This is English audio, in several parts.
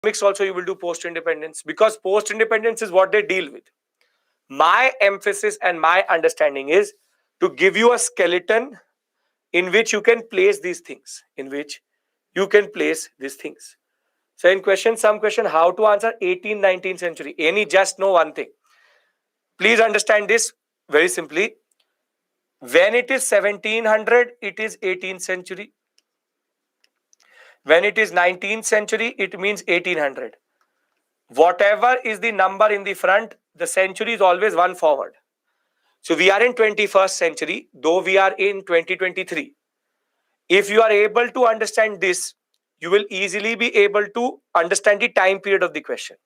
economics also you will do post-independence, because post-independence is what they deal with. My emphasis and my understanding is to give you a skeleton in which you can place these things, So in question, some question, how to answer 18th, 19th century. Any, just know one thing. Please understand this very simply. When it is 1700, it is 18th century. When it is 19th century, it means 1800. Whatever is the number in the front, the century is always one forward. So we are in 21st century, though we are in 2023. If you are able to understand this, you will easily be able to understand the time period of the question.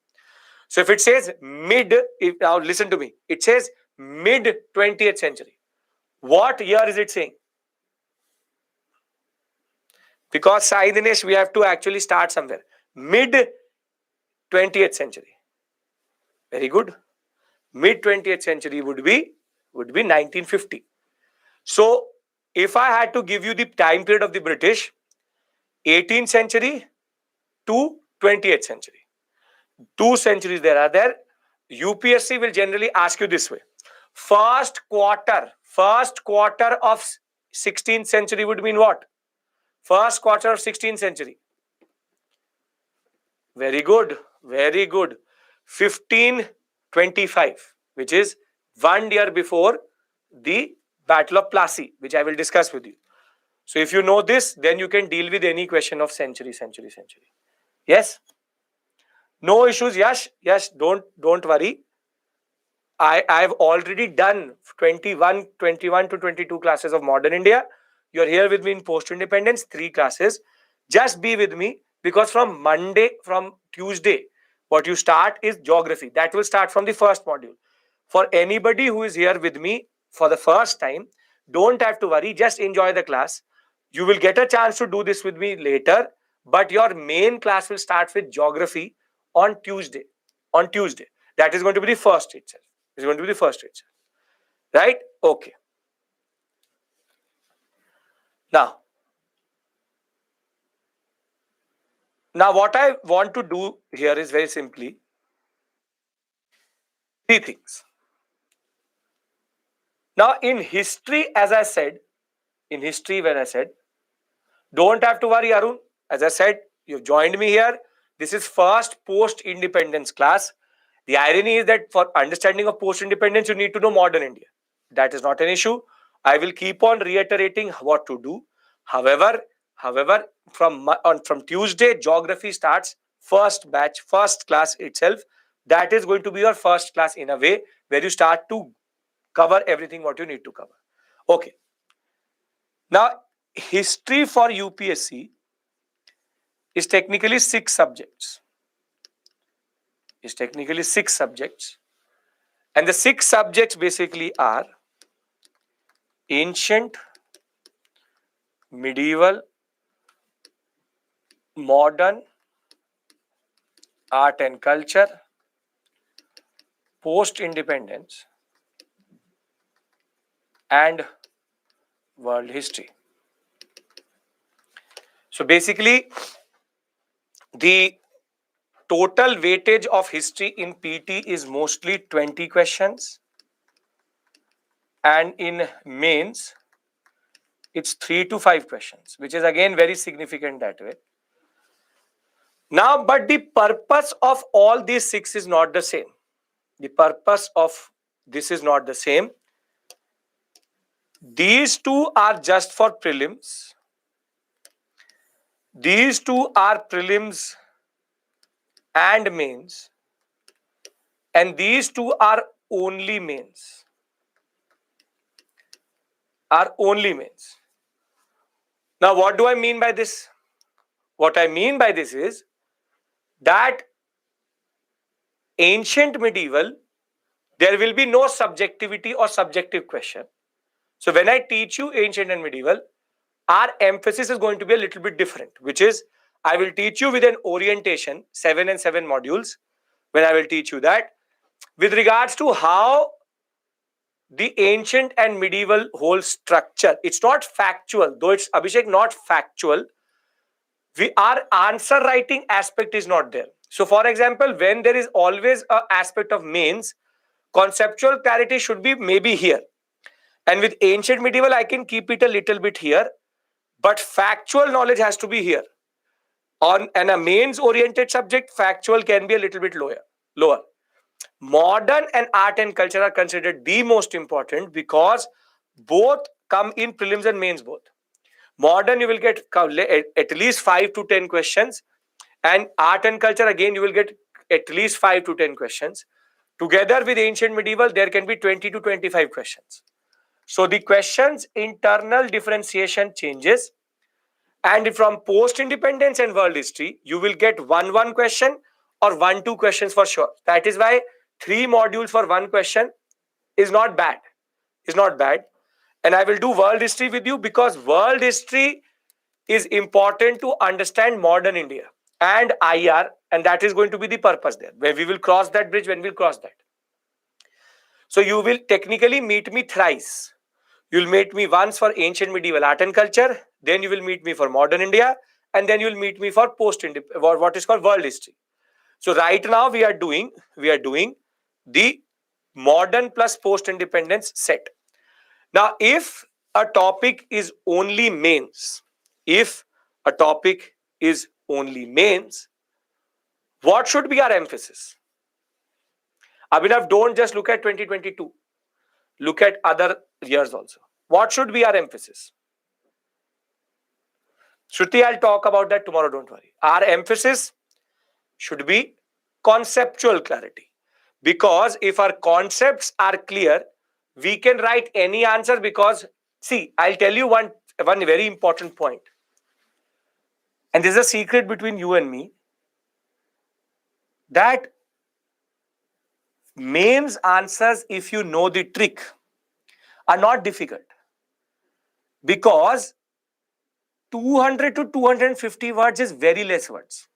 So if it says now listen to me, it says mid 20th century. What year is it saying? Because Sai Dinesh, we have to actually start somewhere. Mid 20th century. Very good. Mid 20th century would be 1950. So if I had to give you the time period of the British, 18th century to 20th century, 2 centuries there are there. UPSC will generally ask you this way. First quarter of 16th century would mean what? First quarter of 16th century. Very good. 1525, which is 1 year before the Battle of Plassey, which I will discuss with you. So if you know this, then you can deal with any question of century. Yes? No issues, Yash. Yes, don't worry. I've already done 21 to 22 classes of modern India. You're here with me in post-independence, 3 classes. Just be with me, because from Tuesday, what you start is geography. That will start from the first module. For anybody who is here with me for the first time, don't have to worry. Just enjoy the class. You will get a chance to do this with me later, but your main class will start with geography on Tuesday. That is going to be the first itself. Right? Okay. Now what I want to do here is very simply 3 things. Now in history, when I said, don't have to worry, Arun. As I said, you've joined me here. This is first post-independence class. The irony is that for understanding of post-independence, you need to know modern India. That is not an issue. I will keep on reiterating what to do. However, from Tuesday, geography starts, first batch, first class itself. That is going to be your first class in a way, where you start to cover everything what you need to cover. Okay. Now, history for UPSC is technically 6 subjects. And the 6 subjects basically are ancient, medieval, modern, art and culture, post-independence, and world history. So basically, the total weightage of history in PT is mostly 20 questions. And in mains, it's 3 to 5 questions, which is again very significant that way. Now, but the purpose of all these 6 is not the same. These 2 are just for prelims. These 2 are prelims and mains. And these 2 are only mains. Now, what do I mean by this? What I mean by this is that ancient medieval, there will be no subjectivity or subjective question. So when I teach you ancient and medieval, our emphasis is going to be a little bit different, which is I will teach you with an orientation, 7 and 7 modules, when I will teach you that with regards to how the ancient and medieval whole structure, it's not factual, though it's, Abhishek, not factual. Our answer writing aspect is not there. So for example, when there is always an aspect of mains, conceptual clarity should be maybe here. And with ancient medieval, I can keep it a little bit here, but factual knowledge has to be here. On a mains oriented subject, factual can be a little bit lower. Modern and art and culture are considered the most important because both come in prelims and mains both. Modern, you will get at least 5 to 10 questions, and art and culture, again, you will get at least 5 to 10 questions. Together with ancient medieval, there can be 20 to 25 questions. So the questions internal differentiation changes, and from post independence and world history, you will get one question or 1-2 questions for sure. That is why 3 modules for 1 question is not bad. Is not bad. And I will do world history with you because world history is important to understand modern India and IR, and that is going to be the purpose there, where we will cross that bridge when we'll cross that. So you will technically meet me thrice. You'll meet me once for ancient medieval art and culture, then you will meet me for modern India, and then you'll meet me for what is called world history. So right now we are doing the modern plus post independence set. Now, if a topic is only mains, what should be our emphasis? Abhinav, don't just look at 2022. Look at other years also. What should be our emphasis? Shruti, I'll talk about that tomorrow, don't worry. Our emphasis should be conceptual clarity. Because if our concepts are clear, we can write any answer because, see, I'll tell you one very important point. And this is a secret between you and me, that mains answers, if you know the trick, are not difficult. Because 200 to 250 words is very less words.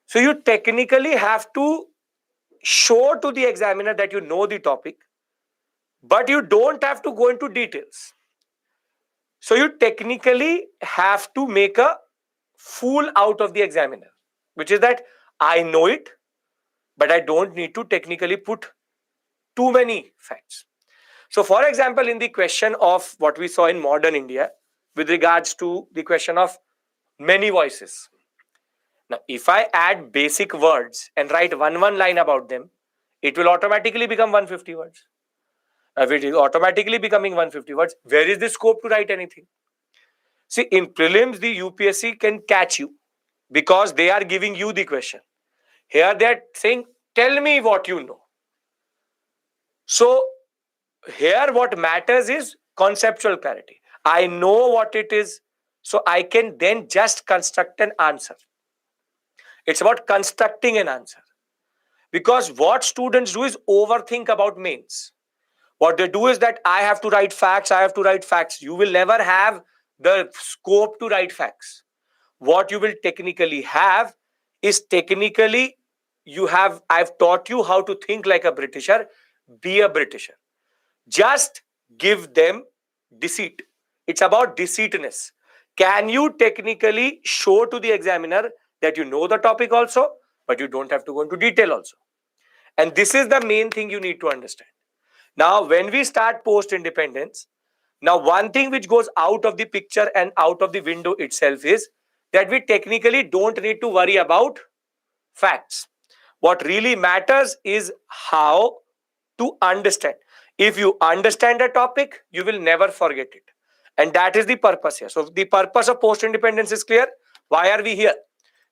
So you technically have to show to the examiner that you know the topic, but you don't have to go into details. So you technically have to make a fool out of the examiner, which is that I know it, but I don't need to technically put too many facts. So for example, in the question of what we saw in modern India, with regards to the question of many voices. Now, if I add basic words and write one line about them, it will automatically become 150 words. If it is automatically becoming 150 words, where is the scope to write anything? See, in prelims, the UPSC can catch you because they are giving you the question. Here they are saying, tell me what you know. So here what matters is conceptual clarity. I know what it is, so I can then just construct an answer. It's about constructing an answer. Because what students do is overthink about mains. What they do is that I have to write facts, I have to write facts. You will never have the scope to write facts. What you will technically have is I've taught you how to think like a Britisher, be a Britisher. Just give them deceit. It's about deceitness. Can you technically show to the examiner that you know the topic also, but you don't have to go into detail also? And this is the main thing you need to understand. Now, when we start post-independence, now one thing which goes out of the picture and out of the window itself is that we technically don't need to worry about facts. What really matters is how to understand. If you understand a topic, you will never forget it. And that is the purpose here. So the purpose of post-independence is clear. Why are we here?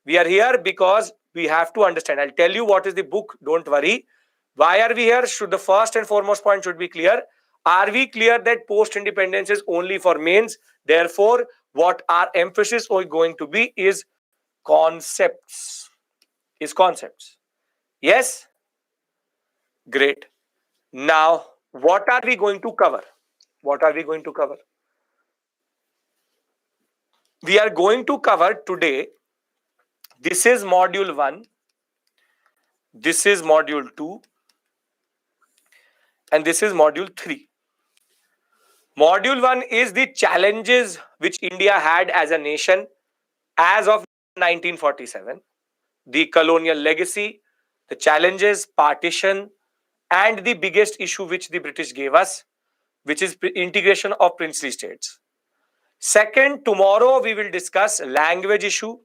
We are here because we have to understand. I'll tell you what is the book. Don't worry. Why are we here? The first and foremost point should be clear. Are we clear that post-independence is only for mains? Therefore, what our emphasis is going to be is concepts. Yes? Great. Now, what are we going to cover? We are going to cover today, this is module 1, this is module 2, and this is module 3. Module 1 is the challenges which India had as a nation as of 1947. the colonial legacy, the challenges, partition, and the biggest issue which the British gave us, which is integration of princely states. Second, tomorrow we will discuss language issue,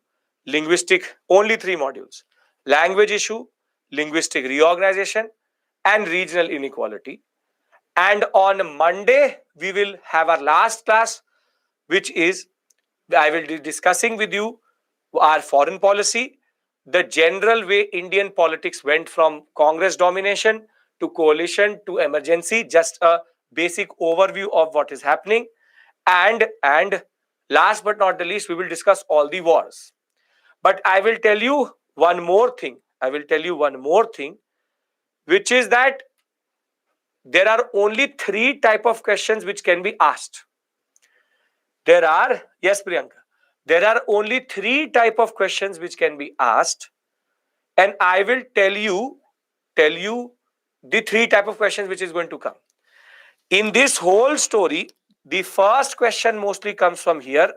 linguistic, only 3 modules. Language issue, linguistic reorganization, and regional inequality. And on Monday, we will have our last class, which is, I will be discussing with you our foreign policy, the general way Indian politics went from Congress domination to coalition to emergency, just a basic overview of what is happening. And last but not the least, we will discuss all the wars. But I will tell you one more thing. Which is that there are only 3 type of questions which can be asked. Yes, Priyanka. There are only 3 type of questions which can be asked. And I will tell you the 3 type of questions which is going to come. In this whole story, the first question mostly comes from here.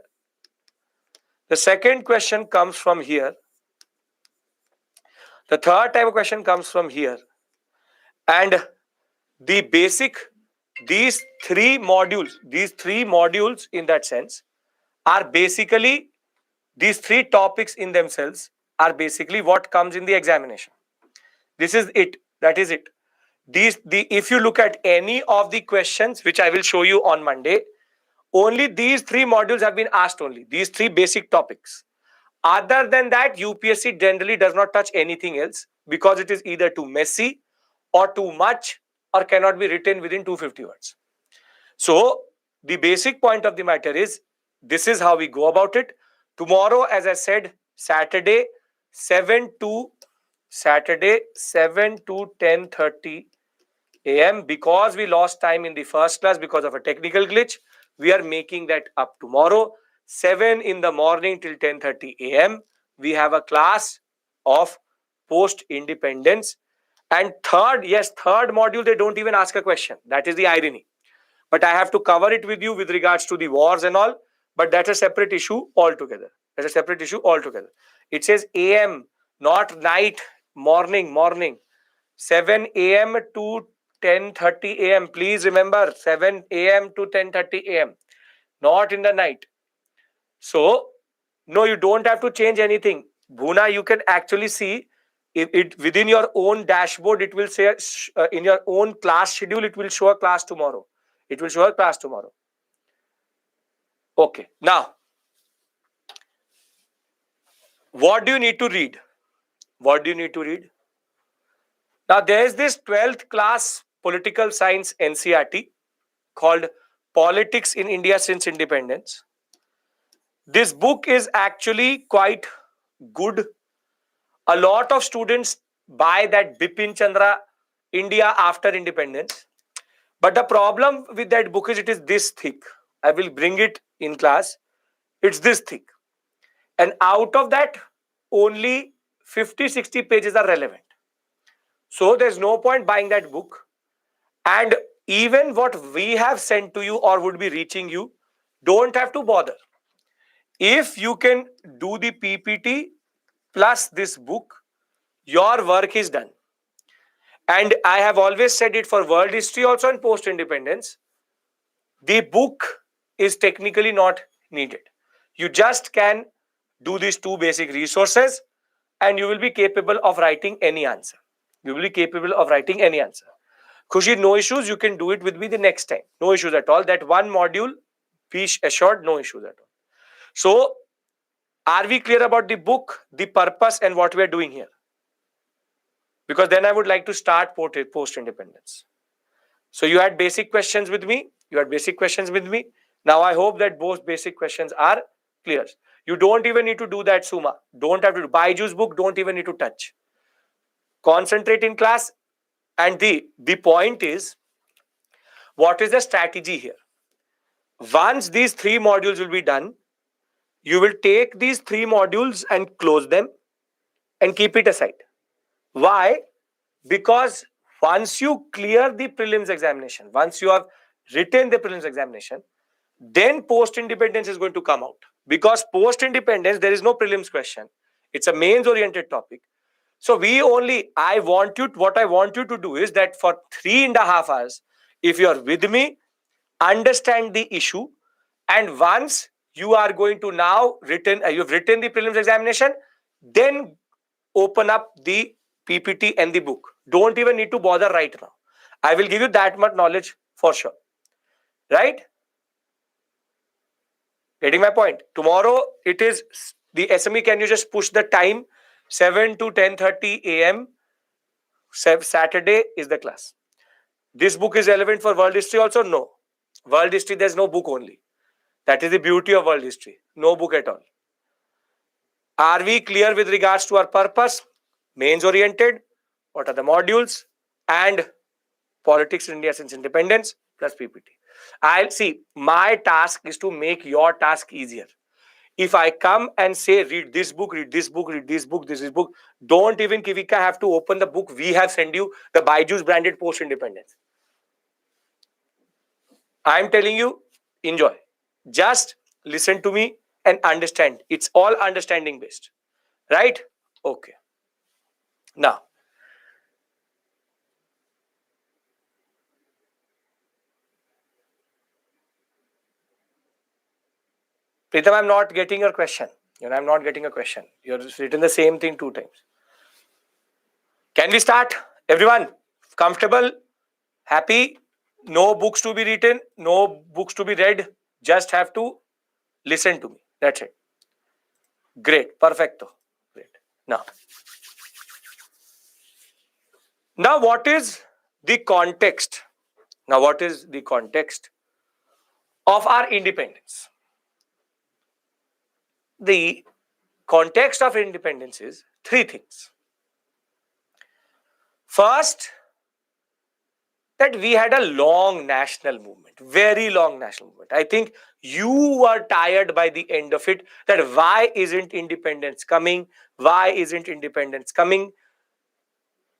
The second question comes from here. The third type of question comes from here. And the basic, these 3 modules in that sense are basically, these 3 topics in themselves are basically what comes in the examination. This is it. That is it. If you look at any of the questions which I will show you on Monday, only these 3 modules have been asked, only these 3 basic topics. Other than that, UPSC generally does not touch anything else because it is either too messy or too much or cannot be written within 250 words. So the basic point of the matter is, this is how we go about it. Tomorrow, as I said, Saturday 7 to 10:30 a.m. because we lost time in the first class because of a technical glitch. We are making that up tomorrow. 7 in the morning till 10:30 a.m. we have a class of post-independence. And third module, they don't even ask a question. That is the irony. But I have to cover it with you with regards to the wars and all. But that's a separate issue altogether. It says AM, not night, morning. 7 a.m. to 10:30 a.m. Please remember, 7 a.m. to 10:30 a.m. Not in the night. So, no, you don't have to change anything. Bhuna, you can actually see it within your own dashboard. It will say in your own class schedule, it will show a class tomorrow. Okay. Now, what do you need to read? Now, there is this 12th class political science NCERT called Politics in India Since Independence. This book is actually quite good. A lot of students buy that Bipin Chandra India After Independence. But the problem with that book is it is this thick. I will bring it in class. It's this thick. And out of that, only 50-60 pages are relevant. So there's no point buying that book. And even what we have sent to you or would be reaching you, don't have to bother. If you can do the PPT plus this book, your work is done. And I have always said it for world history also and post-independence, the book is technically not needed. You just can do these 2 basic resources and you will be capable of writing any answer. Khushi, no issues. You can do it with me the next time. No issues at all. That one module, be assured, no issues at all. So, are we clear about the book, the purpose and what we are doing here? Because then I would like to start post-independence. So you had basic questions with me. Now I hope that both basic questions are clear. You don't even need to do that, Suma. Don't have to do. Byju's book, don't even need to touch. Concentrate in class. And the point is, what is the strategy here? Once these 3 modules will be done, you will take these 3 modules and close them and keep it aside. Why? Because once you clear the prelims examination, once you have written the prelims examination, then post-independence is going to come out. Because post-independence, there is no prelims question. It's a mains oriented topic. So what I want you to do is that for 3.5 hours, if you're with me, understand the issue. And once you are going to you've written the prelims examination, then open up the PPT and the book. Don't even need to bother right now. I will give you that much knowledge for sure. Right? Getting my point? Tomorrow it is the SME. Can you just push the time? 7 to 10:30 a.m. Saturday is the class. This book is relevant for world history also? No. World history, there's no book only. That is the beauty of world history. No book at all. Are we clear with regards to our purpose? Mains oriented. What are the modules? And politics in India since independence plus PPT. I'll see. My task is to make your task easier. If I come and say, read this book, read this book, read this book, this is book, don't even Kivika have to open the book. We have sent you the Byju's branded post-independence. I'm telling you, enjoy. Just listen to me and understand. It's all understanding based. Right? Okay. Now, Pritam, I'm not getting your question. I'm not getting a question. You've written the same thing 2 times. Can we start? Everyone, comfortable? Happy? No books to be written, no books to be read. Just have to listen to me. That's it. Great. Perfecto. Great. Now what is the context? Now, what is the context of our independence? The context of independence is 3 things. First, that we had a long national movement, very long national movement. I think you were tired by the end of it, that why isn't independence coming? Why isn't independence coming?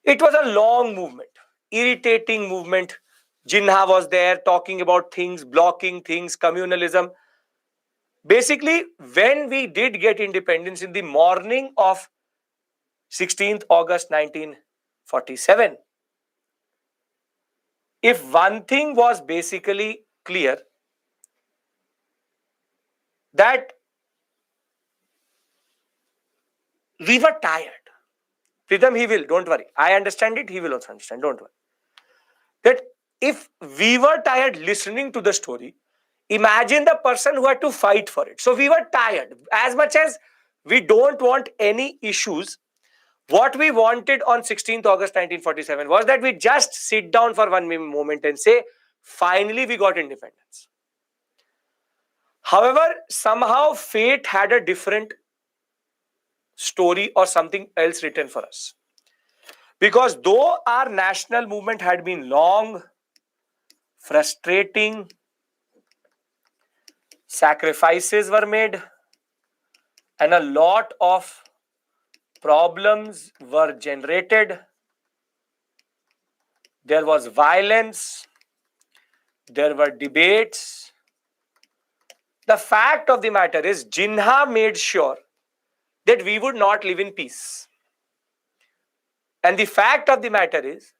It was a long movement, irritating movement. Jinnah was there talking about things, blocking things, communalism. Basically, when we did get independence in the morning of 16th August 1947, if one thing was basically clear, that we were tired. Pritam, he will, don't worry. I understand it, he will also understand, don't worry. That if we were tired listening to the story, imagine the person who had to fight for it. So we were tired. As much as we don't want any issues, what we wanted on 16th August 1947 was that we just sit down for one moment and say, finally we got independence. However, somehow fate had a different story or something else written for us. Because though our national movement had been long, frustrating, sacrifices were made, and a lot of problems were generated, there was violence, there were debates. The fact of the matter is, Jinnah made sure that we would not live in peace. And the fact of the matter is,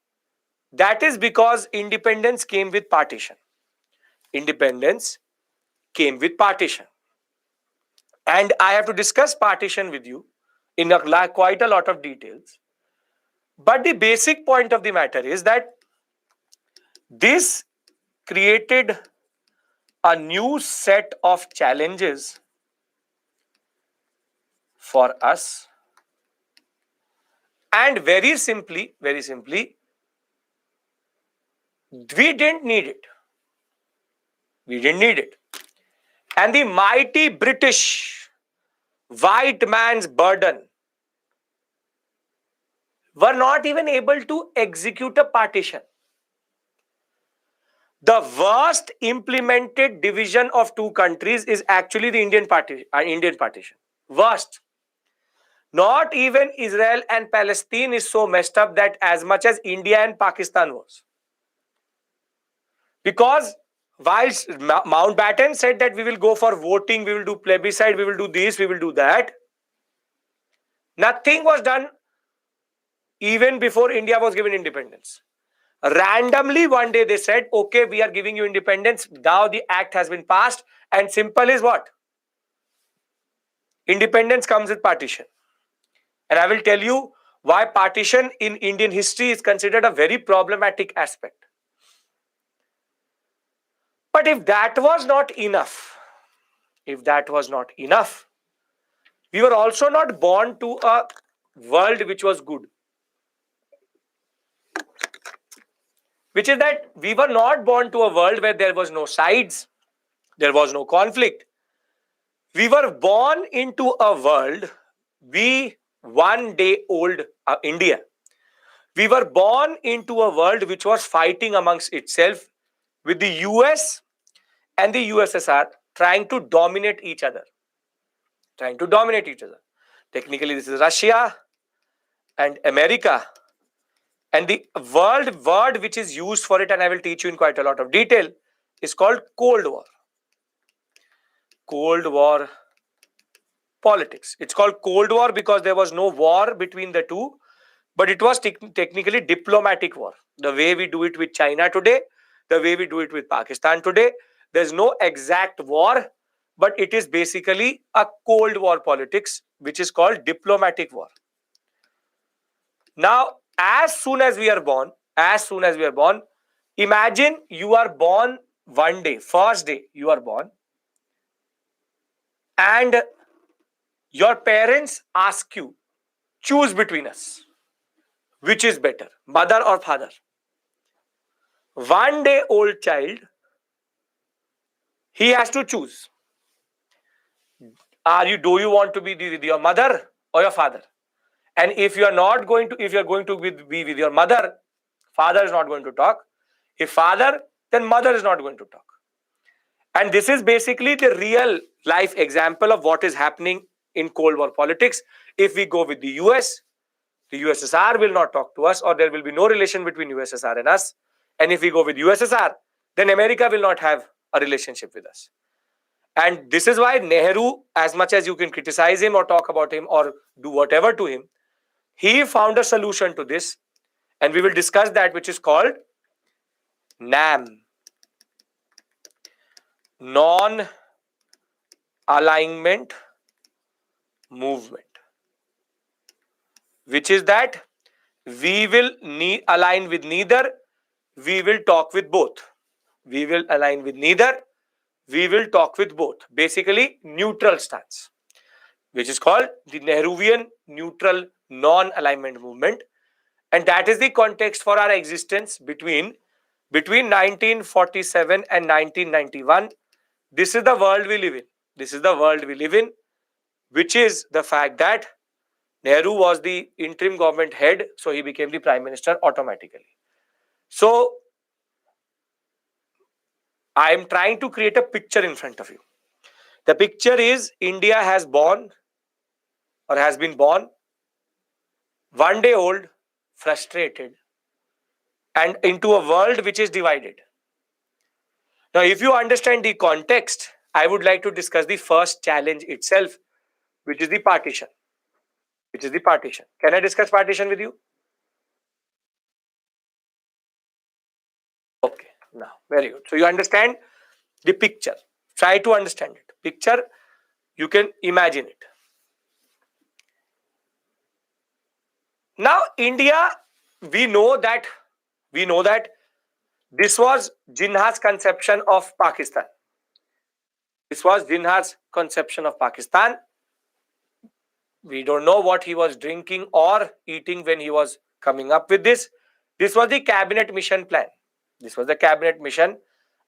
that is because independence came with partition. Independence came with partition. And I have to discuss partition with you in quite a lot of details. But the basic point of the matter is that this created a new set of challenges for us. And very simply, we didn't need it. We didn't need it. And the mighty British white man's burden were not even able to execute a partition. The worst implemented division of 2 countries is actually the Indian partition. Worst. Not even Israel and Palestine is so messed up that as much as India and Pakistan was. Because whilst Mountbatten said that we will go for voting, we will do plebiscite, we will do this, we will do that, Nothing was done even before India was given independence. Randomly one day they said, okay, we are giving you independence. Now the act has been passed, and simple is what? Independence comes with partition. And I will tell you why partition in Indian history is considered a very problematic aspect. But if that was not enough, we were also not born to a world which was good. Which is that we were not born to a world where there was no sides, there was no conflict. We were born into a world, one day old India. We were born into a world which was fighting amongst itself, with the US and the USSR trying to dominate each other. Technically, this is Russia and America. And the word which is used for it, and I will teach you in quite a lot of detail, is called Cold War. Cold War politics. It's called Cold War because there was no war between the two, but it was technically diplomatic war. The way we do it with China today, the way we do it with Pakistan today, there's no exact war, but it is basically a Cold War politics, which is called diplomatic war. Now, as soon as we are born, imagine you are born one day, first day you are born, and your parents ask you, choose between us. Which is better, mother or father? 1 day old child, he has to choose. Do you want to be with your mother or your father? And if you are going to be with your mother, father is not going to talk. If father, then mother is not going to talk. And this is basically the real life example of what is happening in Cold War politics. If we go with the US, the USSR will not talk to us, or there will be no relation between USSR and us. And if we go with USSR, then America will not have a relationship with us. And this is why Nehru, as much as you can criticize him or talk about him or do whatever to him, he found a solution to this. And we will discuss that, which is called NAM. Non-alignment movement. Which is that we will align with neither, we will talk with both. We will align with neither, we will talk with both. Basically, neutral stance, which is called the Nehruvian neutral non-alignment movement. And that is the context for our existence between 1947 and 1991. This is the world we live in. Which is the fact that Nehru was the interim government head, so he became the prime minister automatically. So, I am trying to create a picture in front of you. The picture is India has been born, 1 day old, frustrated, and into a world which is divided. Now, if you understand the context, I would like to discuss the first challenge itself, which is the partition. Can I discuss partition with you? Okay, now, very good. So you understand the picture. Try to understand it. Picture, you can imagine it. Now, India, we know that this was Jinnah's conception of Pakistan. We don't know what he was drinking or eating when he was coming up with this. This was the cabinet mission plan. This was the cabinet mission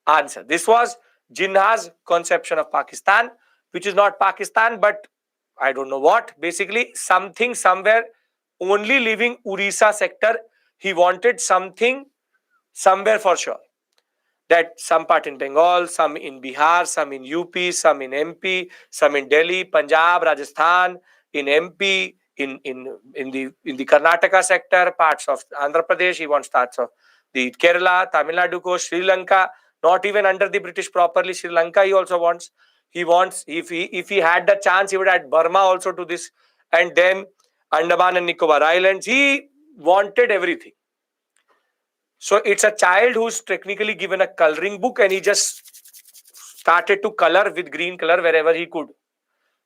answer. This was Jinnah's conception of Pakistan, which is not Pakistan, but I don't know what. Basically, something somewhere only leaving Orissa sector. He wanted something somewhere for sure. That some part in Bengal, some in Bihar, some in UP, some in MP, some in Delhi, Punjab, Rajasthan, in MP, in the Karnataka sector, parts of Andhra Pradesh. He wants parts of the Kerala, Tamil Nadu coast, Sri Lanka, not even under the British properly. Sri Lanka he also wants. He wants, if he had the chance, he would add Burma also to this. And then Andaman and Nicobar Islands. He wanted everything. So it's a child who's technically given a coloring book and he just started to color with green color wherever he could.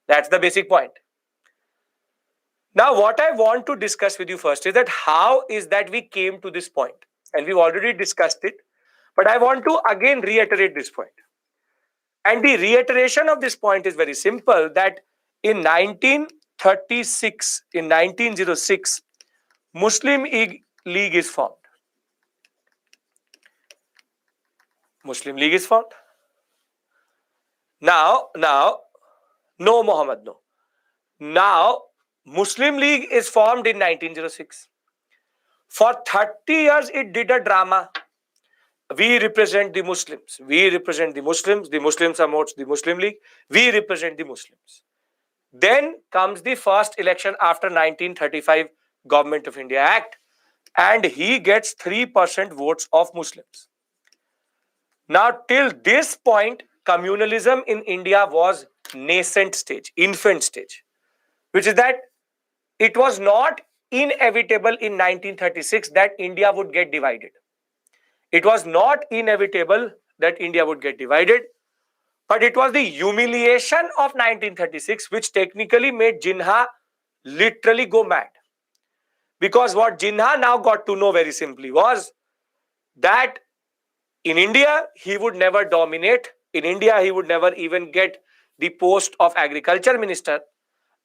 That's the basic point. Now, what I want to discuss with you first is that how is that we came to this point? And we've already discussed it, but I want to again reiterate this point. And the reiteration of this point is very simple, that in 1936, in 1906, Muslim League is formed. Muslim League is formed. Now, no, Muhammad, no. Now, Muslim League is formed in 1906. For 30 years, it did a drama. We represent the Muslims. We represent the Muslims. The Muslims supports the Muslim League. We represent the Muslims. Then comes the first election after 1935 Government of India Act, and he gets 3% votes of Muslims. Now, till this point, communalism in India was nascent stage, infant stage, which is that it was not inevitable in 1936 that India would get divided. It was not inevitable that India would get divided, but it was the humiliation of 1936 which technically made Jinnah literally go mad. Because what Jinnah now got to know very simply was that in India, he would never dominate. In India, he would never even get the post of agriculture minister.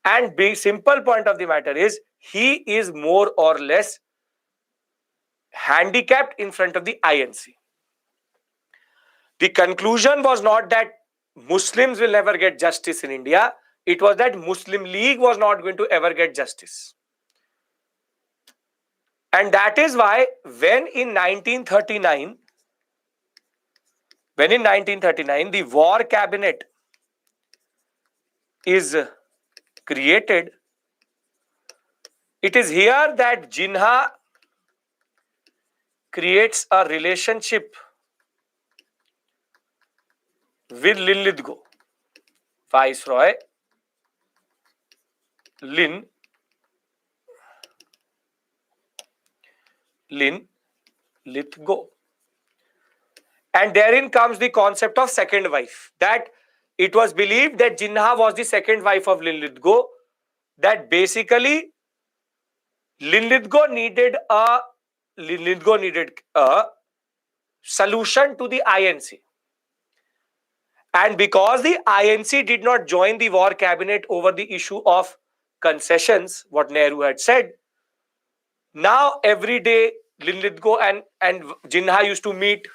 And the simple point of the matter is, he is more or less handicapped in front of the INC. The conclusion was not that Muslims will never get justice in India. It was that Muslim League was not going to ever get justice. And that is why when in 1939, the war cabinet is created, it is here that Jinnah creates a relationship with Linlithgow, Viceroy Linlithgow. And therein comes the concept of second wife. That it was believed that Jinnah was the second wife of Linlithgow. That basically Linlithgow needed a solution to the INC. And because the INC did not join the war cabinet over the issue of concessions, what Nehru had said, now every day Linlithgow and Jinnah used to meet.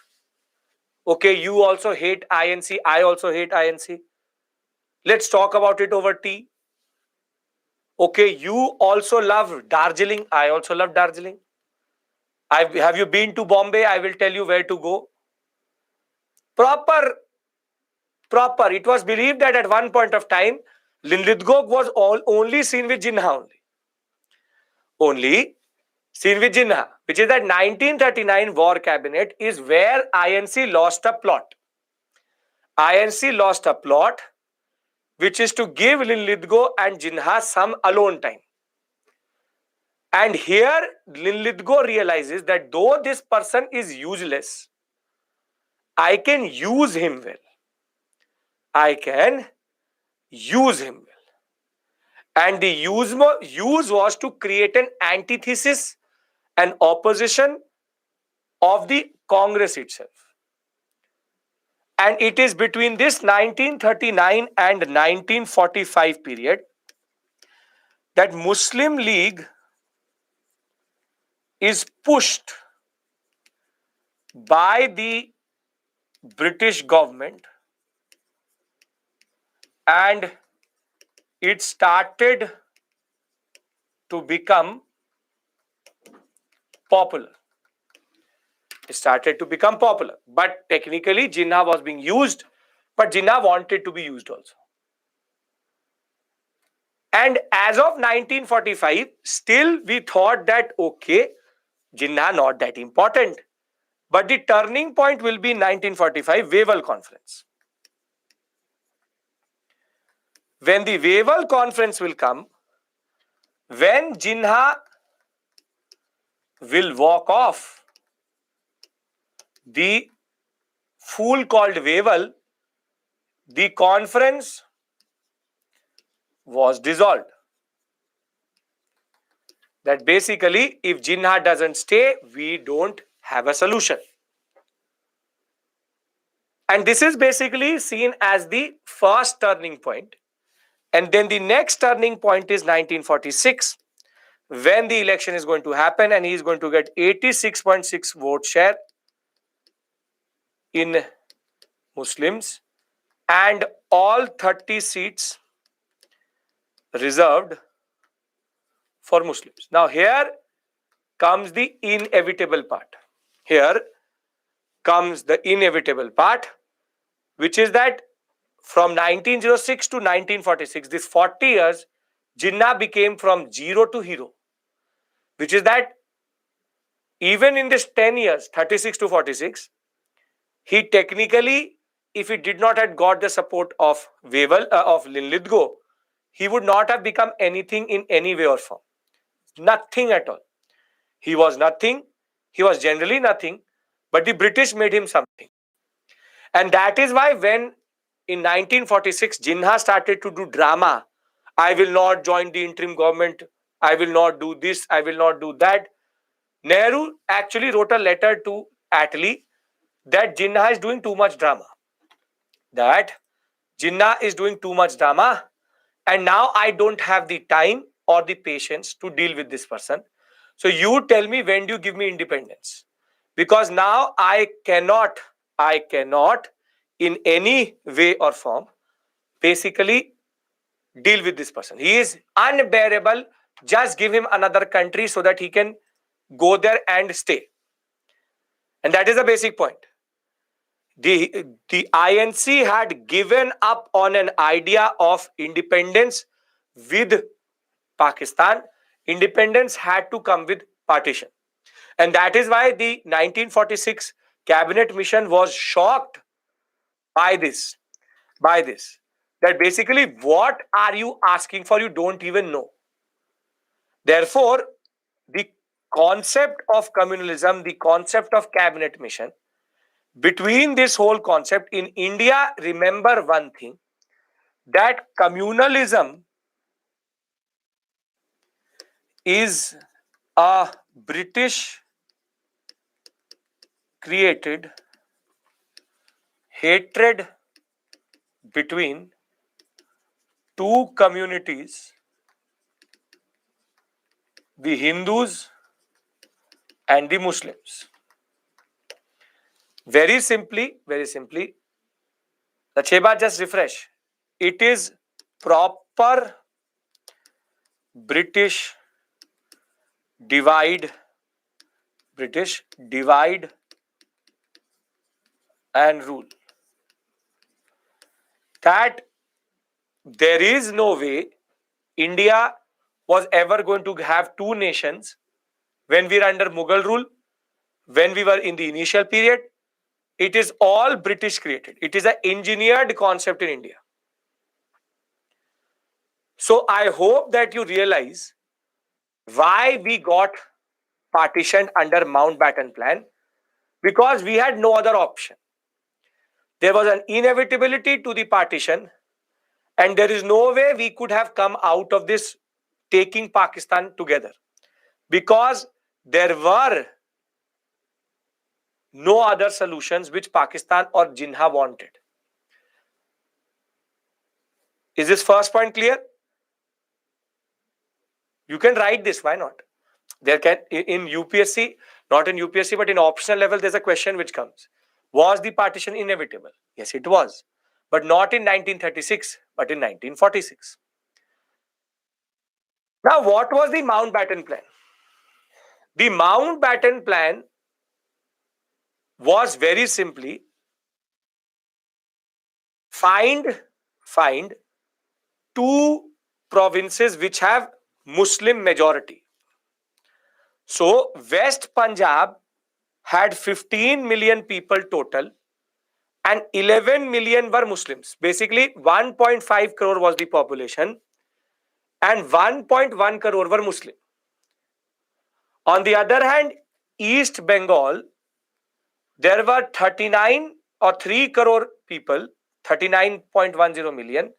Okay, you also hate INC, I also hate INC. Let's talk about it over tea. Okay, you also love Darjeeling, I also love Darjeeling. Have you been to Bombay? I will tell you where to go. Proper. It was believed that at one point of time, Linlithgow was only seen with Jinnah only seen with Jinnah, which is that 1939 war cabinet is where INC lost a plot. INC lost a plot which is to give Linlithgow and Jinnah some alone time. And here Linlithgow realizes that though this person is useless, I can use him well. And the use was to create an antithesis, an opposition of the Congress itself. And it is between this 1939 and 1945 period that Muslim League is pushed by the British government, and it started to become popular. But technically Jinnah was being used, but Jinnah wanted to be used also. And as of 1945, still we thought that, okay, Jinnah not that important. But the turning point will be 1945 Wavell Conference. When the Wavell Conference will come, when Jinnah will walk off, the fool called Wavell, the conference was dissolved. That basically, if Jinnah doesn't stay, we don't have a solution. And this is basically seen as the first turning point. And then the next turning point is 1946, when the election is going to happen and he is going to get 86.6 vote share in Muslims and all 30 seats reserved for Muslims. Now here comes the inevitable part. Here comes the inevitable part, which is that from 1906 to 1946, this 40 years, Jinnah became from zero to hero, which is that even in this 10 years, 36 to 46, he technically, if he did not have got the support of Wavell, of Linlithgow, he would not have become anything in any way or form. Nothing at all. He was nothing. He was generally nothing, but the British made him something. And that is why when in 1946, Jinnah started to do drama, I will not join the interim government, I will not do this, I will not do that. Nehru actually wrote a letter to Attlee that Jinnah is doing too much drama. That Jinnah is doing too much drama, and now I don't have the time or the patience to deal with this person. So you tell me, when do you give me independence? Because now I cannot in any way or form basically deal with this person. He is unbearable. Just give him another country so that he can go there and stay. And that is the basic point. The INC had given up on an idea of independence with Pakistan. Independence had to come with partition. And that is why the 1946 cabinet mission was shocked by this. That basically, what are you asking for? You don't even know. Therefore, the concept of communalism, the concept of cabinet mission, between this whole concept in India, remember one thing, that communalism is a British created hatred between two communities, the Hindus and the Muslims. Very simply, Lacheba, just refresh. It is proper British divide and rule. That there is no way India was ever going to have two nations when we were under Mughal rule, when we were in the initial period. It is all British created. It is an engineered concept in India. So I hope that you realize why we got partitioned under Mountbatten Plan, because we had no other option. There was an inevitability to the partition, and there is no way we could have come out of this taking Pakistan together, because there were no other solutions which Pakistan or Jinnah wanted. Is this first point clear? You can write this, why not? There can, in UPSC, not in UPSC, but in optional level, there's a question which comes. Was the partition inevitable? Yes, it was. But not in 1936, but in 1946. Now, what was the Mountbatten Plan? The Mountbatten Plan was very simply find two provinces which have Muslim majority. So West Punjab had 15 million people total and 11 million were Muslims. Basically 1.5 crore was the population, and 1.1 crore were Muslim. On the other hand, East Bengal, there were 39 or 3 crore people, 39.10 million,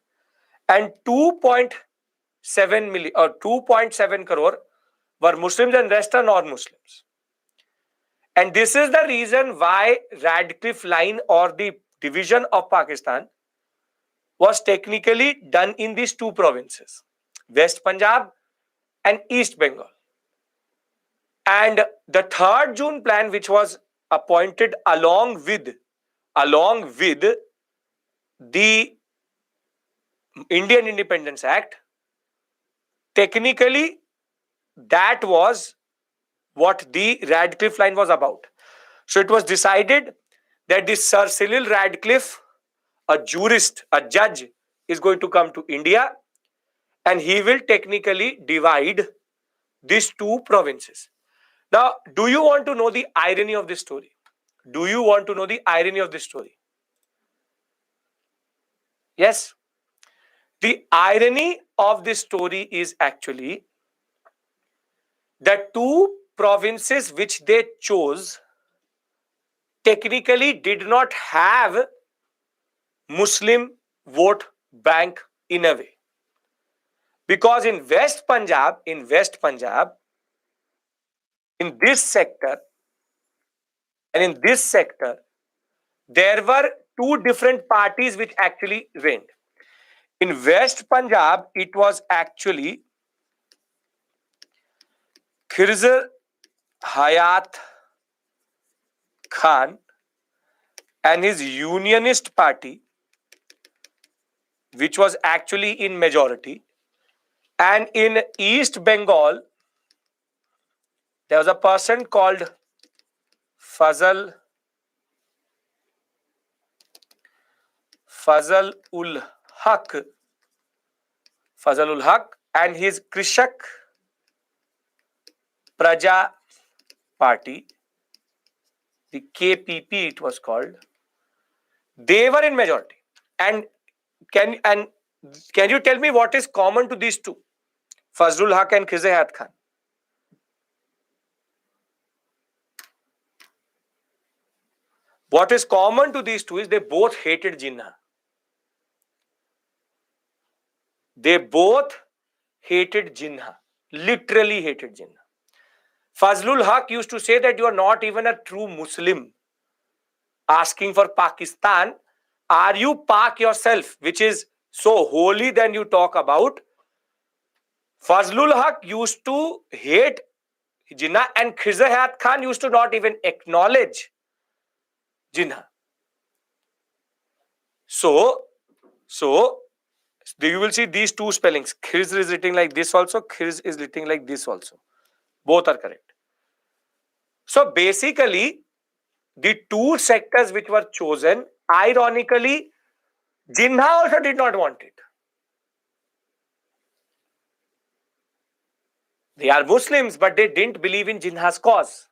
and 2.7 million or 2.7 crore were Muslims and rest are non-Muslims. And this is the reason why Radcliffe Line or the division of Pakistan was technically done in these two provinces, West Punjab and East Bengal. And the 3rd June plan, which was appointed along with the Indian Independence Act, technically that was what the Radcliffe Line was about. So it was decided that this Sir Cyril Radcliffe, a jurist, a judge, is going to come to India and he will technically divide these two provinces. Now, do you want to know the irony of this story? Do you want to know the irony of this story? Yes. The irony of this story is actually that two provinces which they chose technically did not have Muslim vote bank in a way. Because in West Punjab, in this sector, there were two different parties which actually reigned. In West Punjab, it was actually Khizr Hayat Khan and his Unionist party, which was actually in majority. And in East Bengal, there was a person called Fazl ul Haq and his Krishak Praja party, the KPP it was called. They were in majority. And can you tell me what is common to these two, Fazlul Haq and Khizr Hayat Khan? What is common to these two is they both hated Jinnah. They both hated Jinnah, literally hated Jinnah. Fazlul Haq used to say that you are not even a true Muslim. Asking for Pakistan, are you Pak yourself, which is so holy, then you talk about? Fazlul Haq used to hate Jinnah and Khizr Hayat Khan used to not even acknowledge Jinnah. So you will see these two spellings. Khizr is written like this also. Khizr is written like this also. Both are correct. So basically, the two sectors which were chosen, ironically, Jinnah also did not want it. They are Muslims, but they didn't believe in Jinnah's cause.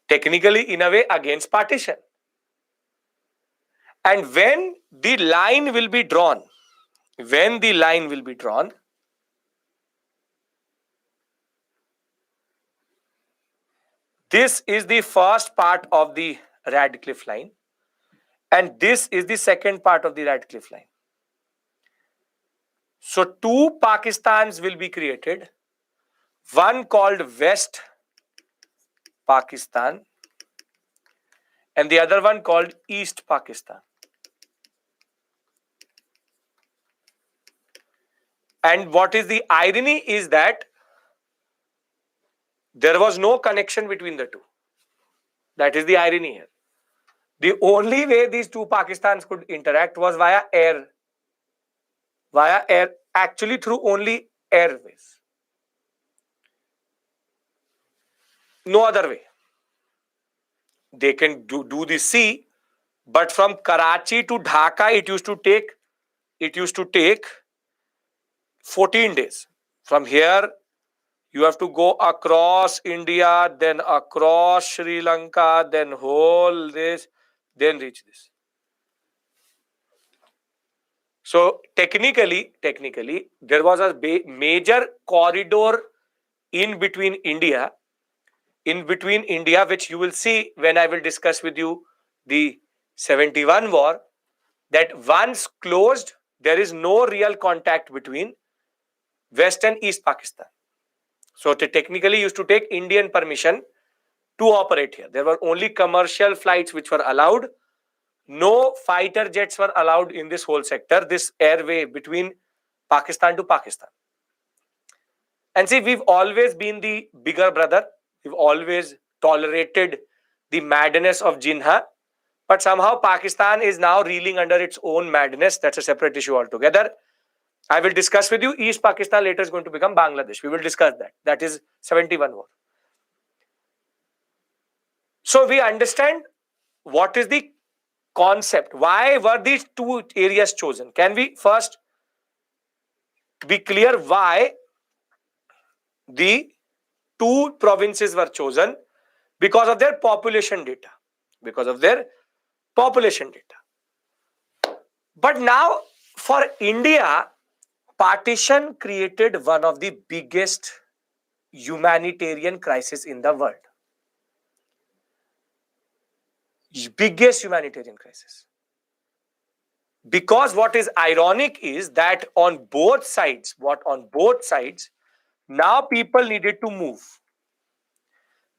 Technically, in a way, against partition. And when the line will be drawn, this is the first part of the Radcliffe Line, and this is the second part of the Radcliffe Line. So two Pakistans will be created, one called West Pakistan and the other one called East Pakistan. And what is the irony is that there was no connection between the two. That is the irony here. The only way these two Pakistans could interact was via air. Actually through only airways. No other way. They can do the sea, but from Karachi to Dhaka, it used to take 14 days. From here, you have to go across India, then across Sri Lanka, then whole this, then reach this. So technically, there was a major corridor in between India, which you will see when I will discuss with you the 71 war, that once closed, there is no real contact between West and East Pakistan. So they technically used to take Indian permission to operate here. There were only commercial flights which were allowed. No fighter jets were allowed in this whole sector, this airway between Pakistan to Pakistan. And see, we've always been the bigger brother. We've always tolerated the madness of Jinnah. But somehow Pakistan is now reeling under its own madness. That's a separate issue altogether. I will discuss with you. East Pakistan later is going to become Bangladesh. We will discuss that. That is 71 war. So we understand what is the concept. Why were these two areas chosen? Can we first be clear why the two provinces were chosen? Because of their population data. Because of their population data. But now for India, partition created one of the biggest humanitarian crises in the world. Biggest humanitarian crisis. Because what is ironic is that on both sides, now people needed to move.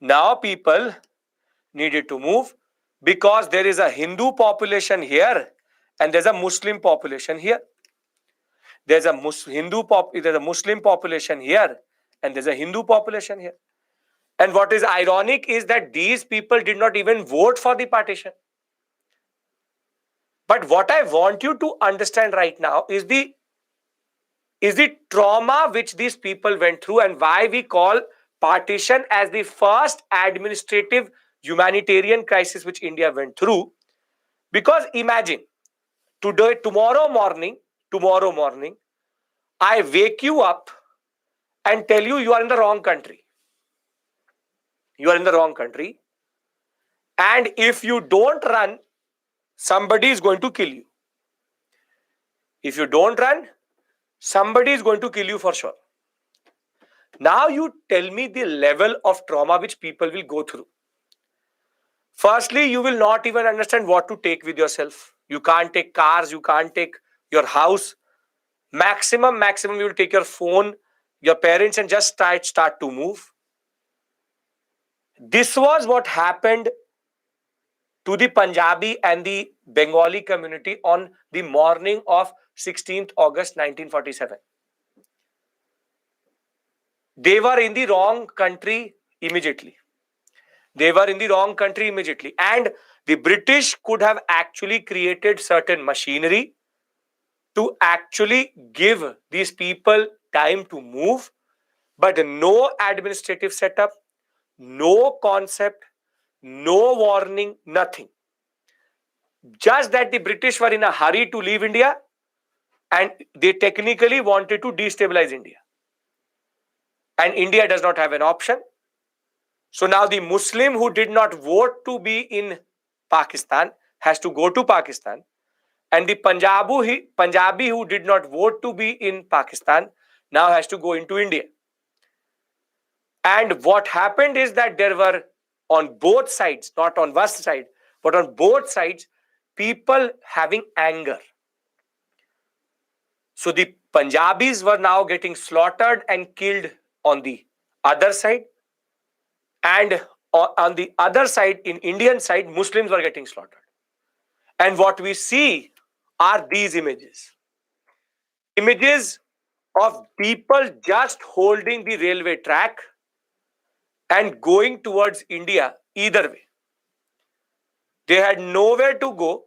Now people needed to move because there is a Hindu population here and there's a Muslim population here. There's a Muslim population here and there's a Hindu population here. And what is ironic is that these people did not even vote for the partition. But what I want you to understand right now is the trauma which these people went through and why we call partition as the first administrative humanitarian crisis which India went through. Because imagine, tomorrow morning, I wake you up and tell you you are in the wrong country. You are in the wrong country. And if you don't run, somebody is going to kill you. If you don't run, somebody is going to kill you for sure. Now you tell me the level of trauma which people will go through. Firstly, you will not even understand what to take with yourself. You can't take cars, you can't take your house. Maximum, you will take your phone, your parents, and just start to move. This was what happened to the Punjabi and the Bengali community on the morning of 16th August 1947. They were in the wrong country immediately. And the British could have actually created certain machinery to actually give these people time to move, but no administrative setup, no concept, no warning, nothing. Just that the British were in a hurry to leave India and they technically wanted to destabilize India. And India does not have an option. So now the Muslim who did not vote to be in Pakistan has to go to Pakistan. And the Punjabi who did not vote to be in Pakistan now has to go into India. And what happened is that there were on both sides, not on one side, but on both sides, people having anger. So the Punjabis were now getting slaughtered and killed on the other side. And on the other side, in Indian side, Muslims were getting slaughtered. And what we see are these images. Images of people just holding the railway track and going towards India either way. They had nowhere to go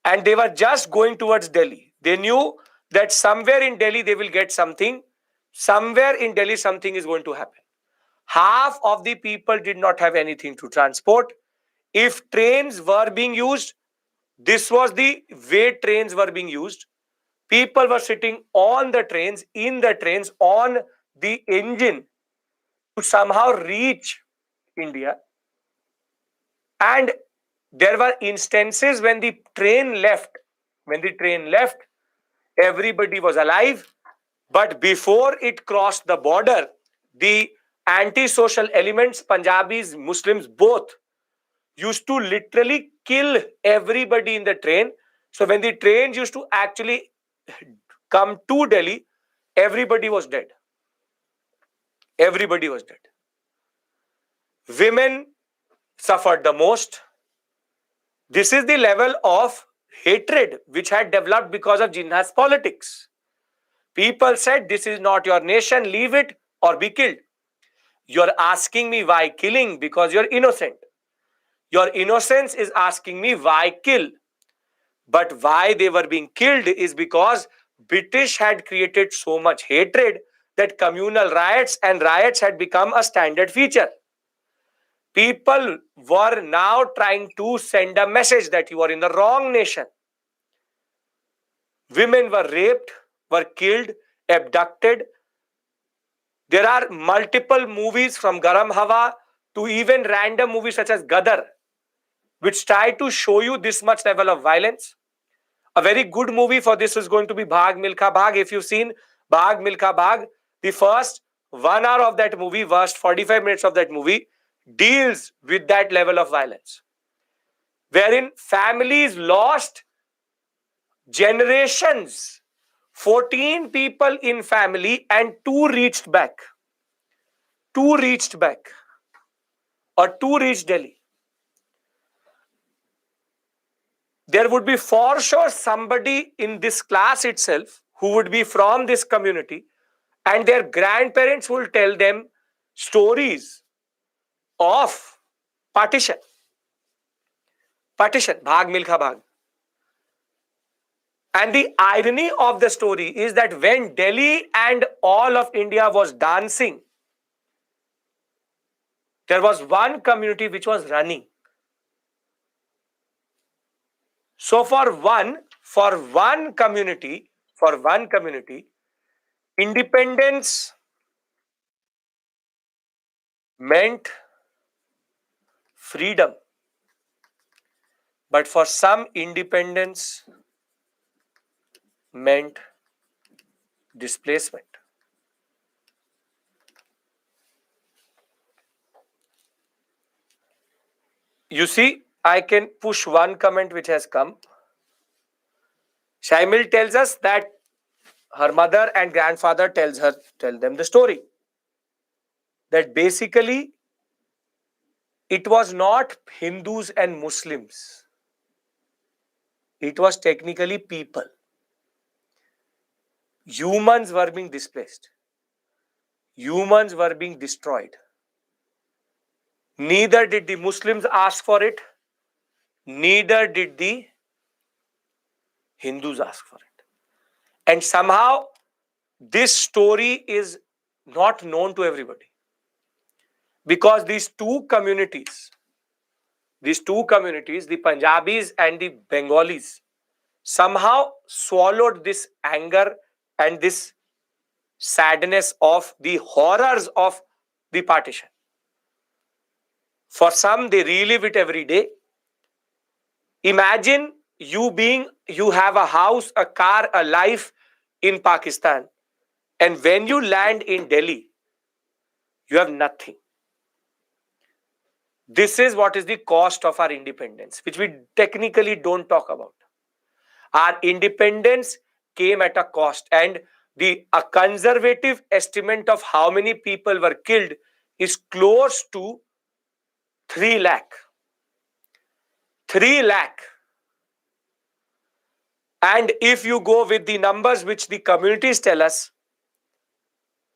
and they were just going towards Delhi. They knew that somewhere in Delhi they will get something. Somewhere in Delhi something is going to happen. Half of the people did not have anything to transport. If trains were being used, this was the way trains were being used. People were sitting on the trains, in the trains, on the engine to somehow reach India. And there were instances when the train left, everybody was alive. But before it crossed the border, the anti-social elements, Punjabis, Muslims, both used to literally kill everybody in the train. So when the trains used to actually come to Delhi, everybody was dead. Everybody was dead. Women suffered the most. This is the level of hatred which had developed because of Jinnah's politics. People said, this is not your nation, leave it or be killed. You're asking me why killing? Because you're innocent. Your innocence is asking me why kill. But why they were being killed is because British had created so much hatred that communal riots and riots had become a standard feature. People were now trying to send a message that you are in the wrong nation. Women were raped, were killed, abducted. There are multiple movies from Garam Hawa to even random movies such as Gadar, which try to show you this much level of violence. A very good movie for this is going to be Bhag Milkha Bhag. If you've seen Bhag Milkha Bhag, the first 1 hour of that movie, first 45 minutes of that movie deals with that level of violence, wherein families lost generations. 14 people in family and 2 reached back. 2 reached back or 2 reached Delhi. There would be for sure somebody in this class itself who would be from this community, and their grandparents will tell them stories of partition. Partition, Bhag Milkha Bhag. And the irony of the story is that when Delhi and all of India was dancing, there was one community which was running. So for one community, independence meant freedom. But for some, independence meant displacement. You see, I can push one comment which has come. Shaimil tells us that her mother and grandfather tell them the story. That basically it was not Hindus and Muslims. It was technically people. Humans were being displaced. Humans were being destroyed. Neither did the Muslims ask for it, neither did the Hindus ask for it. And somehow this story is not known to everybody. Because these two communities, the Punjabis and the Bengalis, somehow swallowed this anger and this sadness of the horrors of the partition. For some, they relive it every day. Imagine you have a house, a car, a life in Pakistan, and when you land in Delhi, you have nothing. This is what is the cost of our independence, which we technically don't talk about. Our independence came at a cost, and a conservative estimate of how many people were killed is close to 3 lakh. 3 lakh. And if you go with the numbers which the communities tell us,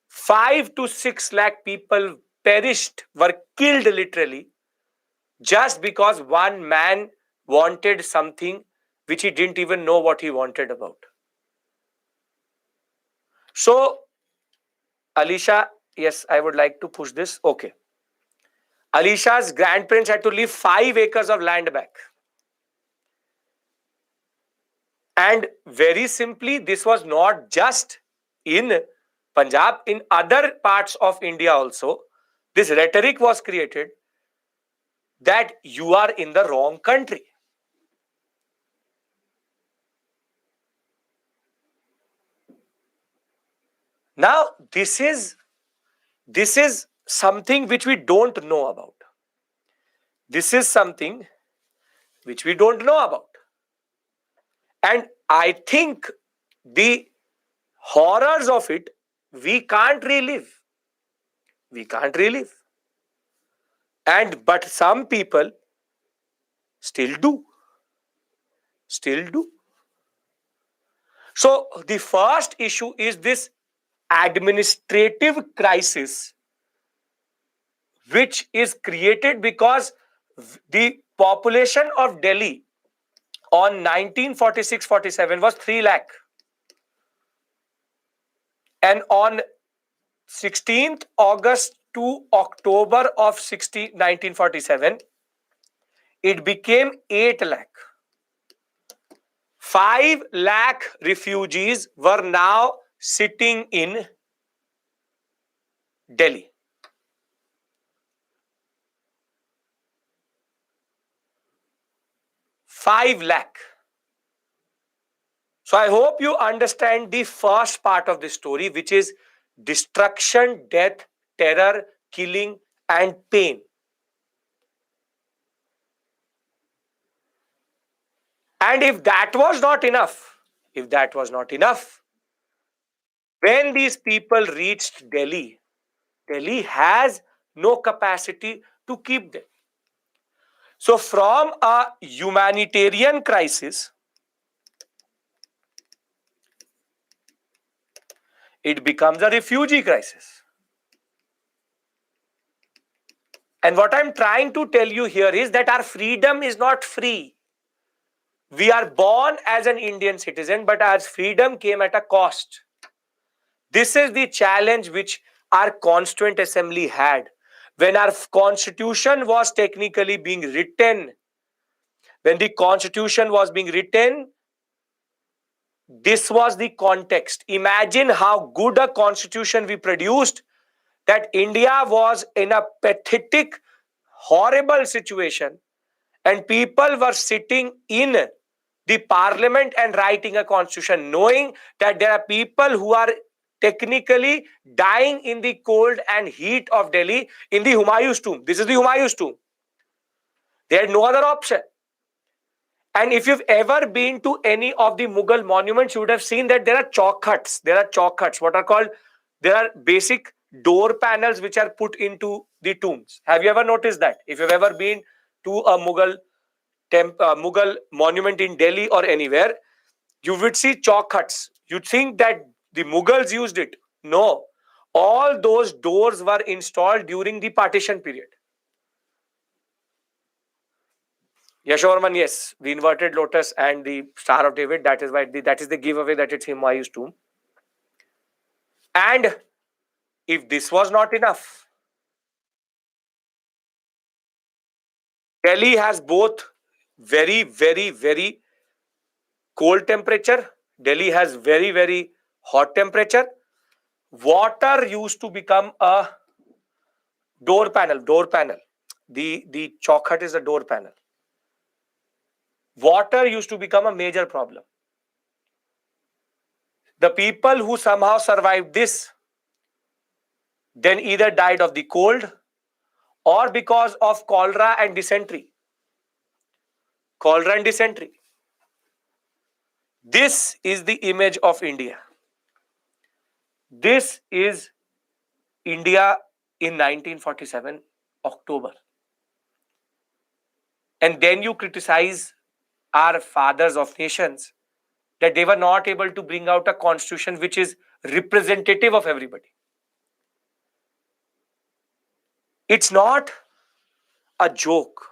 5 to 6 lakh people perished, were killed literally, just because one man wanted something which he didn't even know what he wanted about. So, Alisha, yes, I would like to push this. Okay. Alisha's grandparents had to leave 5 acres of land back. And very simply, this was not just in Punjab, in other parts of India also, this rhetoric was created that you are in the wrong country. Now, this is something which we don't know about. This is something which we don't know about. And I think the horrors of it, we can't relive. We can't relive. But some people still do. Still do. So the first issue is this administrative crisis, which is created because the population of Delhi on 1946-47 was 3 lakh. And on 16th August to October of 1947, it became 8 lakh. 5 lakh refugees were now sitting in Delhi. Five lakh. So I hope you understand the first part of the story, which is destruction, death, terror, killing, and pain. And if that was not enough, when these people reached Delhi, Delhi has no capacity to keep them. So from a humanitarian crisis, it becomes a refugee crisis. And what I'm trying to tell you here is that our freedom is not free. We are born as an Indian citizen, but our freedom came at a cost. This is the challenge which our Constituent Assembly had. When our constitution was technically being written, this was the context. Imagine how good a constitution we produced, that India was in a pathetic, horrible situation, and people were sitting in the parliament and writing a constitution, knowing that there are people who are technically dying in the cold and heat of Delhi in the Humayun's tomb. This is the Humayun's tomb. They had no other option. And if you've ever been to any of the Mughal monuments, you would have seen that there are chalk huts. There are basic door panels which are put into the tombs. Have you ever noticed that? If you've ever been to a Mughal monument in Delhi or anywhere, you would see chalk huts. You'd think that the Mughals used it. No. All those doors were installed during the partition period. Yashovarman, yes, the inverted lotus and the Star of David, that is the giveaway that it's Humayun's tomb. And if this was not enough, Delhi has both very, very, very cold temperature. Delhi has very, very hot temperature. Water used to become a door panel. The chalk hut is a door panel. Water used to become a major problem. The people who somehow survived this then either died of the cold or because of cholera and dysentery. This is the image of India. This is India in 1947, October. And then you criticize our fathers of nations that they were not able to bring out a constitution which is representative of everybody. It's not a joke.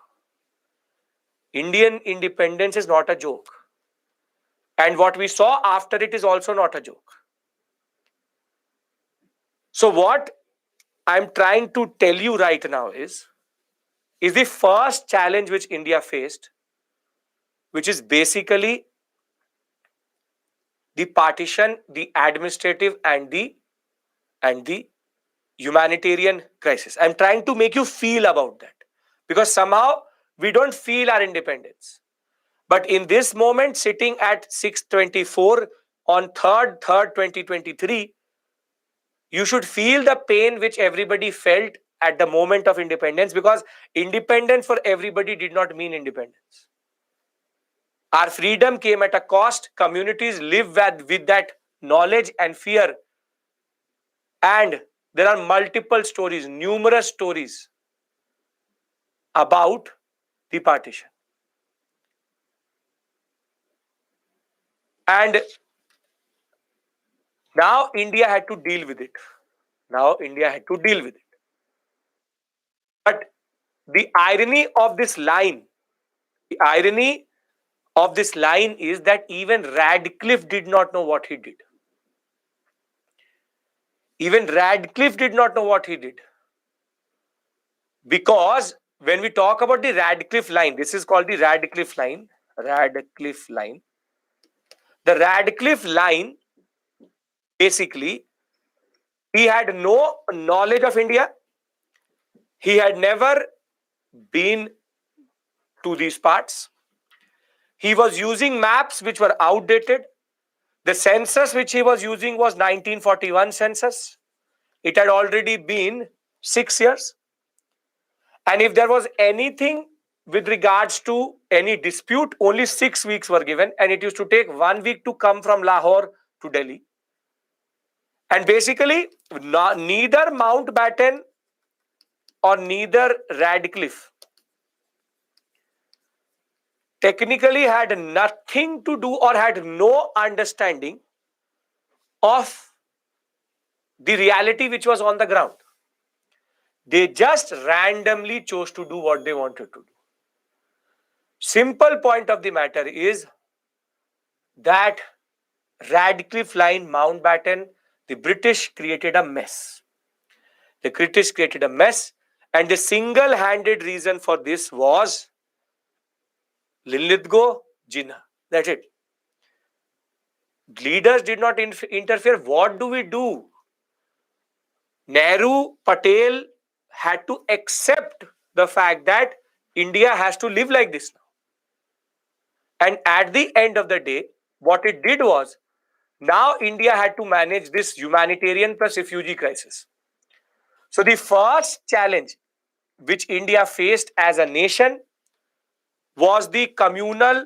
Indian independence is not a joke. And what we saw after it is also not a joke. So what I'm trying to tell you right now is the first challenge which India faced, which is basically the partition, the administrative and the humanitarian crisis. I'm trying to make you feel about that, because somehow we don't feel our independence. But in this moment, sitting at 6:24 on 3rd 2023, You should feel the pain which everybody felt at the moment of independence, because independence for everybody did not mean independence. Our freedom came at a cost. Communities live with that knowledge and fear. And there are multiple stories, numerous stories about the partition. And now India had to deal with it. Now India had to deal with it. But the irony of this line, the irony of this line is that even Radcliffe did not know what he did. Even Radcliffe did not know what he did. Because when we talk about the Radcliffe line, this is called the Radcliffe line. Radcliffe line. The Radcliffe line, basically, he had no knowledge of India. He had never been to these parts. He was using maps which were outdated. The census which he was using was 1941 census. It had already been 6 years. And if there was anything with regards to any dispute, only 6 weeks were given, and it used to take 1 week to come from Lahore to Delhi. And basically, neither Mountbatten or neither Radcliffe technically had nothing to do or had no understanding of the reality which was on the ground. They just randomly chose to do what they wanted to do. Simple point of the matter is that Radcliffe line, Mountbatten, the British created a mess. The British created a mess, and the single-handed reason for this was Linlithgow, Jinnah. That's it. Leaders did not interfere. What do we do? Nehru, Patel had to accept the fact that India has to live like this now. And at the end of the day, what it did was, now India had to manage this humanitarian plus refugee crisis. So the first challenge which India faced as a nation was the communal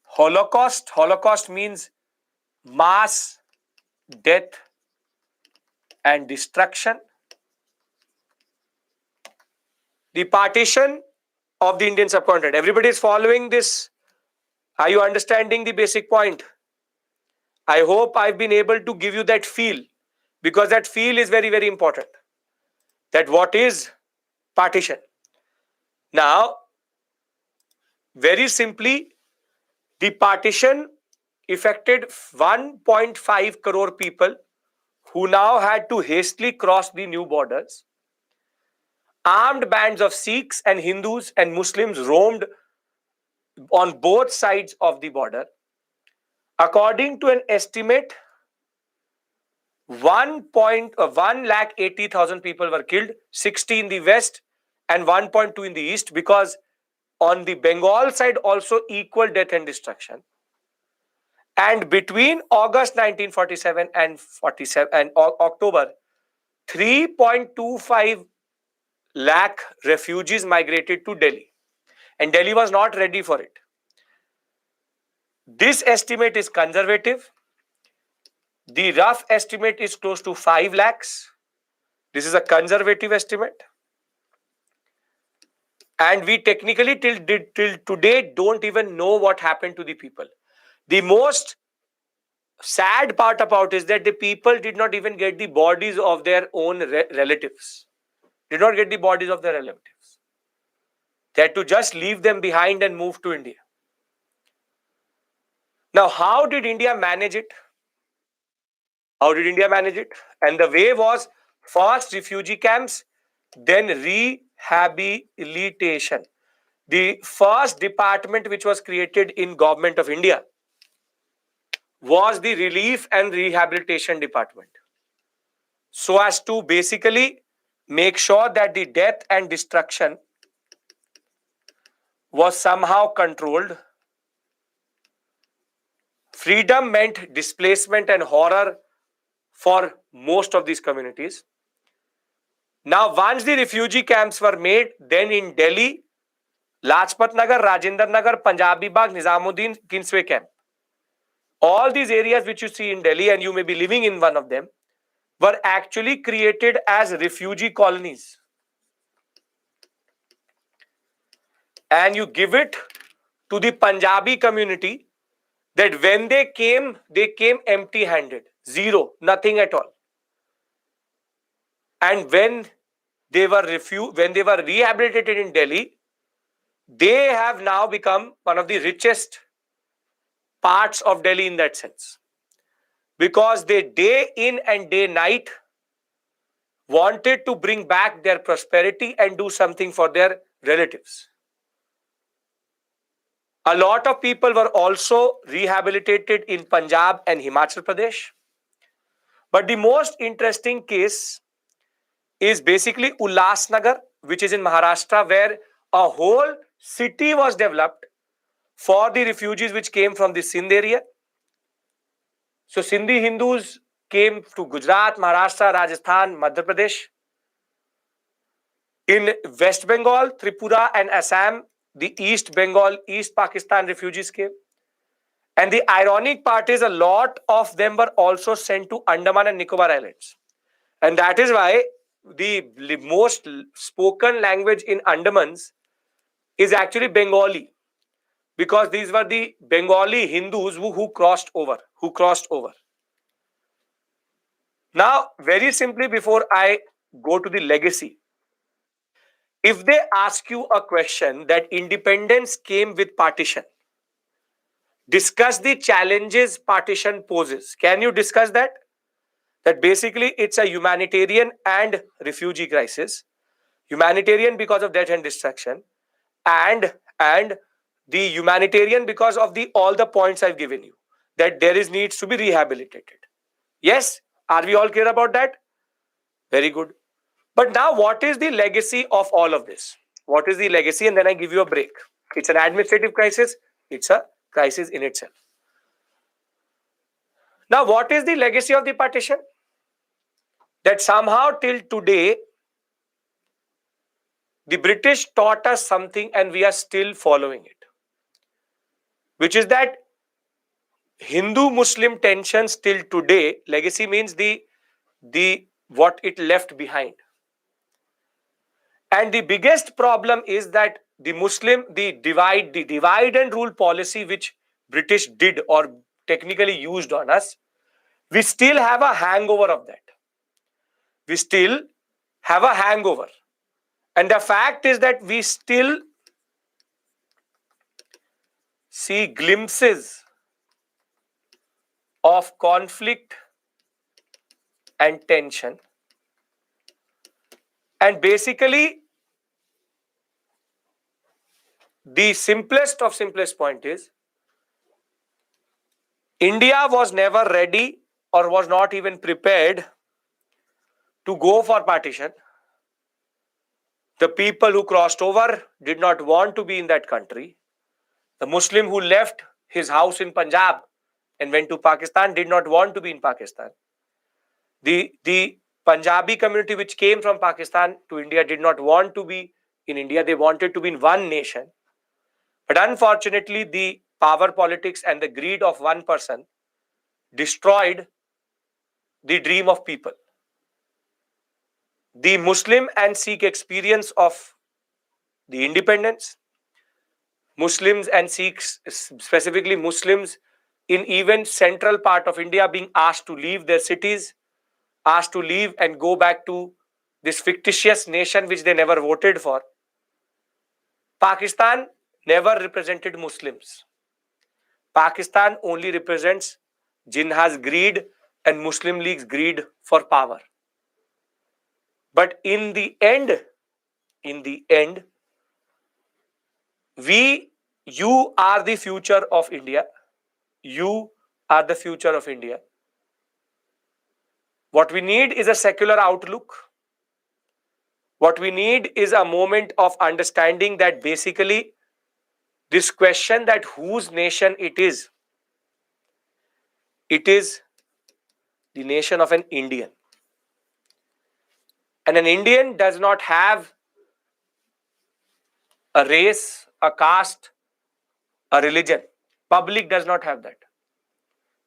Holocaust. Holocaust means mass death and destruction. The partition of the Indian subcontinent. Everybody is following this. Are you understanding the basic point? I hope I've been able to give you that feel, because that feel is very, very important. That what is partition? Now, very simply, the partition affected 1.5 crore people who now had to hastily cross the new borders. Armed bands of Sikhs and Hindus and Muslims roamed on both sides of the border. According to an estimate, 1,80,000 people were killed, 60 in the west and 1.2 in the east, because on the Bengal side also equal death and destruction. And between August 1947 and October, 3.25 lakh refugees migrated to Delhi, and Delhi was not ready for it. This estimate is conservative. The rough estimate is close to 5 lakhs. This is a conservative estimate. And we technically till today don't even know what happened to the people. The most sad part about is that the people did not even get the bodies of their own relatives. Did not get the bodies of their relatives. They had to just leave them behind and move to India. Now, how did India manage it? How did India manage it? And the way was, first refugee camps, then rehabilitation. The first department which was created in Government of India was the Relief and Rehabilitation Department, so as to basically make sure that the death and destruction was somehow controlled. Freedom meant displacement and horror for most of these communities. Now, once the refugee camps were made, then in Delhi, Lajpat Nagar, Rajendra Nagar, Punjabi Bagh, Nizamuddin, Kingsway camp. All these areas which you see in Delhi, and you may be living in one of them, were actually created as refugee colonies. And you give it to the Punjabi community that when they came empty-handed, zero, nothing at all. And when they were rehabilitated in Delhi, they have now become one of the richest parts of Delhi in that sense. Because they day in and day night wanted to bring back their prosperity and do something for their relatives. A lot of people were also rehabilitated in Punjab and Himachal Pradesh. But the most interesting case is basically Ulhasnagar, which is in Maharashtra, where a whole city was developed for the refugees which came from the Sindh area. So Sindhi Hindus came to Gujarat, Maharashtra, Rajasthan, Madhya Pradesh. In West Bengal, Tripura and Assam, the East Bengal, East Pakistan refugees came. And the ironic part is a lot of them were also sent to Andaman and Nicobar Islands. And that is why the most spoken language in Andamans is actually Bengali. Because these were the Bengali Hindus who crossed over. Now, very simply, before I go to the legacy, if they ask you a question that independence came with partition, discuss the challenges partition poses. Can you discuss that? That basically it's a humanitarian and refugee crisis. Humanitarian because of death and destruction, and the humanitarian because of all the points I've given you, that there needs to be rehabilitated. Yes? Are we all clear about that? Very good. But now what is the legacy of all of this? What is the legacy? And then I give you a break. It's an administrative crisis. It's a crisis in itself. Now what is the legacy of the partition? That somehow till today, the British taught us something and we are still following it. Which is that Hindu-Muslim tensions till today, legacy means the what it left behind. And the biggest problem is that the divide and rule policy which British did or technically used on us, we still have a hangover of that. We still have a hangover. And the fact is that we still see glimpses of conflict and tension. And basically, the simplest point is, India was never ready or was not even prepared to go for partition. The people who crossed over did not want to be in that country. The Muslim who left his house in Punjab and went to Pakistan did not want to be in Pakistan. The Punjabi community which came from Pakistan to India did not want to be in India. They wanted to be in one nation. But unfortunately, the power politics and the greed of one person destroyed the dream of people. The Muslim and Sikh experience of the independence, Muslims and Sikhs, specifically Muslims in even central part of India, being asked to leave their cities, asked to leave and go back to this fictitious nation which they never voted for. Pakistan never represented Muslims. Pakistan only represents Jinnah's greed and Muslim League's greed for power. But in the end, you are the future of India. You are the future of India. What we need is a secular outlook. What we need is a moment of understanding that basically this question that whose nation it is the nation of an Indian. And an Indian does not have a race, a caste, a religion. Public does not have that.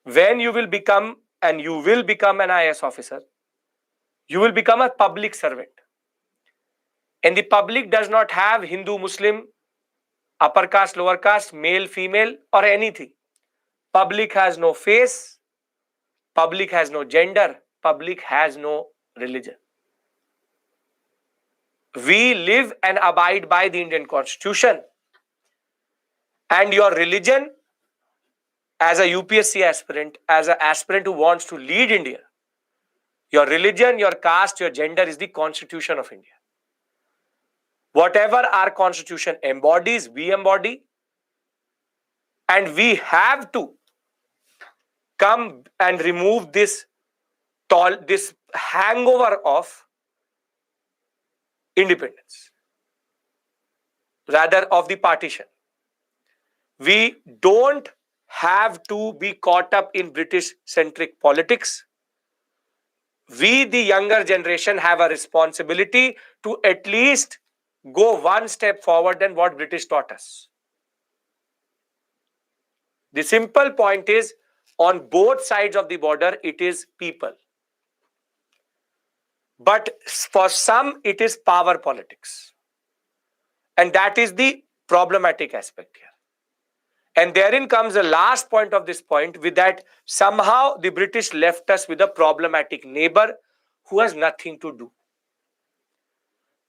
When you will become, and you will become an IAS officer, you will become a public servant. And the public does not have Hindu, Muslim, upper caste, lower caste, male, female, or anything. Public has no face, public has no gender, public has no religion. We live and abide by the Indian Constitution. And your religion, as a UPSC aspirant, as an aspirant who wants to lead India, your religion, your caste, your gender is the Constitution of India. Whatever our Constitution embodies, we embody. And we have to come and remove this hangover of independence, rather of the partition. We don't have to be caught up in British-centric politics. We, the younger generation, have a responsibility to at least go one step forward than what British taught us. The simple point is, on both sides of the border, it is people. But for some, it is power politics. And that is the problematic aspect here. And therein comes the last point of this point, with that somehow the British left us with a problematic neighbor who has nothing to do.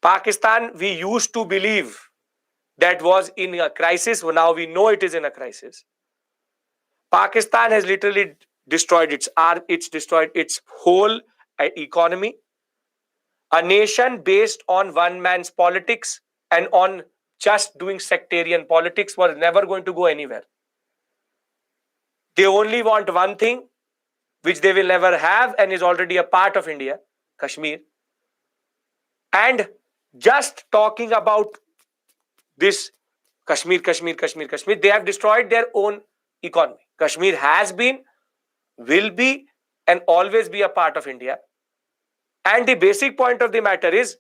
Pakistan, we used to believe that was in a crisis. Now we know it is in a crisis. Pakistan has literally destroyed its arm, it's destroyed its whole economy. A nation based on one man's politics and on just doing sectarian politics was never going to go anywhere. They only want one thing, which they will never have and is already a part of India, Kashmir. And just talking about this Kashmir, they have destroyed their own economy. Kashmir has been, will be, and always be a part of India. And the basic point of the matter is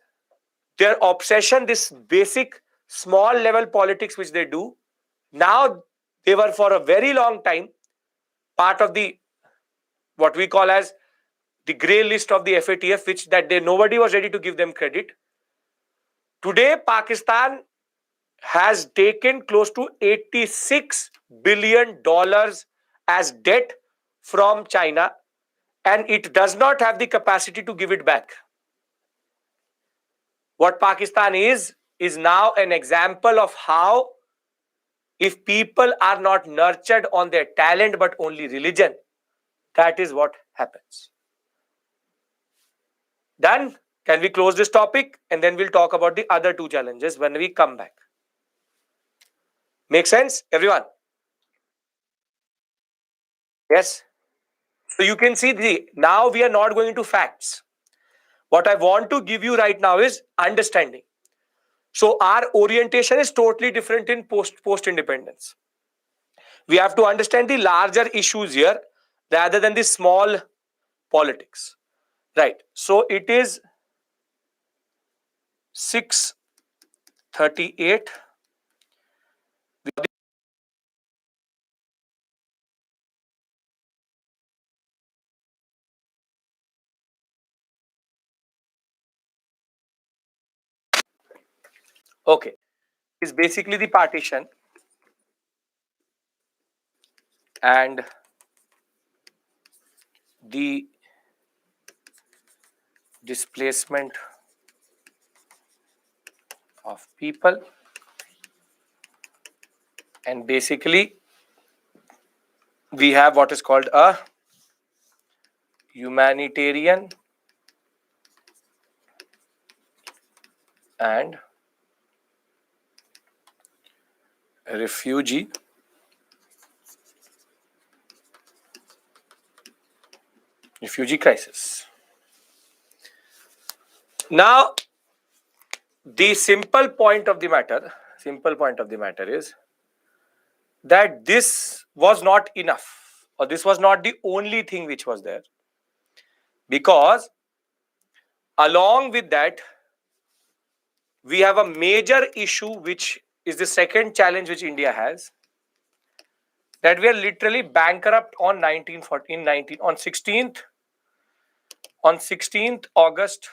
their obsession, this basic small level politics which they do. Now they were for a very long time part of the, what we call as the grey list of the FATF, which that nobody was ready to give them credit. Today, Pakistan has taken close to $86 billion as debt from China, and it does not have the capacity to give it back. What Pakistan is now an example of how, if people are not nurtured on their talent but only religion, that is what happens. Done? Can we close this topic? And then we'll talk about the other two challenges when we come back. Make sense, everyone? Yes? So you can see now we are not going into facts. What I want to give you right now is understanding. So our orientation is totally different in post-independence. We have to understand the larger issues here rather than the small politics. Right. So it is 6:38. Okay. Is basically the partition and the displacement of people, and basically we have what is called a humanitarian and refugee crisis. Now, the simple point of the matter is that this was not enough, or this was not the only thing which was there. Because along with that, we have a major issue, which is the second challenge which India has, that we are literally bankrupt on 1914, 19 on 16th August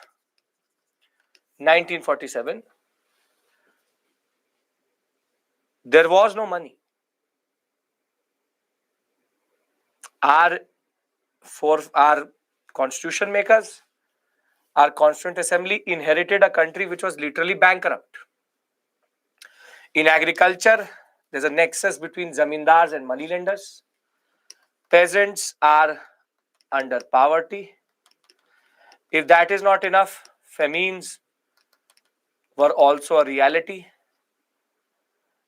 1947. There was no money. Our constitution makers, our Constituent Assembly inherited a country which was literally bankrupt. In agriculture, there's a nexus between zamindars and moneylenders. Peasants are under poverty. If that is not enough, famines were also a reality.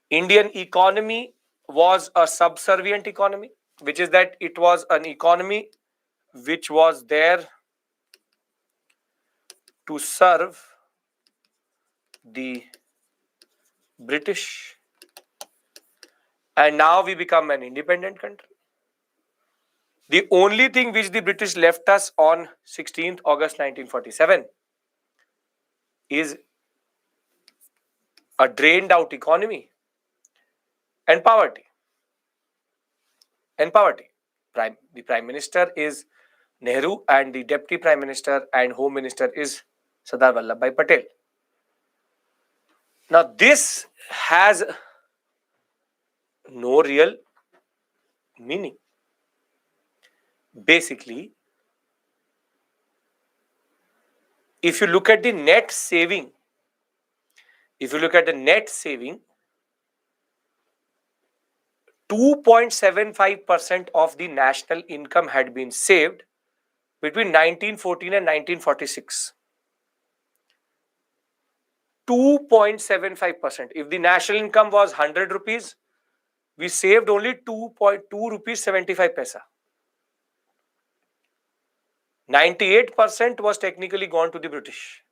Indian economy was a subservient economy, which is that it was an economy which was there to serve the British. And now we become an independent country. The only thing which the British left us on 16th August 1947 is a drained out economy and poverty. The Prime Minister is Nehru and the Deputy Prime Minister and Home Minister is Sardar Vallabhbhai Patel. Now this has no real meaning. Basically, if you look at the net saving, 2.75% of the national income had been saved between 1914 and 1946. 2.75%. If the national income was 100 rupees, we saved only 2.2 rupees 75 paisa. 98% was technically gone to the British.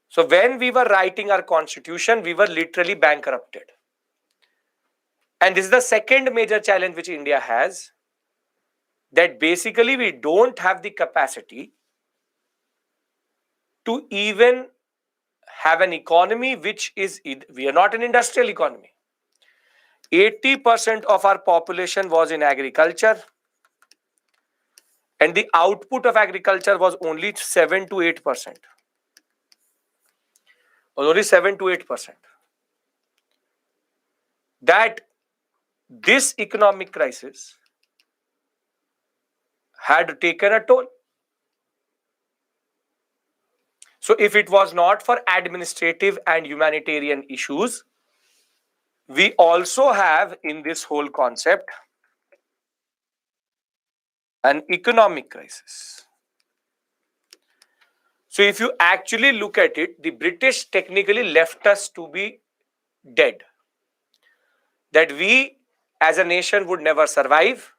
So when we were writing our constitution, we were literally bankrupted. And this is the second major challenge which India has, that basically we don't have the capacity to even have an economy which is, we are not an industrial economy. 80% of our population was in agriculture, and the output of agriculture was only 7 to 8%. Only 7 to 8%. That this economic crisis had taken a toll. So if it was not for administrative and humanitarian issues, we also have in this whole concept an economic crisis. So if you actually look at it, the British technically left us to be dead. That we as a nation would never survive.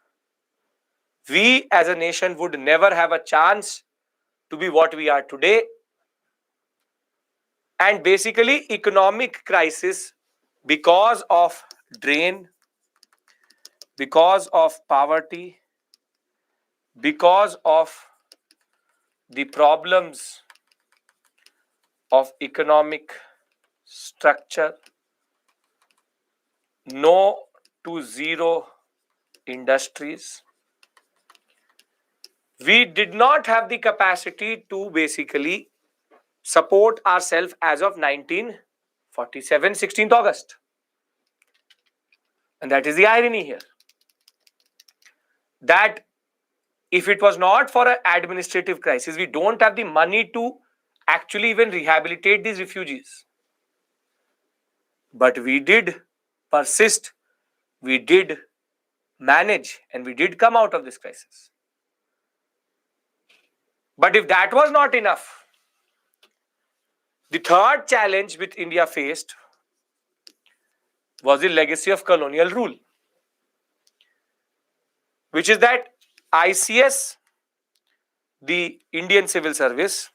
We as a nation would never have a chance to be what we are today. And basically economic crisis because of drain, because of poverty, because of the problems of economic structure, no to zero industries. We did not have the capacity to basically support ourselves as of 1947, 16th August. And that is the irony here. That if it was not for an administrative crisis, we don't have the money to actually even rehabilitate these refugees. But we did persist, we did manage, and we did come out of this crisis. But if that was not enough, the third challenge which India faced was the legacy of colonial rule, which is that ICS, the Indian Civil Service,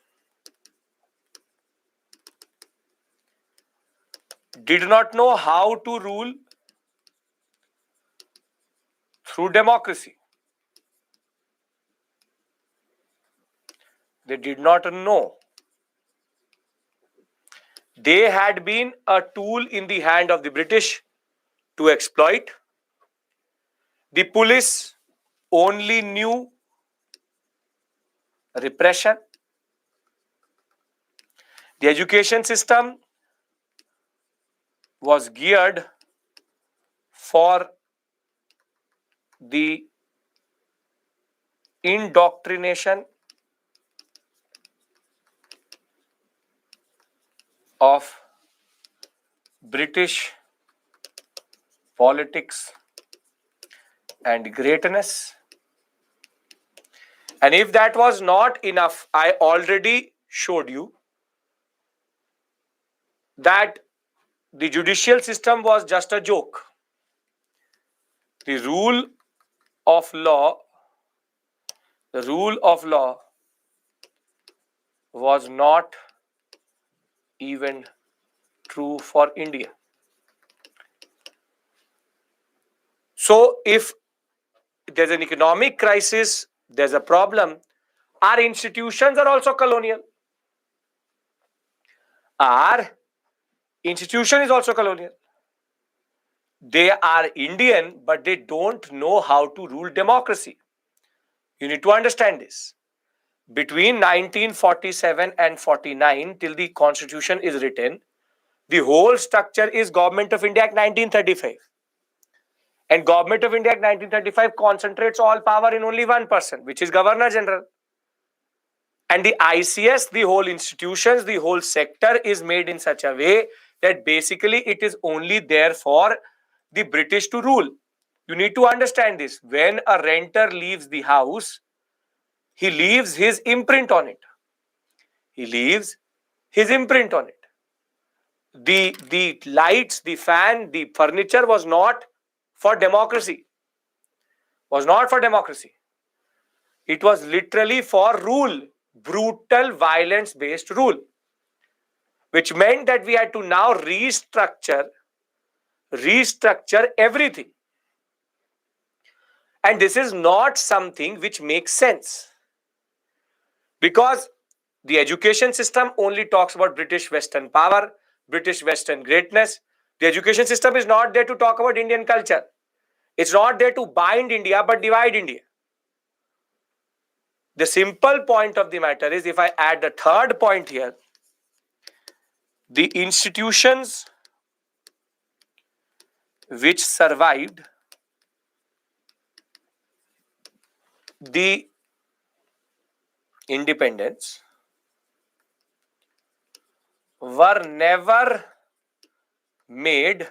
did not know how to rule through democracy. They did not know. They had been a tool in the hand of the British to exploit. The police only knew repression. The education system was geared for the indoctrination of British politics and greatness. And if that was not enough, I already showed you that the judicial system was just a joke. The rule of law was not even true for India. So if there's an economic crisis, there's a problem, our institutions are also colonial. Our institution is also colonial. They are Indian, but they don't know how to rule democracy. You need to understand this. Between 1947 and 49, till the constitution is written, the whole structure is Government of India Act 1935. And Government of India Act 1935 concentrates all power in only one person, which is Governor General. And the ICS, the whole institutions, the whole sector is made in such a way that basically it is only there for the British to rule. You need to understand this. When a renter leaves the house, he leaves his imprint on it. He leaves his imprint on it. The lights, the fan, the furniture was not for democracy. Was not for democracy. It was literally for rule, brutal, violence-based rule, which meant that we had to now restructure everything. And this is not something which makes sense, because the education system only talks about British Western power, British Western greatness. The education system is not there to talk about Indian culture. It's not there to bind India but divide India. The simple point of the matter is, if I add the third point here, the institutions which survived the independence were never made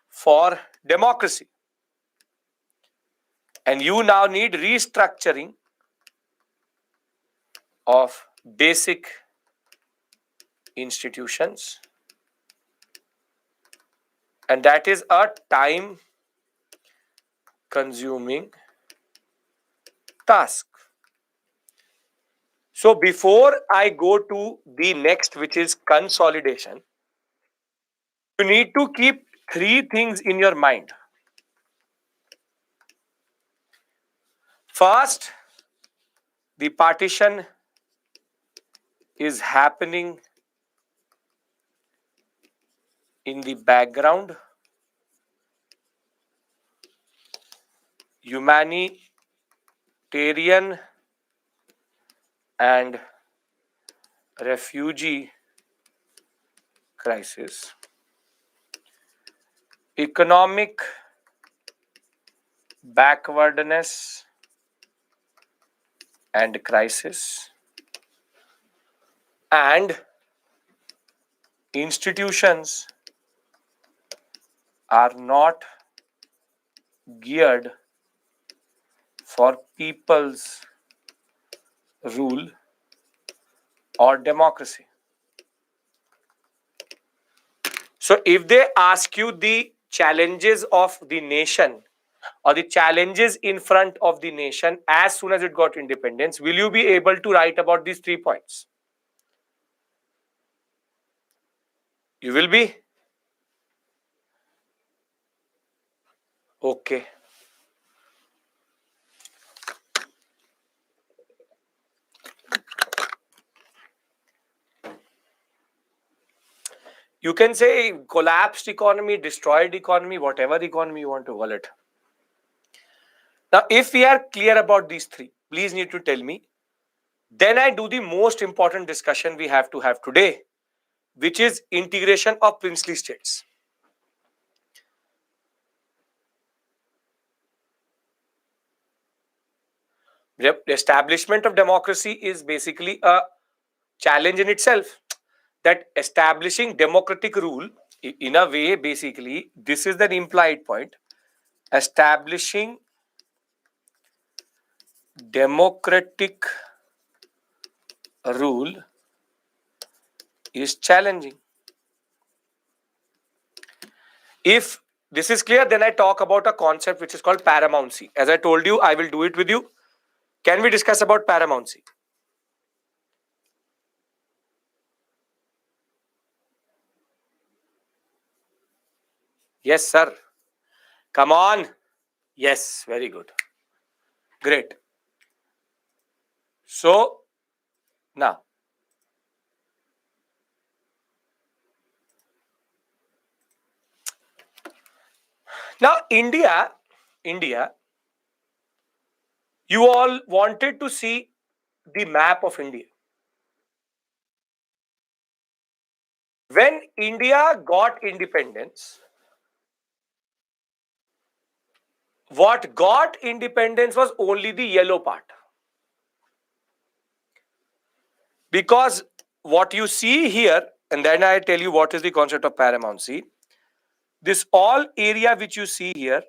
for democracy. And you now need restructuring of basic institutions. And that is a time-consuming task. So before I go to the next, which is consolidation, you need to keep three things in your mind. First, the partition is happening in the background. Humanitarian and refugee crisis, economic backwardness and crisis, and institutions are not geared for people's rule or democracy. So if they ask you the challenges of the nation or the challenges in front of the nation as soon as it got independence, will you be able to write about these 3 points? You will be? Okay. You can say collapsed economy, destroyed economy, whatever economy you want to call it. Now, if we are clear about these three, please need to tell me. Then I do the most important discussion we have to have today, which is integration of princely states. The establishment of democracy is basically a challenge in itself. That establishing democratic rule, in a way, basically, this is the implied point. Establishing democratic rule is challenging. If this is clear, then I talk about a concept which is called paramountcy. As I told you, I will do it with you. Can we discuss about paramountcy? Yes, sir. Come on. Yes, very good. Great. So, now, India, you all wanted to see the map of India. When India got independence, what got independence was only the yellow part. Because what you see here, and then I tell you what is the concept of paramountcy. This all area which you see here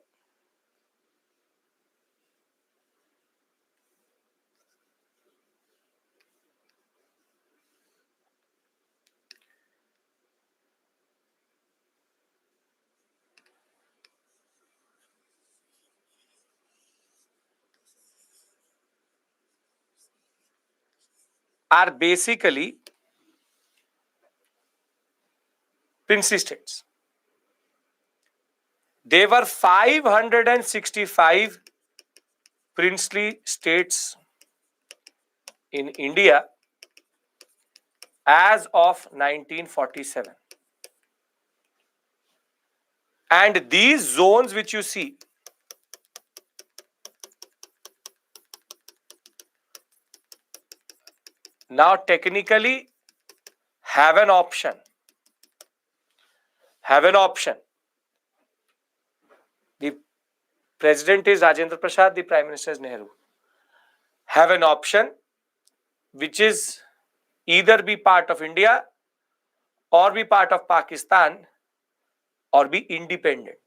are basically princely states. There were 565 princely states in India as of 1947. And these zones which you see now technically have an option. The president is Rajendra Prasad, the prime minister is Nehru. Have an option which is either be part of India or be part of Pakistan or be independent.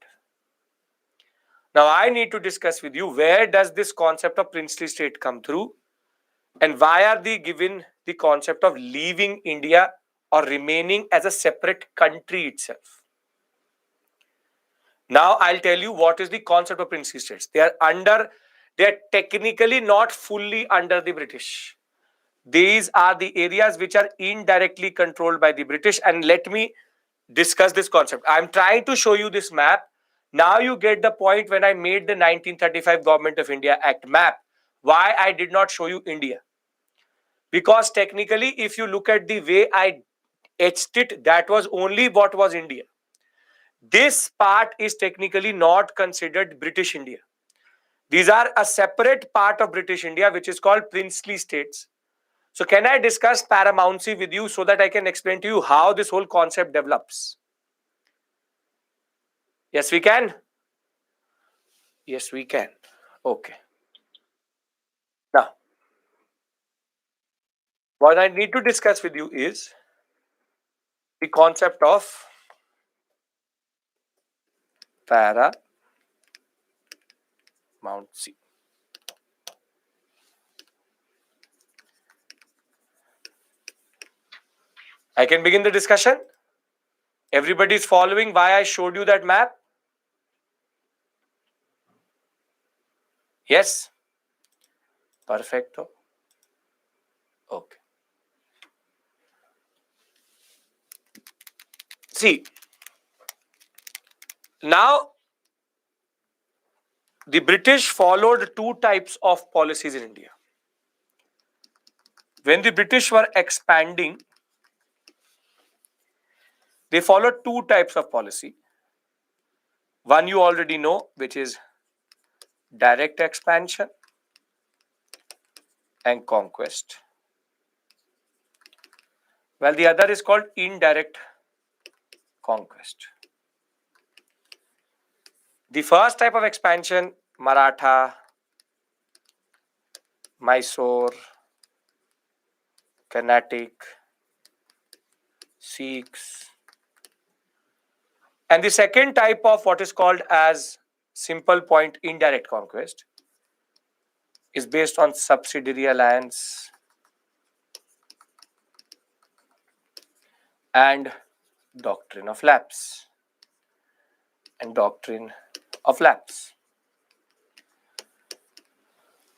Now I need to discuss with you where does this concept of princely state come through and why are they given the concept of leaving India or remaining as a separate country itself. Now I'll tell you what is the concept of princely states. They are technically not fully under the British. These are the areas which are indirectly controlled by the British. And let me discuss this concept. I'm trying to show you this map. Now you get the point when I made the 1935 Government of India Act map. Why I did not show you India. Because technically, if you look at the way I etched it, that was only what was India. This part is technically not considered British India. These are a separate part of British India, which is called princely states. So can I discuss paramountcy with you so that I can explain to you how this whole concept develops? Yes, we can. Yes, we can. Okay. Now, what I need to discuss with you is the concept of paramountcy. I can begin the discussion. Everybody is following why I showed you that map? Yes? Perfecto. Okay. See, now the British followed two types of policies in India. When the British were expanding, They followed two types of policy. One you already know, which is direct expansion and conquest. Well, the other is called indirect conquest. The first type of expansion, Maratha, Mysore, Carnatic, Sikhs. And the second type of what is called as simple point indirect conquest is based on subsidiary alliance and doctrine of lapse.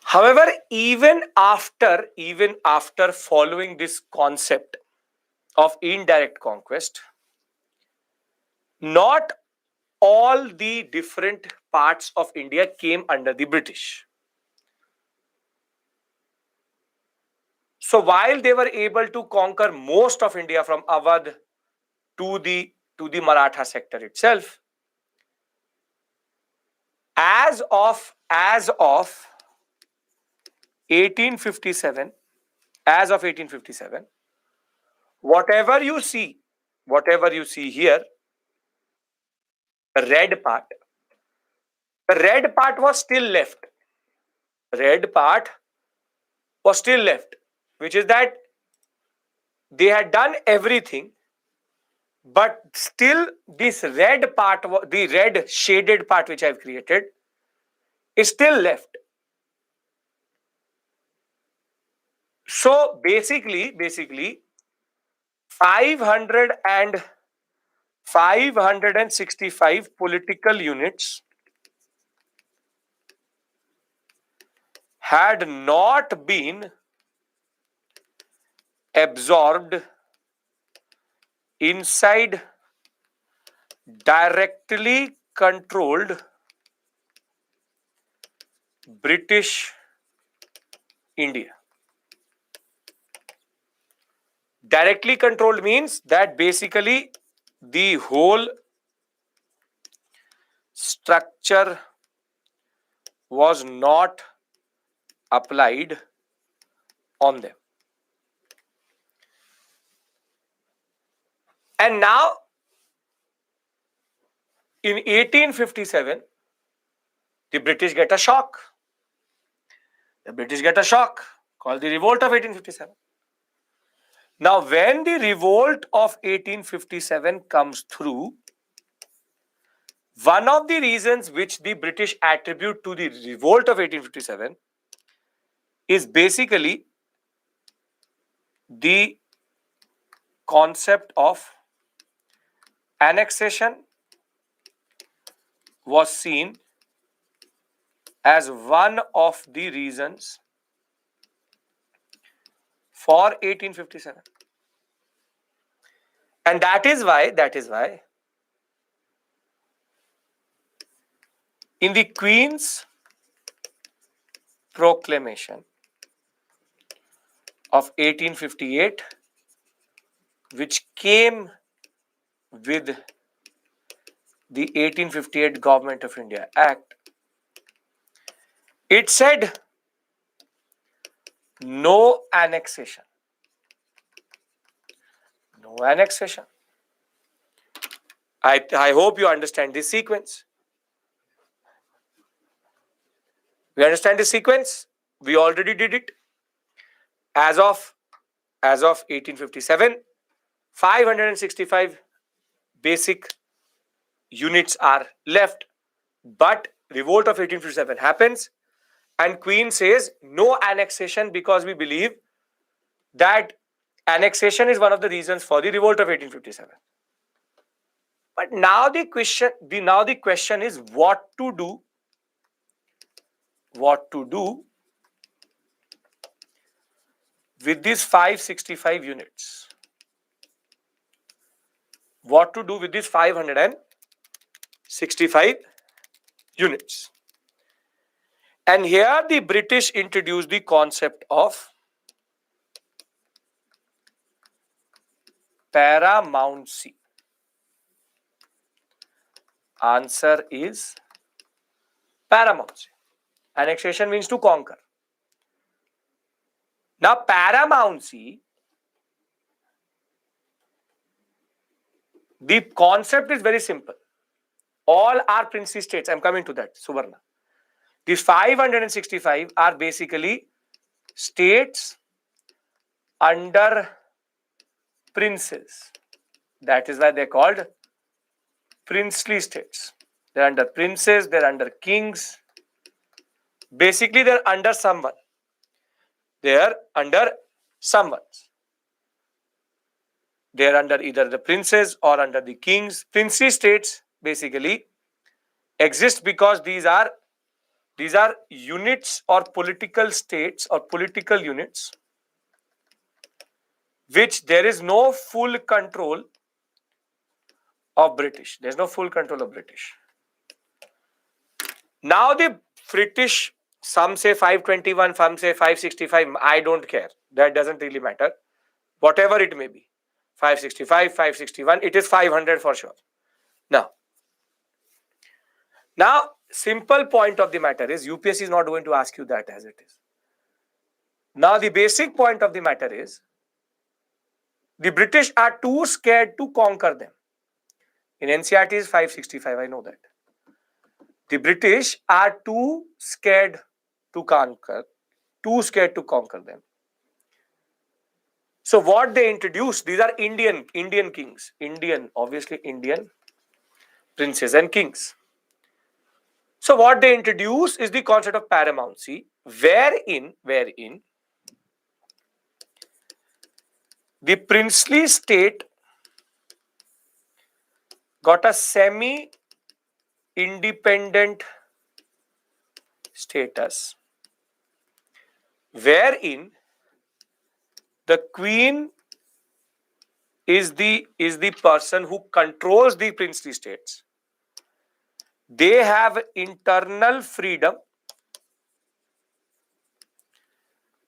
However, even after following this concept of indirect conquest, not all the different parts of India came under the British. So while they were able to conquer most of India from Awadh to the Maratha sector itself, as of 1857, whatever you see here, the red part was still left. Which is that they had done everything, but still this red part, the red shaded part which I've created, is still left. So basically 565 political units had not been absorbed inside directly controlled British India. Directly controlled means that basically the whole structure was not applied on them. And now in 1857, the British get a shock. Called the Revolt of 1857. Now, when the Revolt of 1857 comes through, one of the reasons which the British attribute to the Revolt of 1857 is basically the concept of annexation was seen as one of the reasons for 1857. And that is why in the Queen's proclamation of 1858, which came with the 1858 Government of India Act, it said no annexation. I hope you understand this sequence. We understand this sequence. We already did it. As of 1857, 565 basic units are left. But Revolt of 1857 happens and Queen says no annexation, because we believe that annexation is one of the reasons for the Revolt of 1857. But now the question is what to do with these 565 units. What to do with these 565 units. And here the British introduced the concept of paramountcy. Answer is paramountcy. Annexation means to conquer. Now, paramountcy, the concept is very simple. All are princely states. I'm coming to that, Suvarna. The 565 are basically states under princes. That is why they're called princely states. They're under princes, they're under kings. Basically, they're under someone. They're under someone. They're under either the princes or under the kings. Princely states basically exist because these are units or political states or political units which there is no full control of British. There's no full control of British. Now the British, some say 521, some say 565. I don't care. That doesn't really matter. Whatever it may be. 565, 561, it is 500 for sure. Now, simple point of the matter is UPSC is not going to ask you that as it is. Now, the basic point of the matter is the British are too scared to conquer them. In NCERT is 565, I know that. The British are too scared to conquer them. So what they introduced, these are Indian kings, obviously Indian princes and kings. So what they introduce is the concept of paramountcy, wherein the princely state got a semi-independent status, wherein the queen is the person who controls the princely states. They have internal freedom,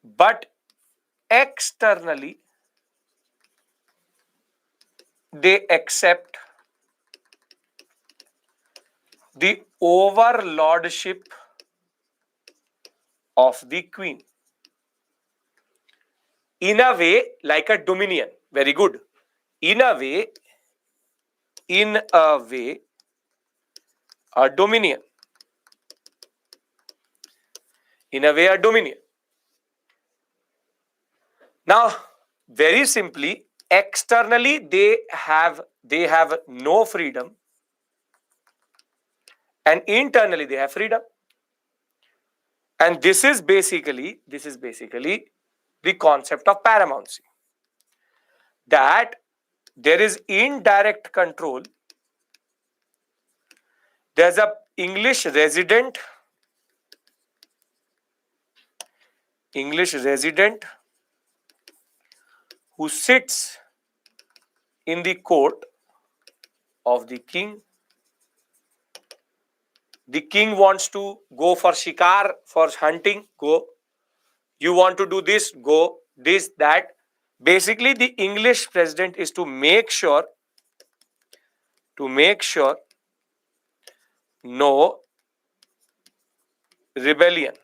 but externally they accept the overlordship of the queen. In a way, like a dominion. Very good. In a way, a dominion. In a way, a dominion. Now, very simply, externally they have no freedom, and internally they have freedom. And this is basically the concept of paramountcy. That there is indirect control. There's a English resident who sits in the court of the king. The king wants to go for shikar, for hunting, go. You want to do this, go. This, that. Basically, the English president is to make sure no rebellion.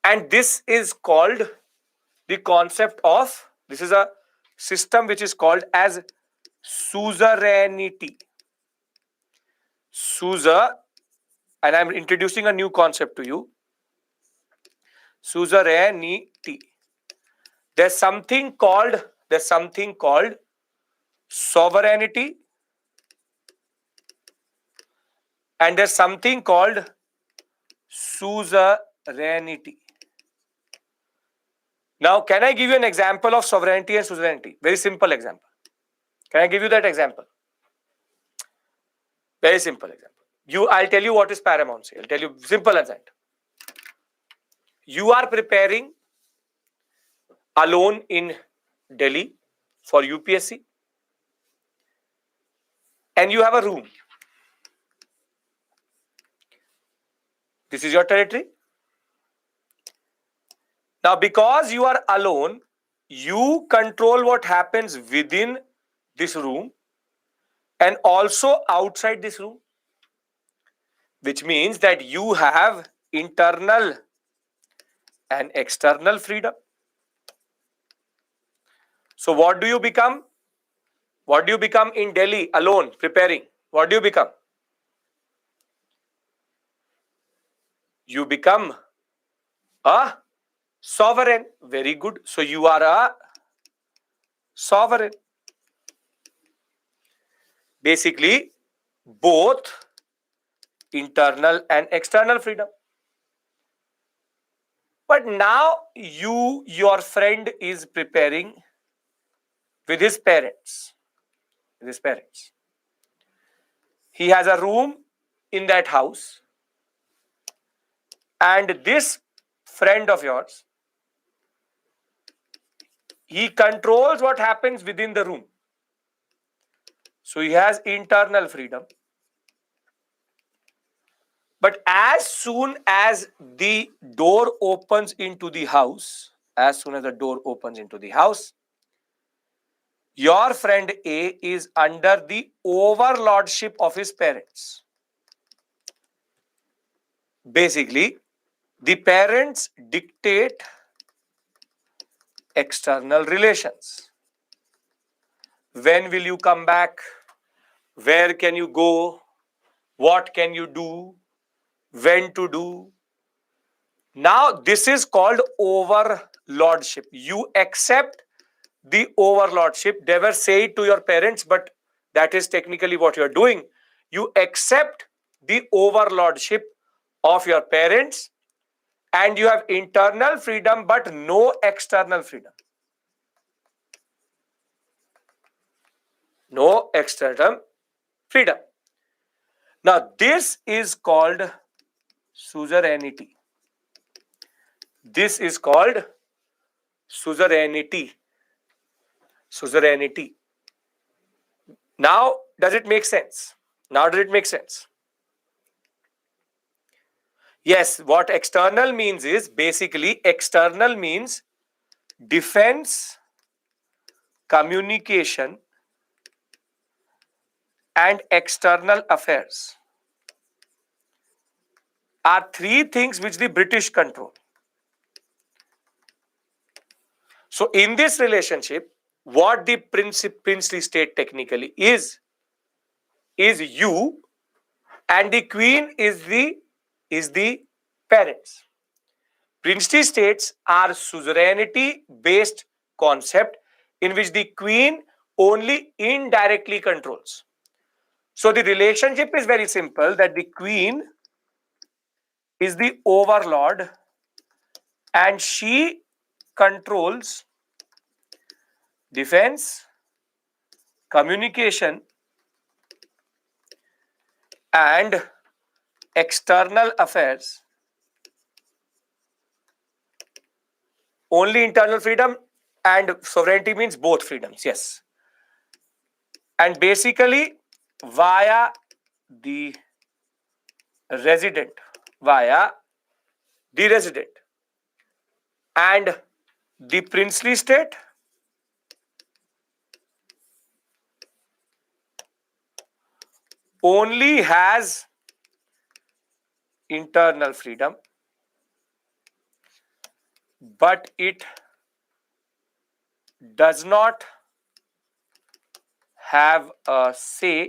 And this is called the concept of, this is a system which is called as suzerainty. And I'm introducing a new concept to you. Suzerainty. There's something called sovereignty, and there's something called suzerainty. Now, can I give you an example of sovereignty and suzerainty? Very simple example. Can I give you that example? Very simple example. I'll tell you what is paramountcy. I'll tell you simple as that. You are preparing alone in Delhi for UPSC, and you have a room. This is your territory. Now, because you are alone, you control what happens within this room and also outside this room, which means that you have internal and external freedom. So what do you become? What do you become in Delhi alone preparing? What do you become? You become a sovereign. Very good. So you are a sovereign. Basically, both internal and external freedom. But now your friend is preparing with his parents. With his parents. He has a room in that house, and this friend of yours, he controls what happens within the room. So he has internal freedom. But as soon as the door opens into the house, your friend A is under the overlordship of his parents. Basically, the parents dictate external relations. When will you come back? Where can you go? What can you do? When to do? Now, this is called overlordship. You accept the overlordship. Never say it to your parents, but that is technically what you're doing. You accept the overlordship of your parents, and you have internal freedom but no external freedom. No external freedom. Now, this is called suzerainty. This is called suzerainty. Suzerainty. Now, does it make sense? Now, does it make sense? Yes, what external means is basically external means defense, communication, and external affairs are three things which the British control. So, in this relationship, what the princely state technically is you, and the queen is the parents. Princely states are suzerainty based concept in which the queen only indirectly controls. So the relationship is very simple, that the queen is the overlord and she controls defense, communication, and external affairs. Only internal freedom, and sovereignty means both freedoms, yes. And basically via the resident, and the princely state only has internal freedom, but it does not have a say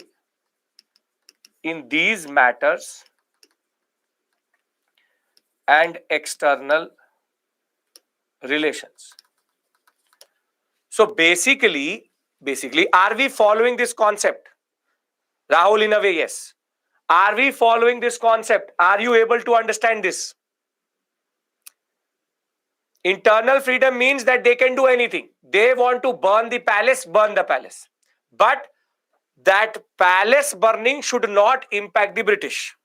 in these matters and external relations. So basically, are we following this concept? Rahul, in a way, yes. Are we following this concept? Are you able to understand this? Internal freedom means that they can do anything. They want to burn the palace, burn the palace. But that palace burning should not impact the British.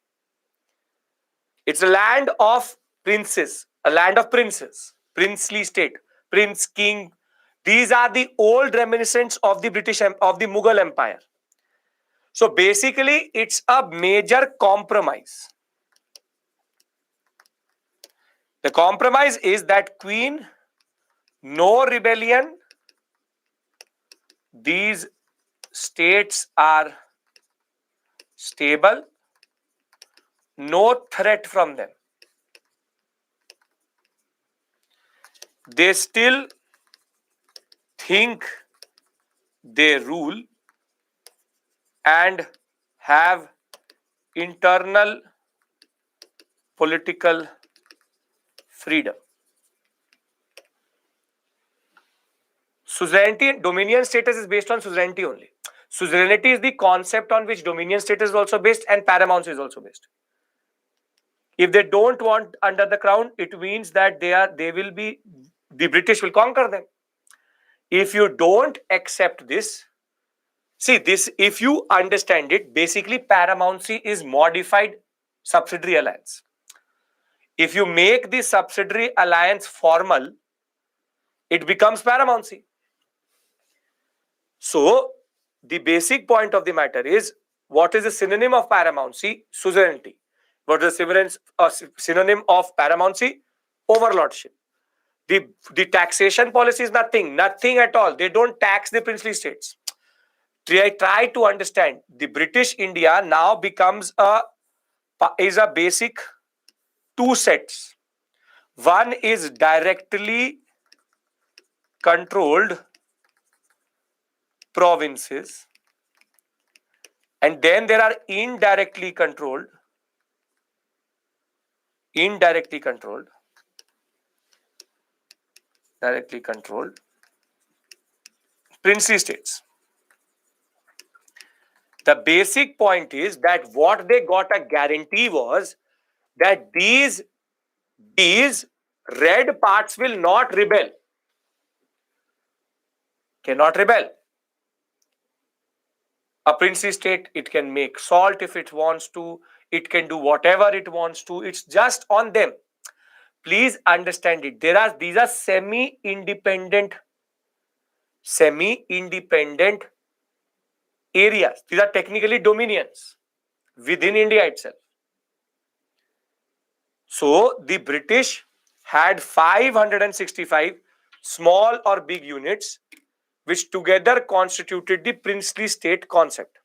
It's a land of princes, a land of princes, princely state, prince, king. These are the old reminiscents of the of the Mughal Empire. So basically, it's a major compromise. The compromise is that queen, no rebellion, these states are stable, no threat from them, they still think they rule and have internal political freedom. Suzerainty and dominion status is based on suzerainty only. Suzerainty is the concept on which dominion status is also based and paramountcy is also based. If they don't want under the crown, it means that the British will conquer them. If you don't accept this, see this, if you understand it, basically paramountcy is modified subsidiary alliance. If you make the subsidiary alliance formal, it becomes paramountcy. So the basic point of the matter is, what is the synonym of paramountcy? Suzerainty. What is the synonym of paramountcy? Overlordship. The taxation policy is nothing at all. They don't tax the princely states. Try to understand. The British India now becomes a basic two sets. One is directly controlled provinces, and then there are indirectly controlled princely states. The basic point is that what they got a guarantee was that these red parts will not rebel. Cannot rebel. A princely state, it can make salt if it wants to, it can do whatever it wants to, it's just on them. Please understand it. These are semi-independent areas. These are technically dominions within India itself. So the British had 565 small or big units which together constituted the princely state concept.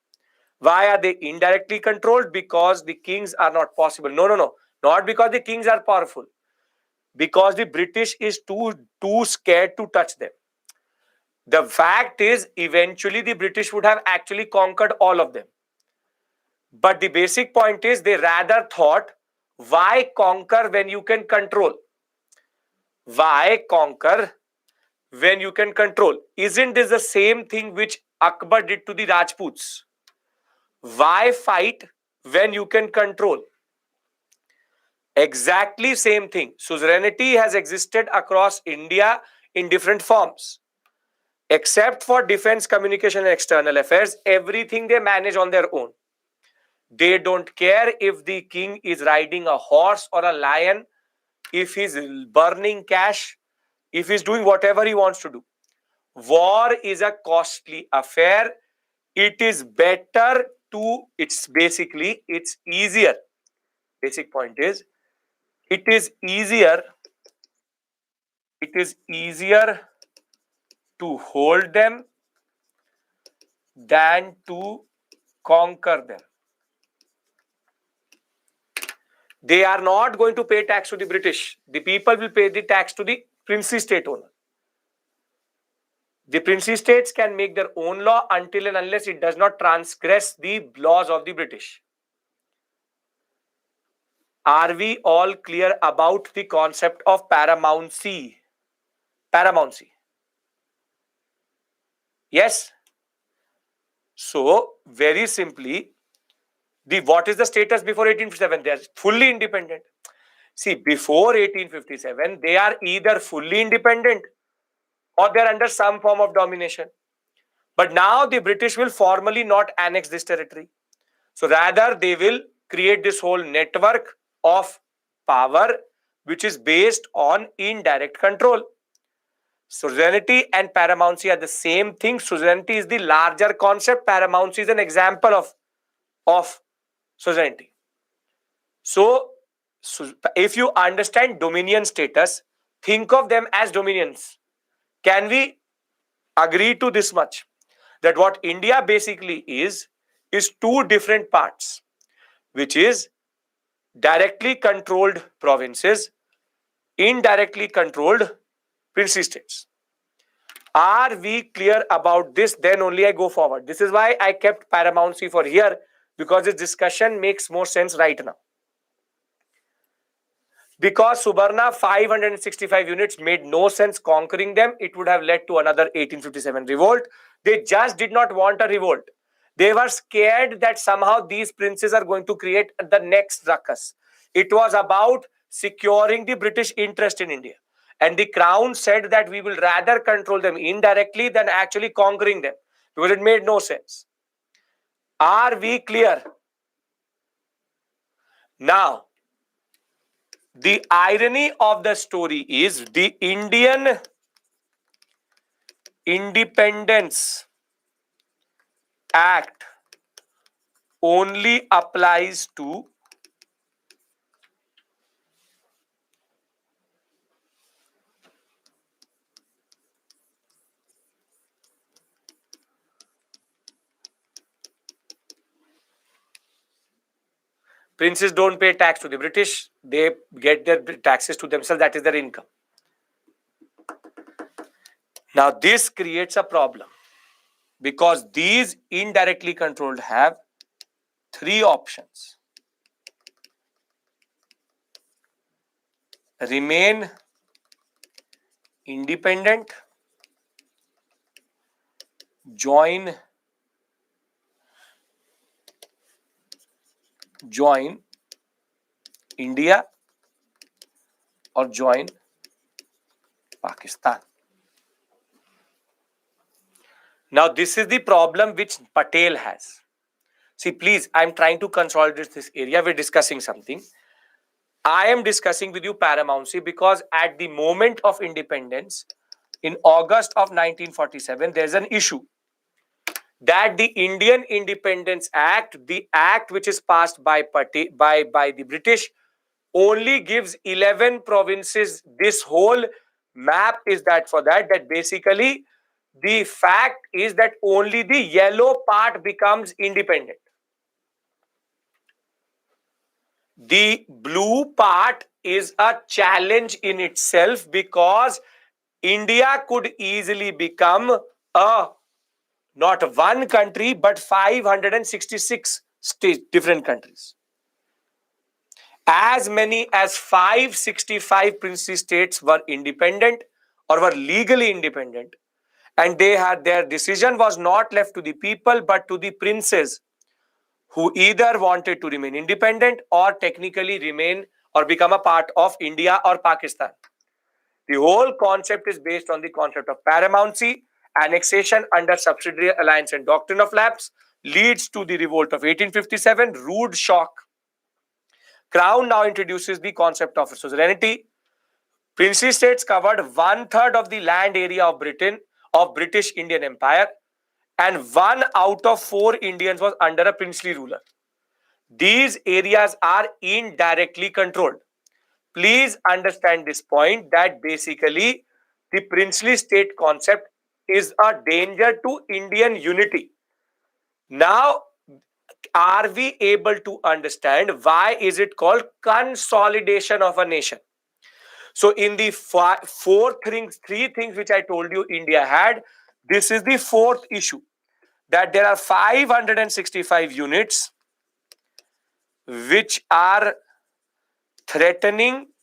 Why are they indirectly controlled? Because the kings are not possible. No. Not because the kings are powerful. Because the British is too scared to touch them. The fact is, eventually the British would have actually conquered all of them. But the basic point is, they rather thought, why conquer when you can control? Why conquer when you can control? Isn't this the same thing which Akbar did to the Rajputs? Why fight when you can control? Exactly same thing. Suzerainty has existed across India in different forms. Except for defense, communication and external affairs, everything they manage on their own. They don't care if the king is riding a horse or a lion, if he's burning cash, if he's doing whatever he wants to do. War is a costly affair. It is better to, it's easier. Basic point is, it is easier to hold them than to conquer them. They are not going to pay tax to the British. The people will pay the tax to the princely state owner. The princely states can make their own law until and unless it does not transgress the laws of the British. Are we all clear about the concept of paramountcy? Paramountcy. Yes? So, very simply, what is the status before 1857? They are fully independent. See, before 1857, they are either fully independent or they are under some form of domination. But now the British will formally not annex this territory. So rather, they will create this whole network of power which is based on indirect control. Suzerainty and paramountcy are the same thing. Suzerainty is the larger concept. Paramountcy is an example of suzerainty. So, if you understand dominion status, think of them as dominions. Can we agree to this much? that what India basically is two different parts, which is directly controlled provinces, indirectly controlled princely states. Are we clear about this? Then only I go forward. This is why I kept paramountcy for here, because this discussion makes more sense right now. Because Subarna 565 units made no sense conquering them, it would have led to another 1857 revolt. They just did not want a revolt. They were scared that somehow these princes are going to create the next ruckus. It was about securing the British interest in India. And the crown said that we will rather control them indirectly than actually conquering them, because it made no sense. Are we clear? Now, the irony of the story is the Indian Independence Act only applies to princes. Don't pay tax to the British. They get their taxes to themselves. That is their income. Now, this creates a problem because these indirectly controlled have three options: remain independent, join India, or join Pakistan. Now, this is the problem which Patel has. See, please, I'm trying to consolidate this area. We're discussing something. I am discussing with you paramountcy because at the moment of independence, in August of 1947, there's an issue that the Indian Independence Act, the act which is passed by the British, only gives 11 provinces. This whole map is that for that basically the fact is that only the yellow part becomes independent. The blue part is a challenge in itself because India could easily become a not one country but 566 different countries. As many as 565 princely states were independent or were legally independent, and their decision was not left to the people but to the princes, who either wanted to remain independent or technically remain or become a part of India or Pakistan. The whole concept is based on the concept of paramountcy. Annexation under subsidiary alliance and doctrine of lapse leads to the revolt of 1857, rude shock. Crown now introduces the concept of suzerainty. Princely states covered 1/3 of the land area of British Indian Empire, and 1 out of 4 Indians was under a princely ruler. These areas are indirectly controlled. Please understand this point that basically the princely state concept is a danger to Indian unity. Now, are we able to understand why is it called consolidation of a nation? So in the three things which I told you India had, this is the fourth issue, that there are 565 units which are threatening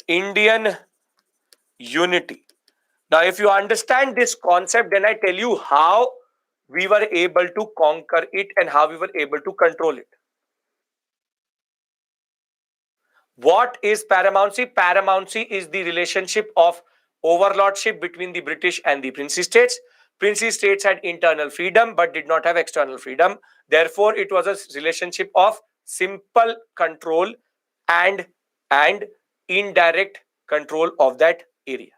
Indian unity. Now, if you understand this concept, then I tell you how we were able to conquer it and how we were able to control it. What is paramountcy? Paramountcy is the relationship of overlordship between the British and the princely states. Princely states had internal freedom but did not have external freedom. Therefore, it was a relationship of simple control and indirect control of that area.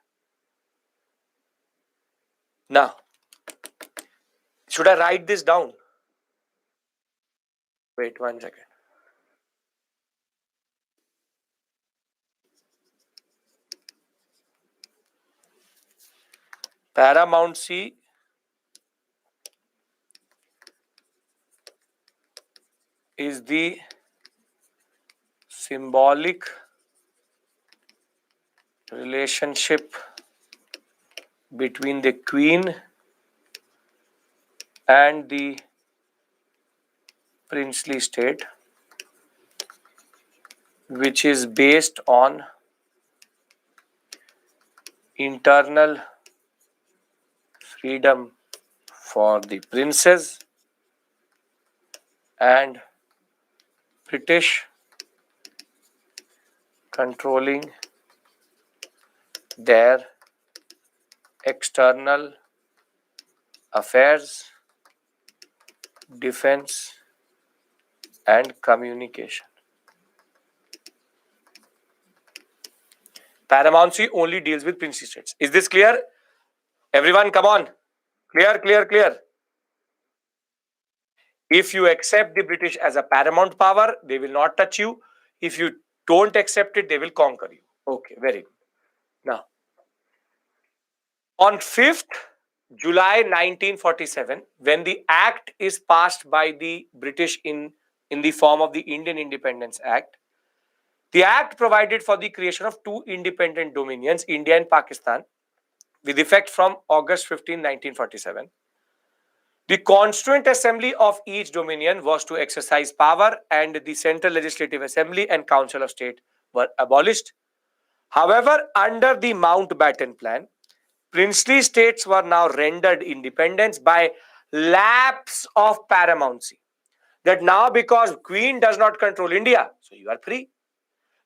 Now, should I write this down? Wait 1 second. Paramountcy is the symbolic relationship between the queen and the princely state, which is based on internal freedom for the princes and British controlling their external affairs, defense, and communication. Paramountcy only deals with princely states. Is this clear? Everyone, come on. Clear, clear, clear. If you accept the British as a paramount power, they will not touch you. If you don't accept it, they will conquer you. Okay, very good. Now, on 5th July 1947, when the act is passed by the British in the form of the Indian Independence Act, the act provided for the creation of two independent dominions, India and Pakistan, with effect from August 15, 1947. The Constituent Assembly of each dominion was to exercise power, and the Central Legislative Assembly and Council of State were abolished. However, under the Mountbatten Plan, princely states were now rendered independence by lapse of paramountcy. That now, because Queen does not control India, so you are free.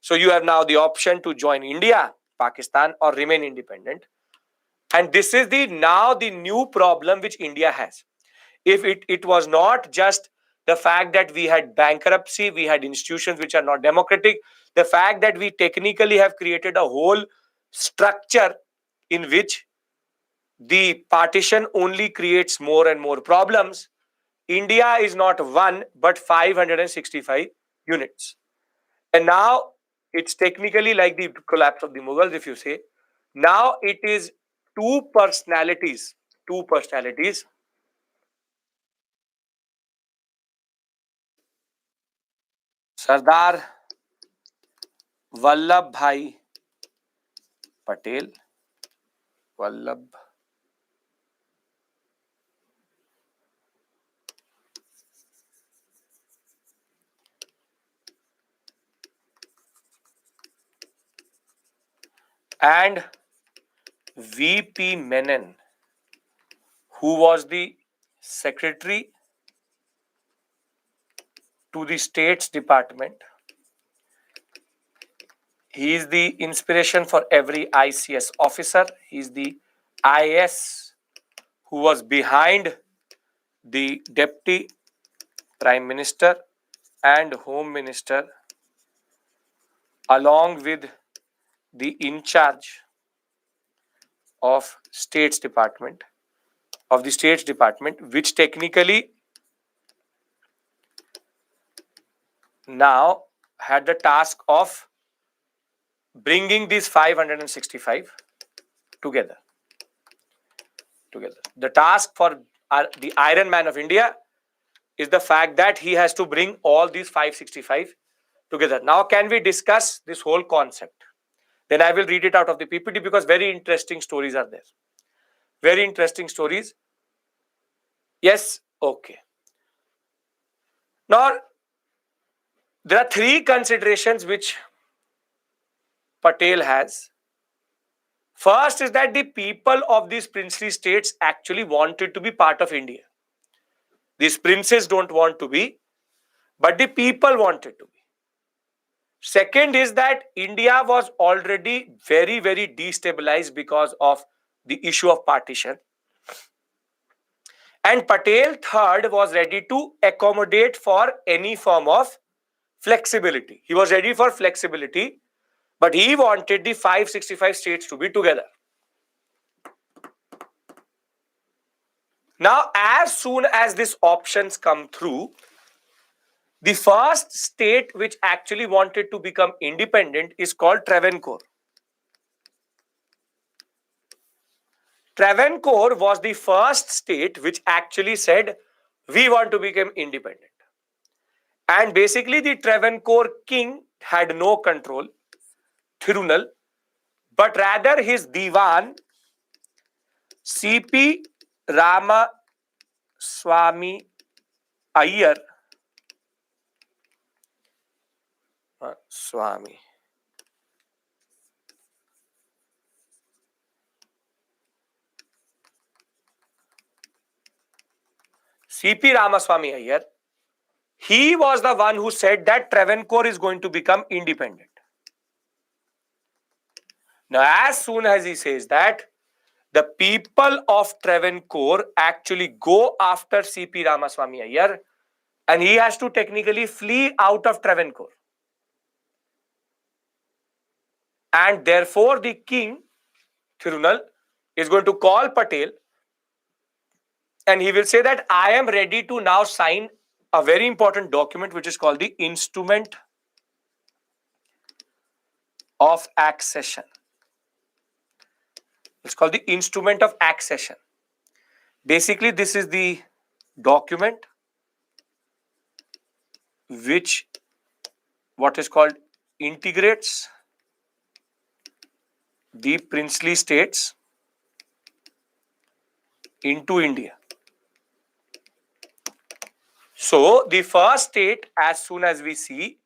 So you have now the option to join India, Pakistan, or remain independent. And this is the new problem which India has. If it was not just the fact that we had bankruptcy, we had institutions which are not democratic, the fact that we technically have created a whole structure in which the partition only creates more and more problems. India is not one but 565 units. And now it's technically like the collapse of the Mughals, if you say. Now it is two personalities. Sardar Vallabhbhai Patel, Vallabh and V.P. Menon, who was the secretary to the States Department. He is the inspiration for every ICS officer. He is the IS who was behind the Deputy Prime Minister and Home Minister, along with the in charge of States Department, which technically now had the task of bringing these 565 together. The task for the Iron Man of India is the fact that he has to bring all these 565 together. Now, can we discuss this whole concept? Then I will read it out of the PPT because very interesting stories are there. Very interesting stories. Yes, okay. Now, there are three considerations which Patel has. First is that the people of these princely states actually wanted to be part of India. These princes don't want to be, but the people wanted to be. Second is that India was already very, very destabilized because of the issue of partition. And Patel, third, was ready to accommodate for any form of flexibility. He was ready for flexibility, but he wanted the 565 states to be together. Now, as soon as these options come through, the first state which actually wanted to become independent is called Travancore. Travancore was the first state which actually said, we want to become independent. And basically, the Travancore king had no control, Thirunal, but rather his Diwan, C.P. Ramaswamy Iyer, Swami. C.P. Ramaswamy Iyer, he was the one who said that Travancore is going to become independent. Now, as soon as he says that, the people of Travancore actually go after C.P. Ramaswamy Iyer, and he has to technically flee out of Travancore. And therefore, the king, Thirunal, is going to call Patel, and he will say that I am ready to now sign a very important document which is called the Instrument of Accession. It's called the Instrument of Accession. Basically, this is the document which what is called integrates the princely states into India. So, the first state, as soon as we see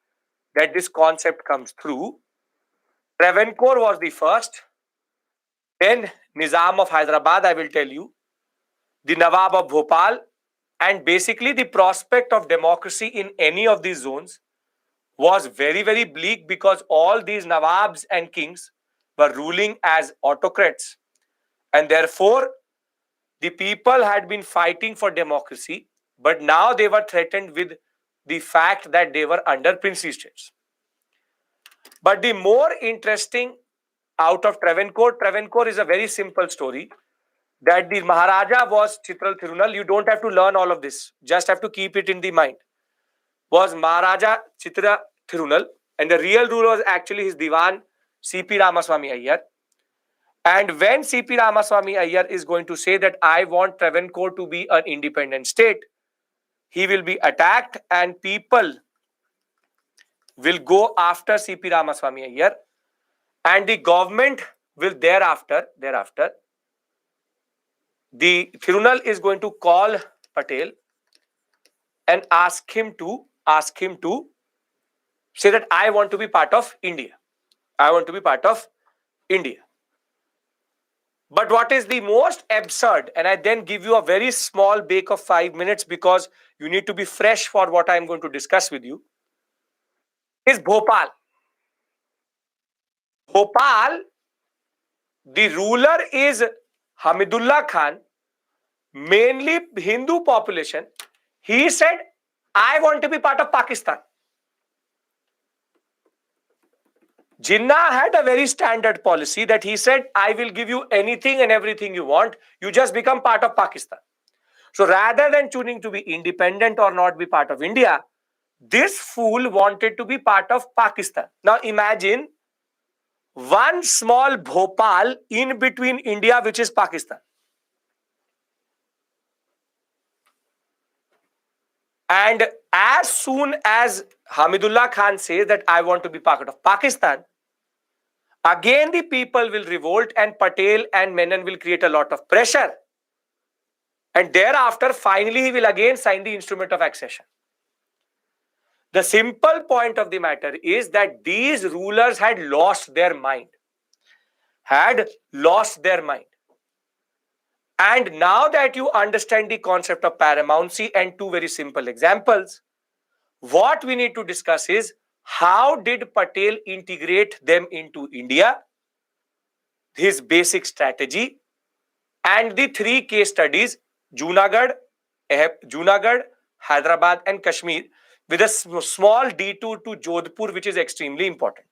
that this concept comes through, Travancore was the first, then Nizam of Hyderabad, I will tell you, the Nawab of Bhopal, and basically the prospect of democracy in any of these zones was very, very bleak because all these Nawabs and kings were ruling as autocrats, and therefore the people had been fighting for democracy, but now they were threatened with the fact that they were under princely states. But the more interesting out of Travancore is a very simple story that the Maharaja was Chitral Thirunal. You don't have to learn all of this, just have to keep it in the mind. Was Maharaja Chitra Thirunal, and the real ruler was actually his Diwan, C.P. Ramaswamy Iyer. And when C.P. Ramaswamy Iyer is going to say that I want Travancore to be an independent state, he will be attacked and people will go after C.P. Ramaswamy Iyer, and the government will thereafter, the Thirunal is going to call Patel and ask him to say that I want to be part of India. I want to be part of India. But what is the most absurd, and I then give you a very small break of 5 minutes because you need to be fresh for what I am going to discuss with you, is Bhopal. Bhopal, the ruler is Hamidullah Khan, mainly Hindu population. He said, I want to be part of Pakistan. Jinnah had a very standard policy that he said, I will give you anything and everything you want. You just become part of Pakistan. So rather than choosing to be independent or not be part of India, this fool wanted to be part of Pakistan. Now imagine one small Bhopal in between India, which is Pakistan. And as soon as Hamidullah Khan says that I want to be part of Pakistan, again the people will revolt and Patel and Menon will create a lot of pressure. And thereafter, finally, he will again sign the Instrument of Accession. The simple point of the matter is that these rulers had lost their mind. And now that you understand the concept of paramountcy and two very simple examples, what we need to discuss is how did Patel integrate them into India, his basic strategy, and the three case studies, Junagadh, Hyderabad, and Kashmir, with a small detour to Jodhpur, which is extremely important.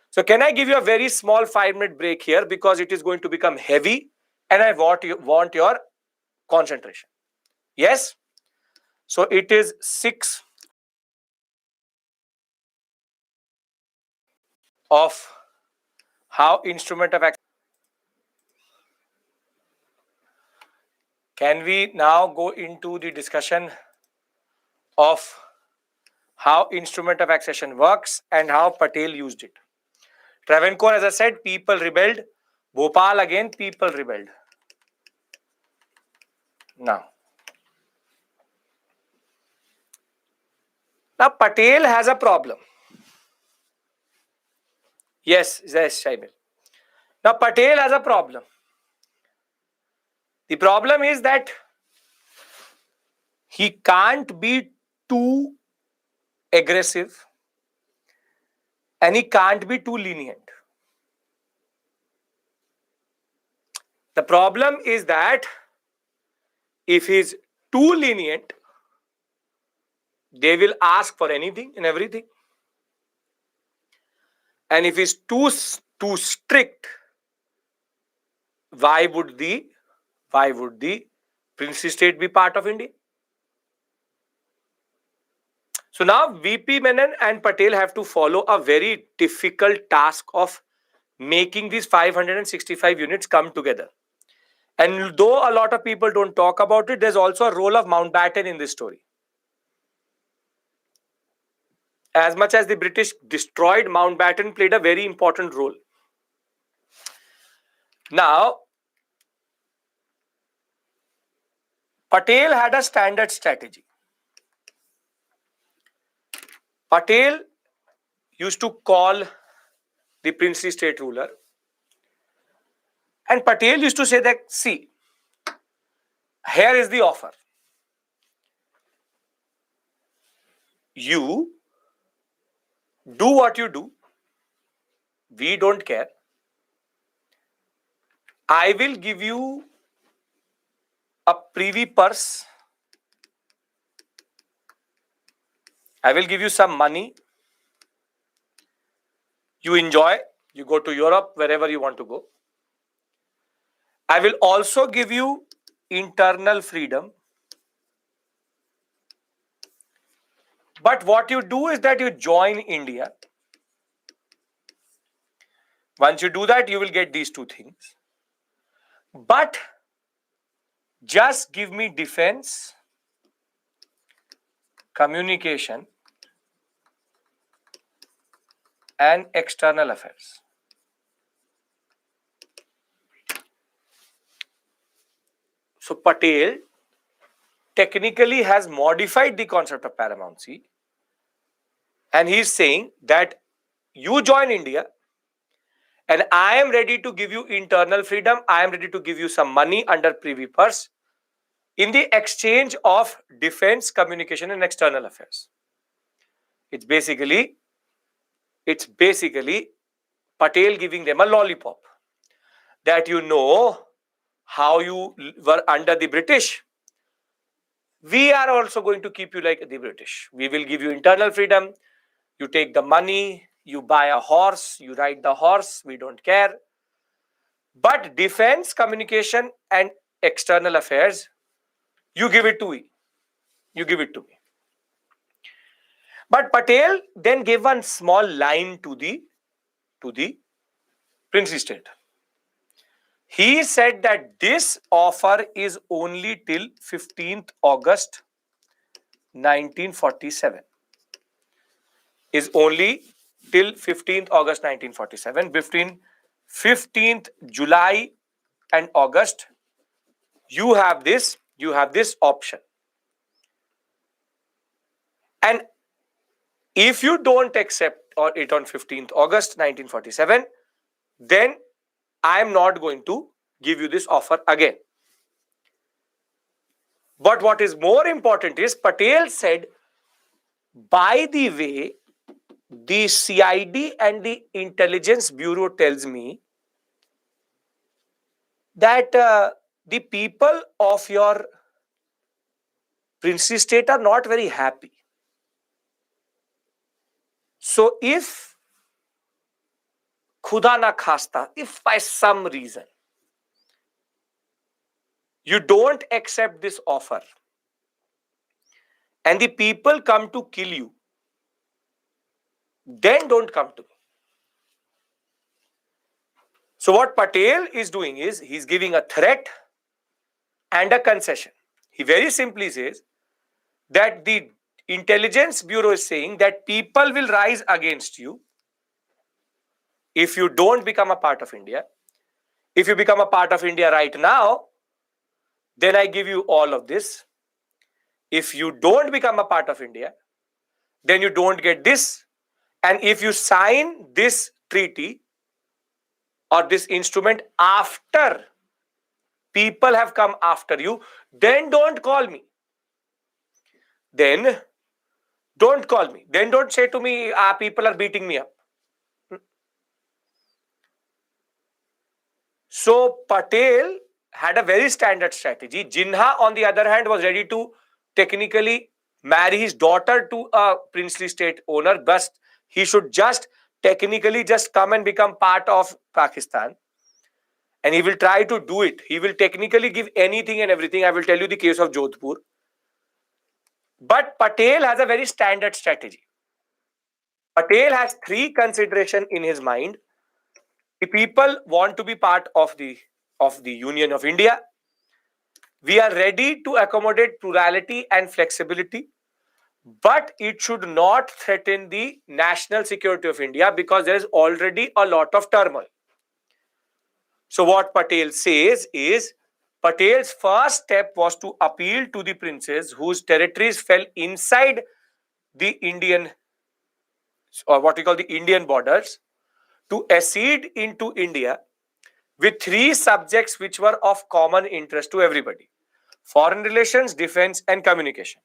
So can I give you a very small 5-minute break here because it is going to become heavy and I want your concentration. Yes? So it is 6 of how Instrument of Accession. Can we now go into the discussion of how instrument of accession works and how Patel used it? Travancore, as I said, people rebelled. Bhopal, again, people rebelled. Now Patel has a problem. Yes, Shaimil. Now Patel has a problem. The problem is that he can't be too aggressive and he can't be too lenient. The problem is that if he's too lenient, they will ask for anything and everything. And if he's too strict, why would the princely state be part of India? So now VP Menon and Patel have to follow a very difficult task of making these 565 units come together. And though a lot of people don't talk about it, there's also a role of Mountbatten in this story. As much as the British destroyed, Mountbatten played a very important role. Now, Patel had a standard strategy. Patel used to call the princely state ruler, and Patel used to say that, see, here is the offer. You do what you do. We don't care. I will give you a privy purse. I will give you some money. You enjoy. You go to Europe, wherever you want to go. I will also give you internal freedom. But what you do is that you join India. Once you do that, you will get these two things. But just give me defense, communication, and external affairs. So Patel technically has modified the concept of paramountcy, and he is saying that you join India and I am ready to give you internal freedom. I am ready to give you some money under privy purse in the exchange of defense, communication, and external affairs. It's basically Patel giving them a lollipop, that you know how you were under the British. We are also going to keep you like the British. We will give you internal freedom. You take the money, you buy a horse, you ride the horse, we don't care. But defense, communication, and external affairs, you give it to me. You give it to me. But Patel then gave one small line to the princely state. He said that this offer is only till 15th August 1947. Is only till 15th August 1947. Between 15th July and August, you have this option. And if you don't accept it on 15th August 1947, then I am not going to give you this offer again. But what is more important is Patel said, by the way, the CID and the Intelligence Bureau tells me that the people of your princely state are not very happy. So if Khuda na khasta, if by some reason you don't accept this offer and the people come to kill you, then don't come to me. So what Patel is doing is, he's giving a threat and a concession. He very simply says that the intelligence bureau is saying that people will rise against you if you don't become a part of India. If you become a part of India right now, then I give you all of this. If you don't become a part of India, then you don't get this. And if you sign this treaty or this instrument after people have come after you, then don't call me. Then don't call me. Then don't say to me, people are beating me up. So Patel had a very standard strategy. Jinha, on the other hand, was ready to technically marry his daughter to a princely state owner, but he should just technically just come and become part of Pakistan. And he will try to do it. He will technically give anything and everything. I will tell you the case of Jodhpur. But Patel has a very standard strategy. Patel has three considerations in his mind. The people want to be part of the Union of India. We are ready to accommodate plurality and flexibility, but it should not threaten the national security of India because there is already a lot of turmoil. So what Patel says is, Patel's first step was to appeal to the princes whose territories fell inside the Indian, or what we call the Indian borders, to accede into India with three subjects which were of common interest to everybody: foreign relations, defense, and communication.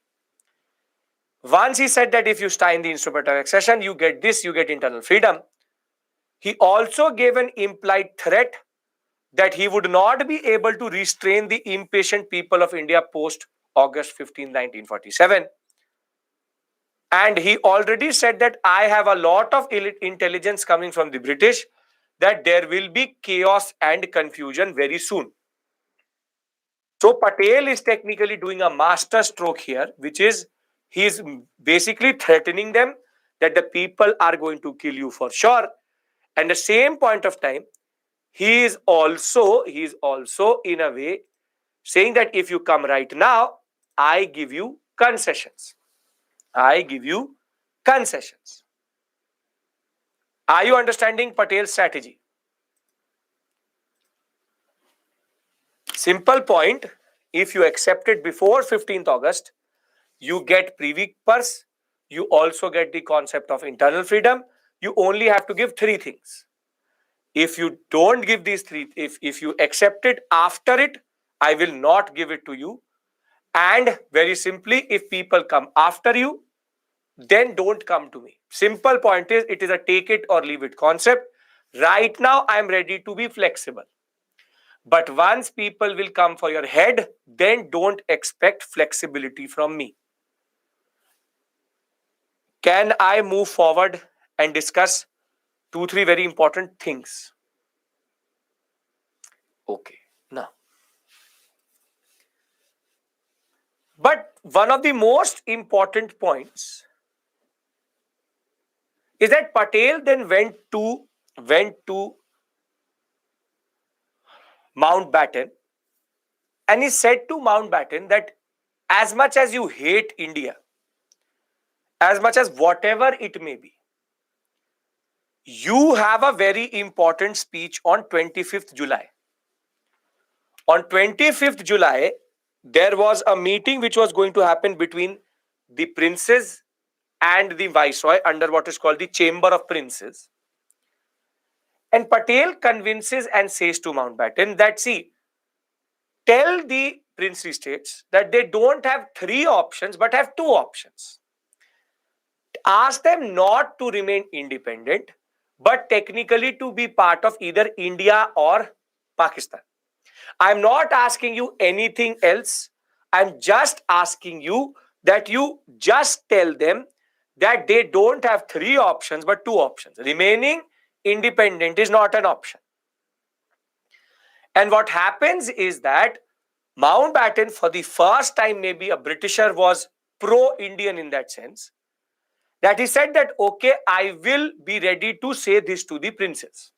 Once he said that if you sign the instrument of accession, you get this, you get internal freedom. He also gave an implied threat that he would not be able to restrain the impatient people of India post August 15, 1947. And he already said that I have a lot of intelligence coming from the British that there will be chaos and confusion very soon. So Patel is technically doing a master stroke here, which is he is basically threatening them that the people are going to kill you for sure. And the same point of time, he is also in a way saying that if you come right now, I give you concessions. I give you concessions. Are you understanding Patel's strategy? Simple point. If you accept it before 15th August, you get privy purse. You also get the concept of internal freedom. You only have to give three things. If you don't give these three, if you accept it after it, I will not give it to you. And very simply, if people come after you, then don't come to me. Simple point is, it is a take it or leave it concept. Right now, I am ready to be flexible. But once people will come for your head, then don't expect flexibility from me. Can I move forward and discuss 2-3 very important things? Okay, now. But one of the most important points is that Patel then went to Mountbatten, and he said to Mountbatten that as much as you hate India, as much as whatever it may be, you have a very important speech on 25th July. On 25th July, there was a meeting which was going to happen between the princes and the viceroy under what is called the Chamber of Princes. And Patel convinces and says to Mountbatten that, see, tell the princely states that they don't have three options but have two options. Ask them not to remain independent, but technically to be part of either India or Pakistan. I'm not asking you anything else. I'm just asking you that you just tell them that they don't have three options but two options. Remaining independent is not an option. And what happens is that Mountbatten, for the first time, maybe a Britisher, was pro-Indian in that sense, that he said that, okay, I will be ready to say this to the princes.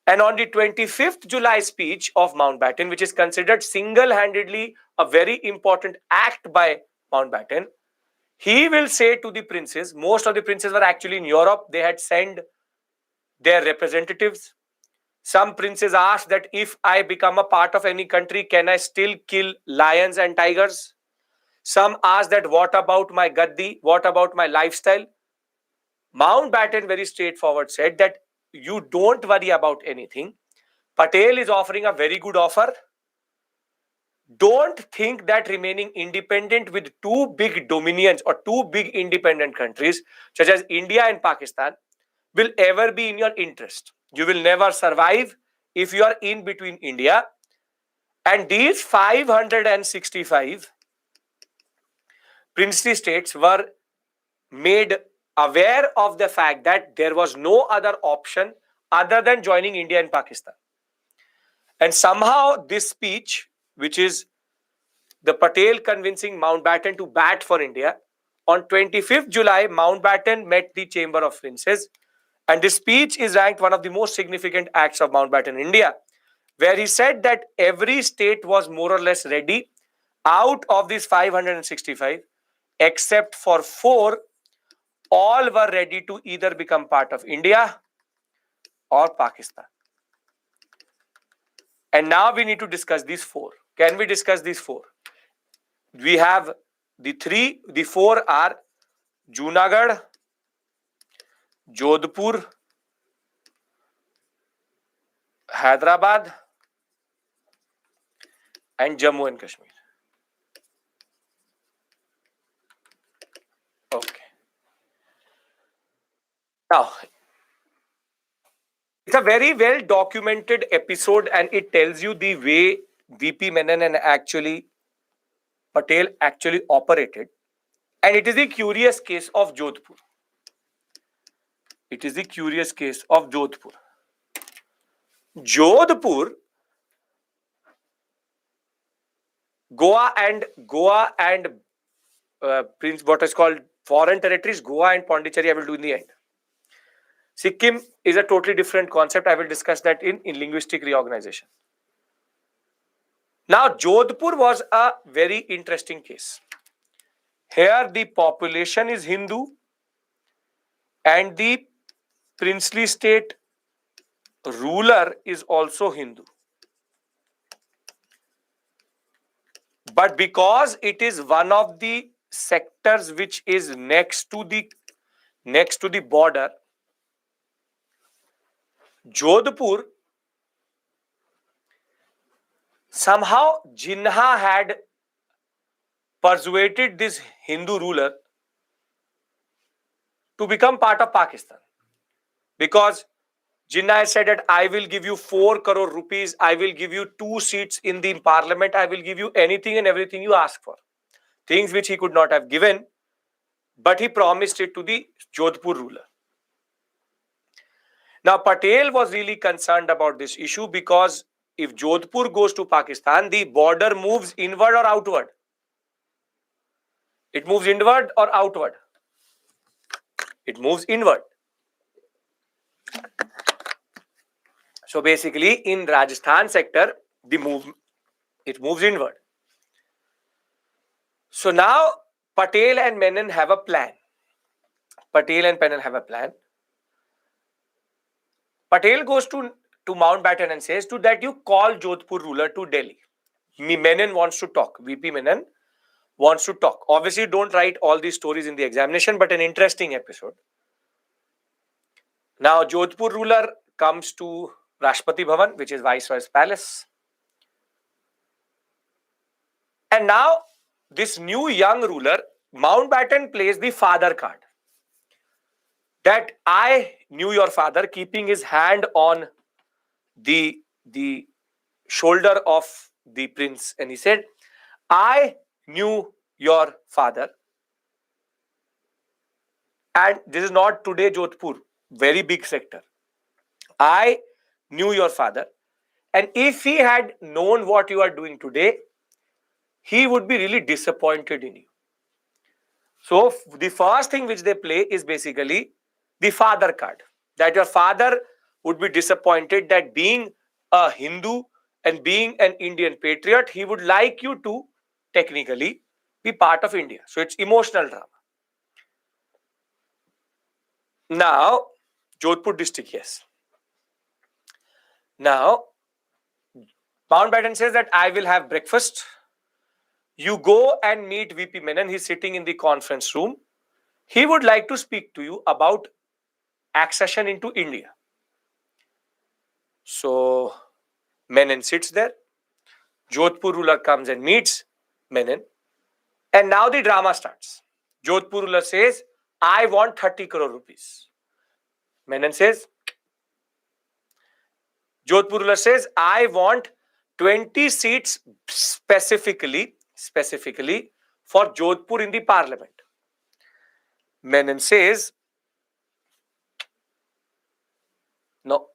And on the 25th July speech of Mountbatten, which is considered single-handedly a very important act by Mountbatten, he will say to the princes, most of the princes were actually in Europe, they had sent their representatives. Some princes asked that if I become a part of any country, can I still kill lions and tigers? Some asked that what about my gaddi? What about my lifestyle? Mountbatten very straightforward said that you don't worry about anything. Patel is offering a very good offer. Don't think that remaining independent with two big dominions or two big independent countries, such as India and Pakistan, will ever be in your interest. You will never survive if you are in between India. And these 565 princely states were made aware of the fact that there was no other option other than joining India and Pakistan. And somehow this speech, which is the Patel convincing Mountbatten to bat for India, on 25th July, Mountbatten met the Chamber of Princes. And this speech is ranked one of the most significant acts of Mountbatten in India, where he said that every state was more or less ready out of these 565, except for 4, all were ready to either become part of India or Pakistan. And now we need to discuss these 4. Can we discuss these 4? We have the 4 are Junagadh, Jodhpur, Hyderabad, and Jammu and Kashmir. Okay. Now, it's a very well documented episode and it tells you the way VP Menon and Patel actually operated. And it is the curious case of Jodhpur. It is the curious case of Jodhpur. Jodhpur, Goa and what is called foreign territories, Goa and Pondicherry, I will do in the end. Sikkim is a totally different concept. I will discuss that in linguistic reorganization. Now, Jodhpur was a very interesting case. Here, the population is Hindu and the princely state ruler is also Hindu. But because it is one of the sectors which is next to the border, Jodhpur, somehow Jinnah had persuaded this Hindu ruler to become part of Pakistan. Because Jinnah said that I will give you 4 crore rupees, I will give you 2 seats in the parliament, I will give you anything and everything you ask for. Things which he could not have given, but he promised it to the Jodhpur ruler. Now, Patel was really concerned about this issue because if Jodhpur goes to Pakistan, the border moves inward or outward. It moves inward or outward. It moves inward. So basically, in Rajasthan sector, it moves inward. So now Patel and Menon have a plan. Patel goes to Mountbatten and says to that you call Jodhpur ruler to Delhi. Menon wants to talk. VP Menon wants to talk. Obviously, don't write all these stories in the examination, but an interesting episode. Now, Jodhpur ruler comes to Rashtrapati Bhavan, which is Viceroy's palace. And now, this new young ruler, Mountbatten plays the father card. That I knew your father, keeping his hand on the shoulder of the prince. And he said, I knew your father. And this is not today Jodhpur, very big sector. I knew your father. And if he had known what you are doing today, he would be really disappointed in you. So the first thing which they play is basically the father card. That your father would be disappointed that being a Hindu and being an Indian patriot, he would like you to technically be part of India. So it's emotional drama. Now, Jodhpur district, yes. Now, Mountbatten says that I will have breakfast. You go and meet VP Menon. He's sitting in the conference room. He would like to speak to you about accession into India. So, Menon sits there. Jodhpur ruler comes and meets Menon. And now the drama starts. Jodhpur ruler says, I want 30 crore rupees. Menon says, Jodhpur ruler says, I want 20 seats specifically for Jodhpur in the parliament. Menon says, no.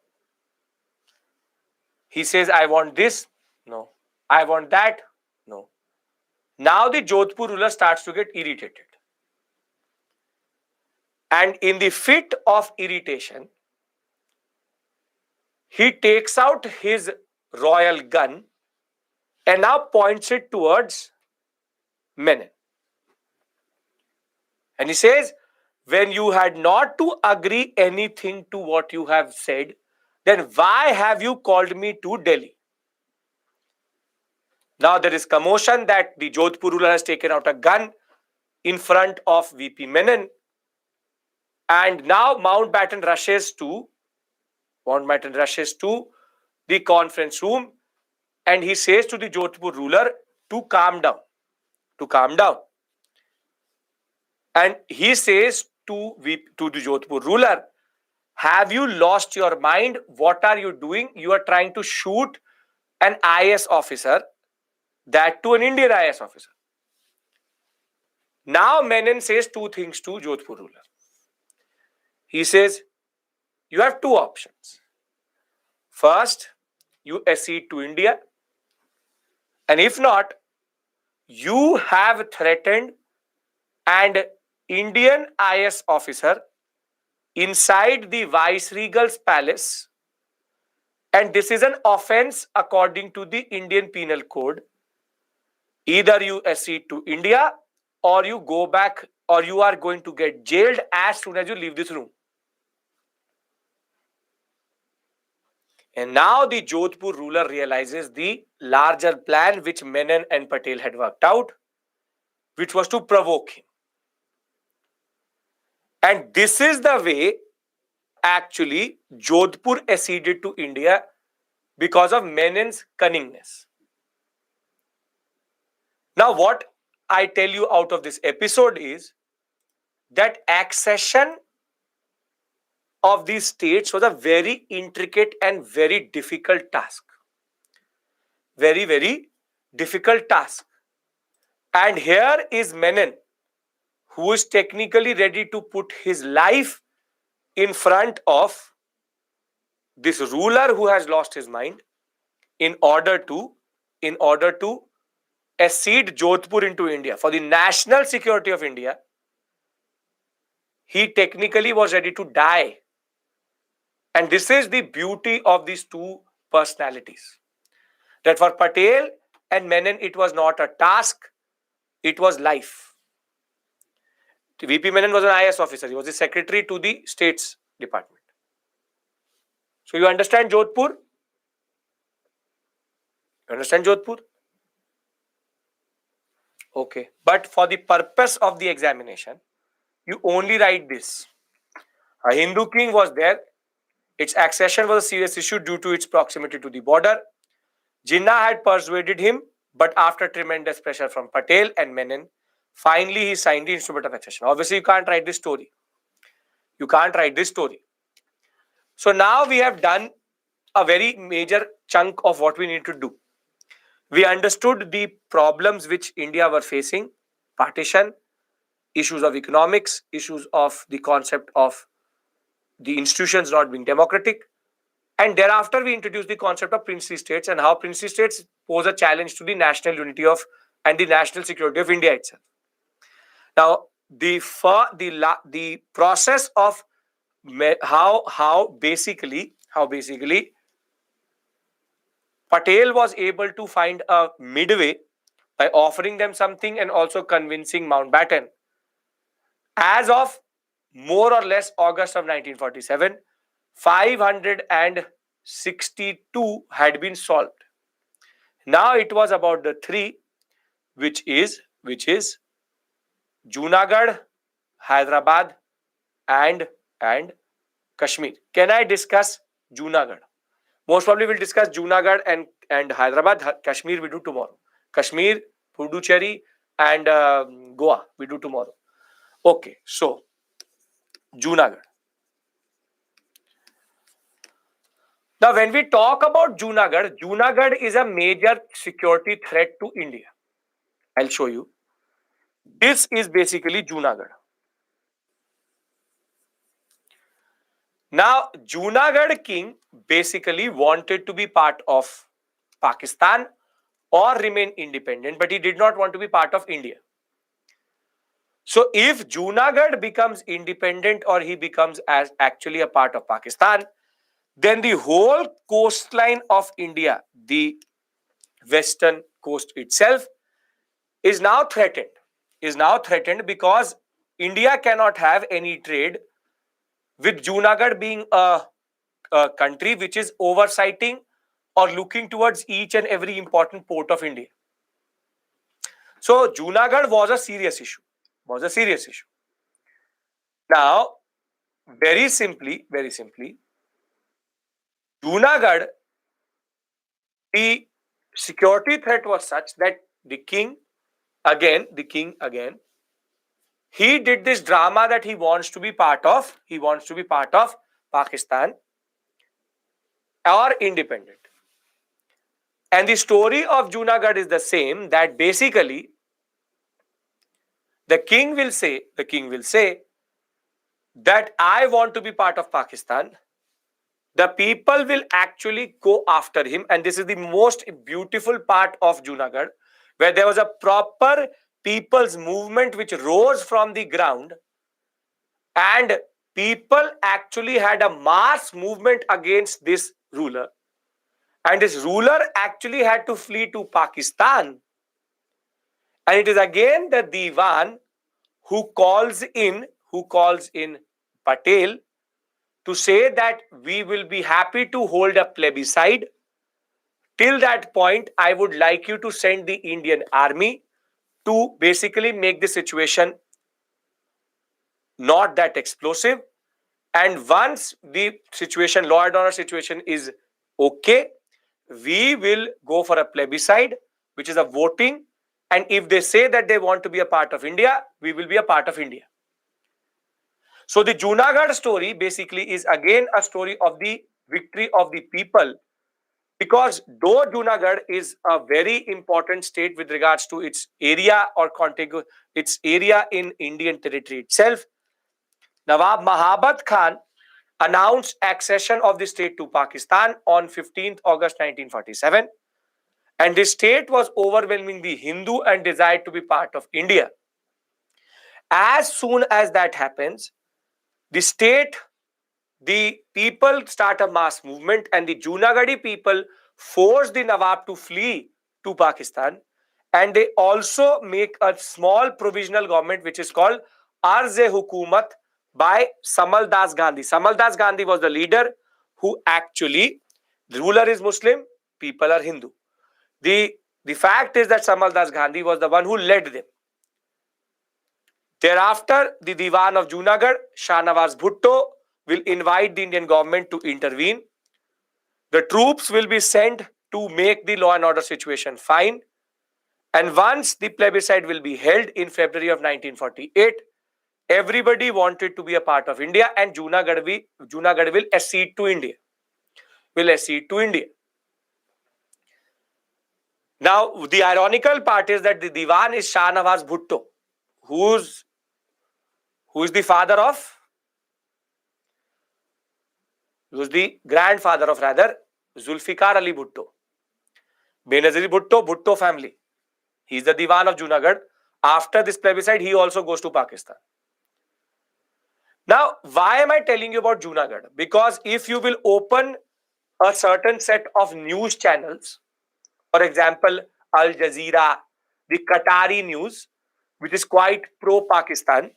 He says, I want this. No. I want that. No. Now the Jodhpur ruler starts to get irritated. And in the fit of irritation, he takes out his royal gun and now points it towards Menon. And he says, when you had not to agree anything to what you have said, then why have you called me to Delhi? Now there is commotion that the Jodhpur ruler has taken out a gun in front of VP Menon. And now Mountbatten rushes to the conference room and he says to the Jodhpur ruler to calm down. And he says to the Jodhpur ruler, have you lost your mind? What are you doing? You are trying to shoot an IS officer, that to an Indian IS officer. Now Menon says two things to Jodhpur ruler. He says, you have two options. First, you accede to India. And if not, you have threatened an Indian IS officer inside the Viceregal's palace. And this is an offense according to the Indian Penal Code. Either you accede to India or you go back or you are going to get jailed as soon as you leave this room. And now the Jodhpur ruler realizes the larger plan which Menon and Patel had worked out, which was to provoke him. And this is the way actually Jodhpur acceded to India because of Menon's cunningness. Now what I tell you out of this episode is that accession of these states was a very intricate and very difficult task. Very, very difficult task. And here is Menon, who is technically ready to put his life in front of this ruler who has lost his mind in order to accede Jodhpur into India. For the national security of India, he technically was ready to die. And this is the beauty of these two personalities. That for Patel and Menon, it was not a task, it was life. VP Menon was an IS officer. He was the secretary to the States Department. So you understand Jodhpur? You understand Jodhpur? Okay. But for the purpose of the examination, you only write this. A Hindu king was there. Its accession was a serious issue due to its proximity to the border. Jinnah had persuaded him, but after tremendous pressure from Patel and Menon, finally he signed the instrument of accession. Obviously, you can't write this story. You can't write this story. So now we have done a very major chunk of what we need to do. We understood the problems which India were facing, partition, issues of economics, issues of the concept of the institutions not being democratic. And thereafter, we introduced the concept of princely states and how princely states pose a challenge to the national unity of and the national security of India itself. Now, the process of how how basically Patel was able to find a midway by offering them something and also convincing Mountbatten. As of more or less August of 1947, 562 had been solved. Now it was about the three, which is Junagadh, Hyderabad, and Kashmir. Can I discuss Junagadh? Most probably we'll discuss Junagadh and Hyderabad. Kashmir we do tomorrow. Kashmir, Puducherry, and Goa we do tomorrow. Okay, so Junagadh. Now, when we talk about Junagadh, Junagadh is a major security threat to India. I'll show you. This is basically Junagadh. Now, Junagadh king basically wanted to be part of Pakistan or remain independent, but he did not want to be part of India. So, if Junagadh becomes independent or he becomes as actually a part of Pakistan, then the whole coastline of India, the western coast itself, is now threatened. Because India cannot have any trade with Junagadh being a country which is oversighting or looking towards each and every important port of India. So Junagadh was a serious issue. Now, very simply, Junagadh, the security threat was such that the king again, he did this drama that he wants to be part of Pakistan or independent. And the story of Junagadh is the same, that basically the king will say that I want to be part of Pakistan. The people will actually go after him, and this is the most beautiful part of Junagadh, where there was a proper people's movement which rose from the ground, and people actually had a mass movement against this ruler, and this ruler actually had to flee to Pakistan. And it is again the Diwan who calls in Patel to say that we will be happy to hold a plebiscite. Till that point, I would like you to send the Indian army to basically make the situation not that explosive. And once the situation, law and order situation is okay, we will go for a plebiscite, which is a voting. And if they say that they want to be a part of India, we will be a part of India. So the Junagadh story basically is again a story of the victory of the people, because though Junagadh is a very important state with regards to its area or contiguous, its area in Indian territory itself, Nawab Mahabat Khan announced accession of the state to Pakistan on 15th August 1947, and the state was overwhelmingly Hindu and desired to be part of India. As soon as that happens, the people start a mass movement, and the Junagadhi people force the Nawab to flee to Pakistan, and they also make a small provisional government which is called Arz-e-Hukumat by Samal Das Gandhi. Samal Das Gandhi was the leader who actually, the ruler is Muslim, people are Hindu. The fact is that Samal Das Gandhi was the one who led them. Thereafter, the Diwan of Junagadh, Shah Nawaz Bhutto, will invite the Indian government to intervene. The troops will be sent to make the law and order situation fine. And once the plebiscite will be held in February of 1948, everybody wanted to be a part of India, and Junagadh will accede to India. Now, the ironical part is that the Diwan is Shah Nawaz Bhutto, who is the father of, who is the grandfather of rather, Zulfikar Ali Bhutto. Benazir Bhutto, Bhutto family. He is the Diwan of Junagadh. After this plebiscite, he also goes to Pakistan. Now, why am I telling you about Junagadh? Because if you will open a certain set of news channels, for example, Al Jazeera, the Qatari news, which is quite pro-Pakistan,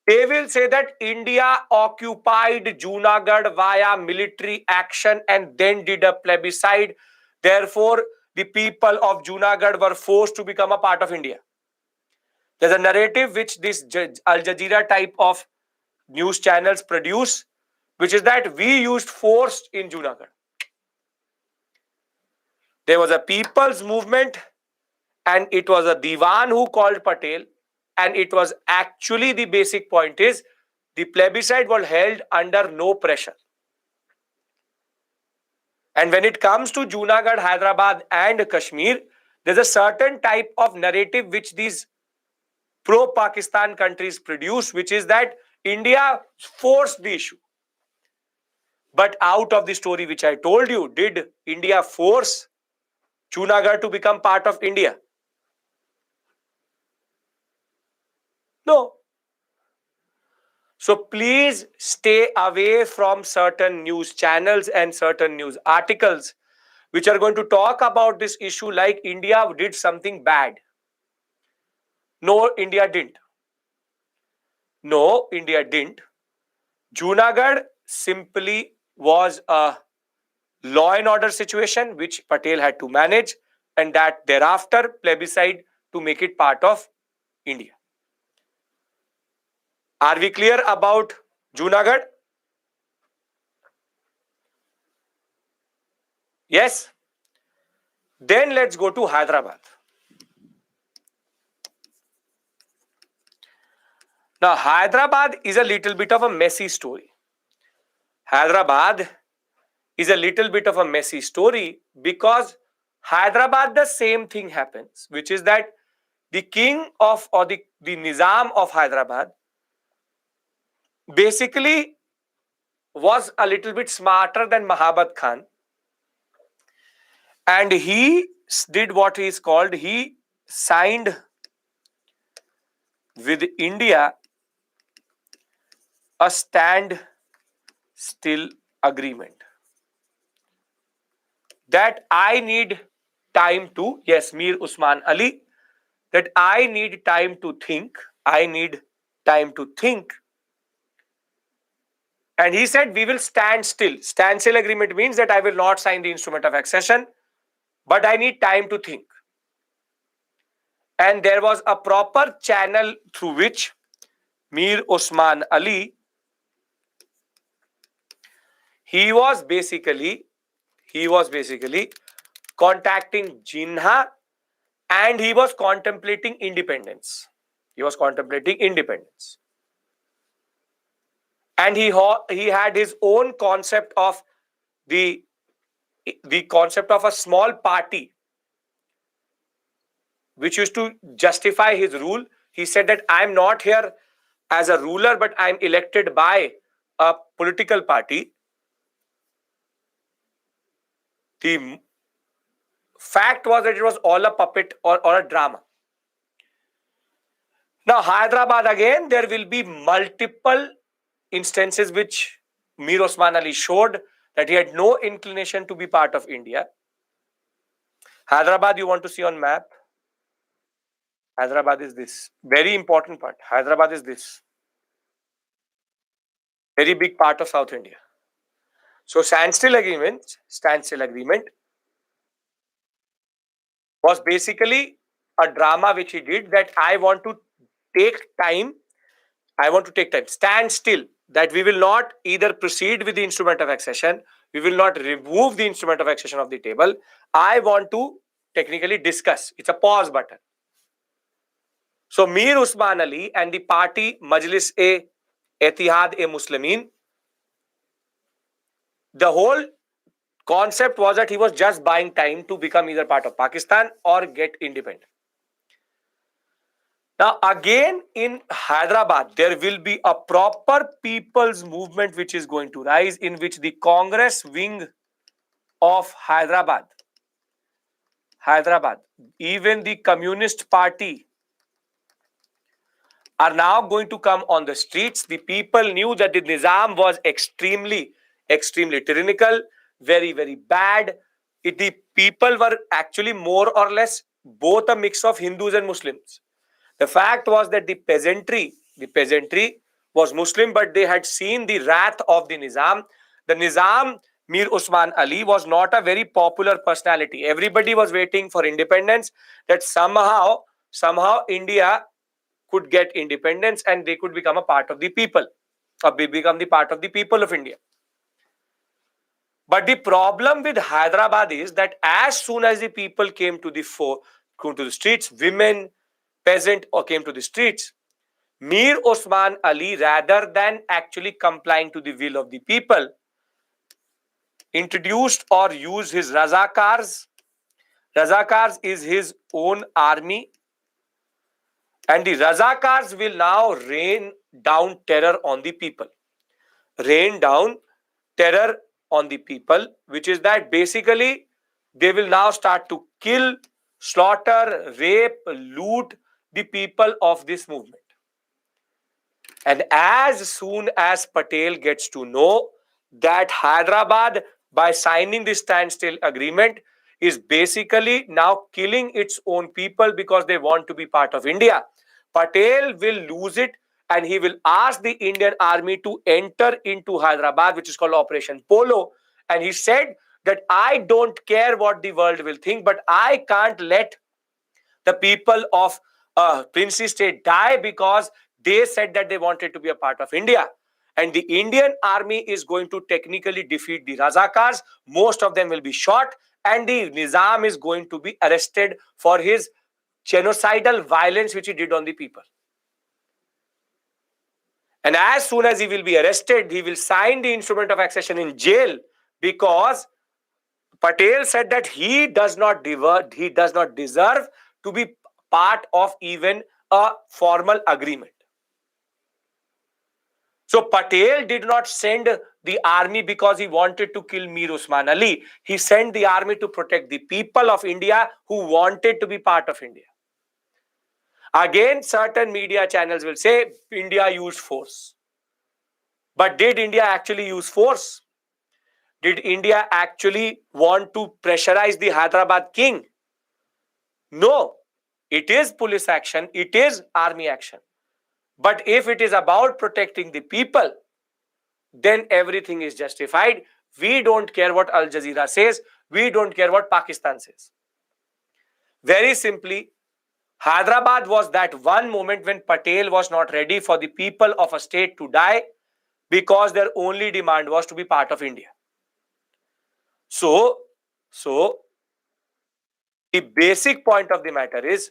they will say that India occupied Junagadh via military action and then did a plebiscite. Therefore, the people of Junagadh were forced to become a part of India. There's a narrative which this Al Jazeera type of news channels produce, which is that we used force in Junagadh. There was a people's movement, and it was a Diwan who called Patel, and it was actually the basic point is the plebiscite was held under no pressure. And when it comes to Junagadh, Hyderabad, and Kashmir, there's a certain type of narrative which these pro-Pakistan countries produce, which is that India forced the issue. But out of the story which I told you, did India force Junagadh to become part of India? No. So please stay away from certain news channels and certain news articles which are going to talk about this issue like India did something bad. No, India didn't. No, India didn't. Junagadh simply was a law and order situation which Patel had to manage, and that thereafter plebiscite to make it part of India. Are we clear about Junagadh? Yes? Then let's go to Hyderabad. Now, Hyderabad is a little bit of a messy story. Hyderabad is a little bit of a messy story because Hyderabad, the same thing happens, which is that the king of or the Nizam of Hyderabad basically was a little bit smarter than Mahabad Khan, and he did what is called, he signed with India a stand still agreement that I need time to, yes, Mir Usman Ali, that I need time to think. I need time to think. And he said, we will stand still. Stand still agreement means that I will not sign the instrument of accession, but I need time to think. And there was a proper channel through which Mir Usman Ali, he was basically contacting Jinnah, and he was contemplating independence. And he had his own concept of the concept of a small party which used to justify his rule. He said that I'm not here as a ruler, but I'm elected by a political party. The fact was that it was all a puppet or a drama. Now, Hyderabad, again, there will be multiple instances which Mir Osman Ali showed that he had no inclination to be part of India. Hyderabad, you want to see on map? Hyderabad is this. Very important part. Hyderabad is this. Very big part of South India. So standstill agreement was basically a drama which he did that I want to take time. Stand still. That we will not either proceed with the instrument of accession. We will not remove the instrument of accession of the table. I want to technically discuss. It's a pause button. So Mir Usman Ali and the party Majlis-e-Ittihad-e-Muslimin, the whole concept was that he was just buying time to become either part of Pakistan or get independent. Now, again in Hyderabad, there will be a proper people's movement which is going to rise, in which the Congress wing of Hyderabad, even the Communist Party are now going to come on the streets. The people knew that the Nizam was extremely tyrannical, very, very bad. The people were actually more or less both a mix of Hindus and Muslims. The fact was that the peasantry was Muslim, but they had seen the wrath of the Nizam. The Nizam, Mir Usman Ali, was not a very popular personality. Everybody was waiting for independence, that somehow India could get independence and they could become a part of the people, or become the part of the people of India. But the problem with Hyderabad is that as soon as the people came to the streets, women, peasant, or came to the streets, Mir Osman Ali, rather than actually complying to the will of the people, introduced or used his Razakars. Razakars is his own army, and the Razakars will now rain down terror on the people. Rain down terror on the people, which is that basically they will now start to kill, slaughter, rape, loot the people of this movement. And as soon as Patel gets to know that Hyderabad, by signing the standstill agreement, is basically now killing its own people because they want to be part of India, Patel will lose it and he will ask the Indian army to enter into Hyderabad, which is called Operation Polo. And he said that I don't care what the world will think, but I can't let the people of Princely State die because they said that they wanted to be a part of India. And the Indian army is going to technically defeat the Razakars. Most of them will be shot, and the Nizam is going to be arrested for his genocidal violence which he did on the people. And as soon as he will be arrested, he will sign the instrument of accession in jail, because Patel said that he does not deserve to be part of even a formal agreement. So Patel did not send the army because he wanted to kill Mir Usman Ali. He sent the army to protect the people of India who wanted to be part of India. Again, certain media channels will say India used force. But did India actually use force? Did India actually want to pressurize the Hyderabad king? No. It is police action, it is army action. But if it is about protecting the people, then everything is justified. We don't care what Al Jazeera says. We don't care what Pakistan says. Very simply, Hyderabad was that one moment when Patel was not ready for the people of a state to die because their only demand was to be part of India. So the basic point of the matter is,